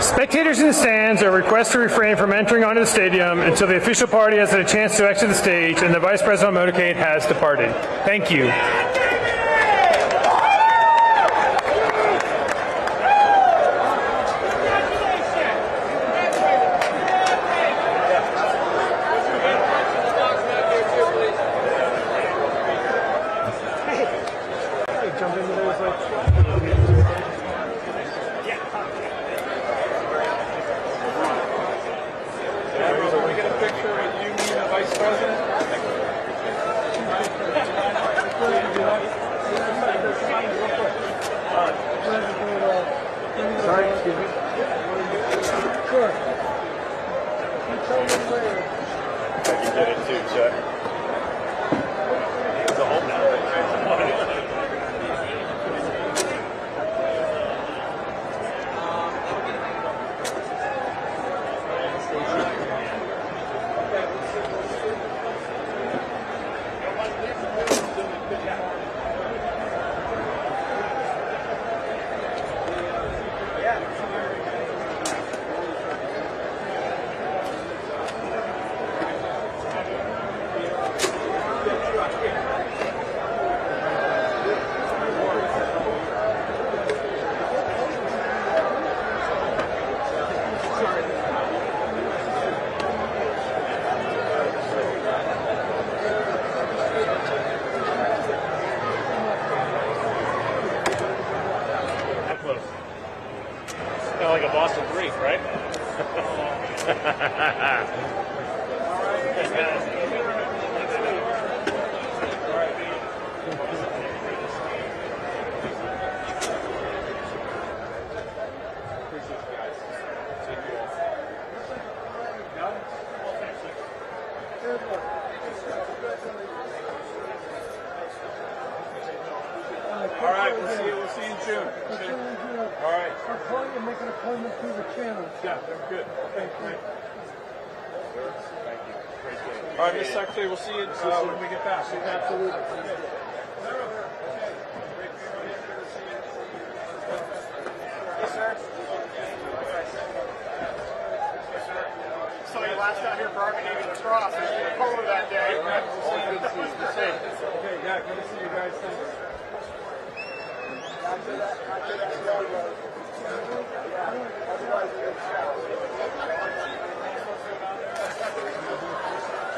Spectators in the stands are requested to refrain from entering onto the stadium until the official party has had a chance to exit the stage and the Vice President motorcade has departed. Thank you. Like a Boston Greek, right? All right, we'll see you in June. All right. I'll call you and make an appointment through the channel. Yeah, they're good. Okay, great. Thank you. Great day. All right, Ms. Secretary, we'll see you when we get back. Absolutely. So you last out here for Army-Navy lacrosse. It was colder that day. Okay, yeah, good to see you guys. Thanks.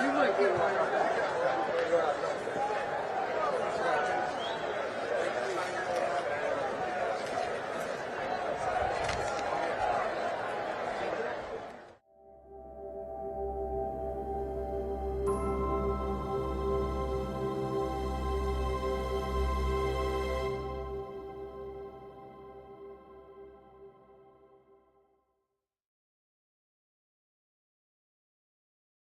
You might get one.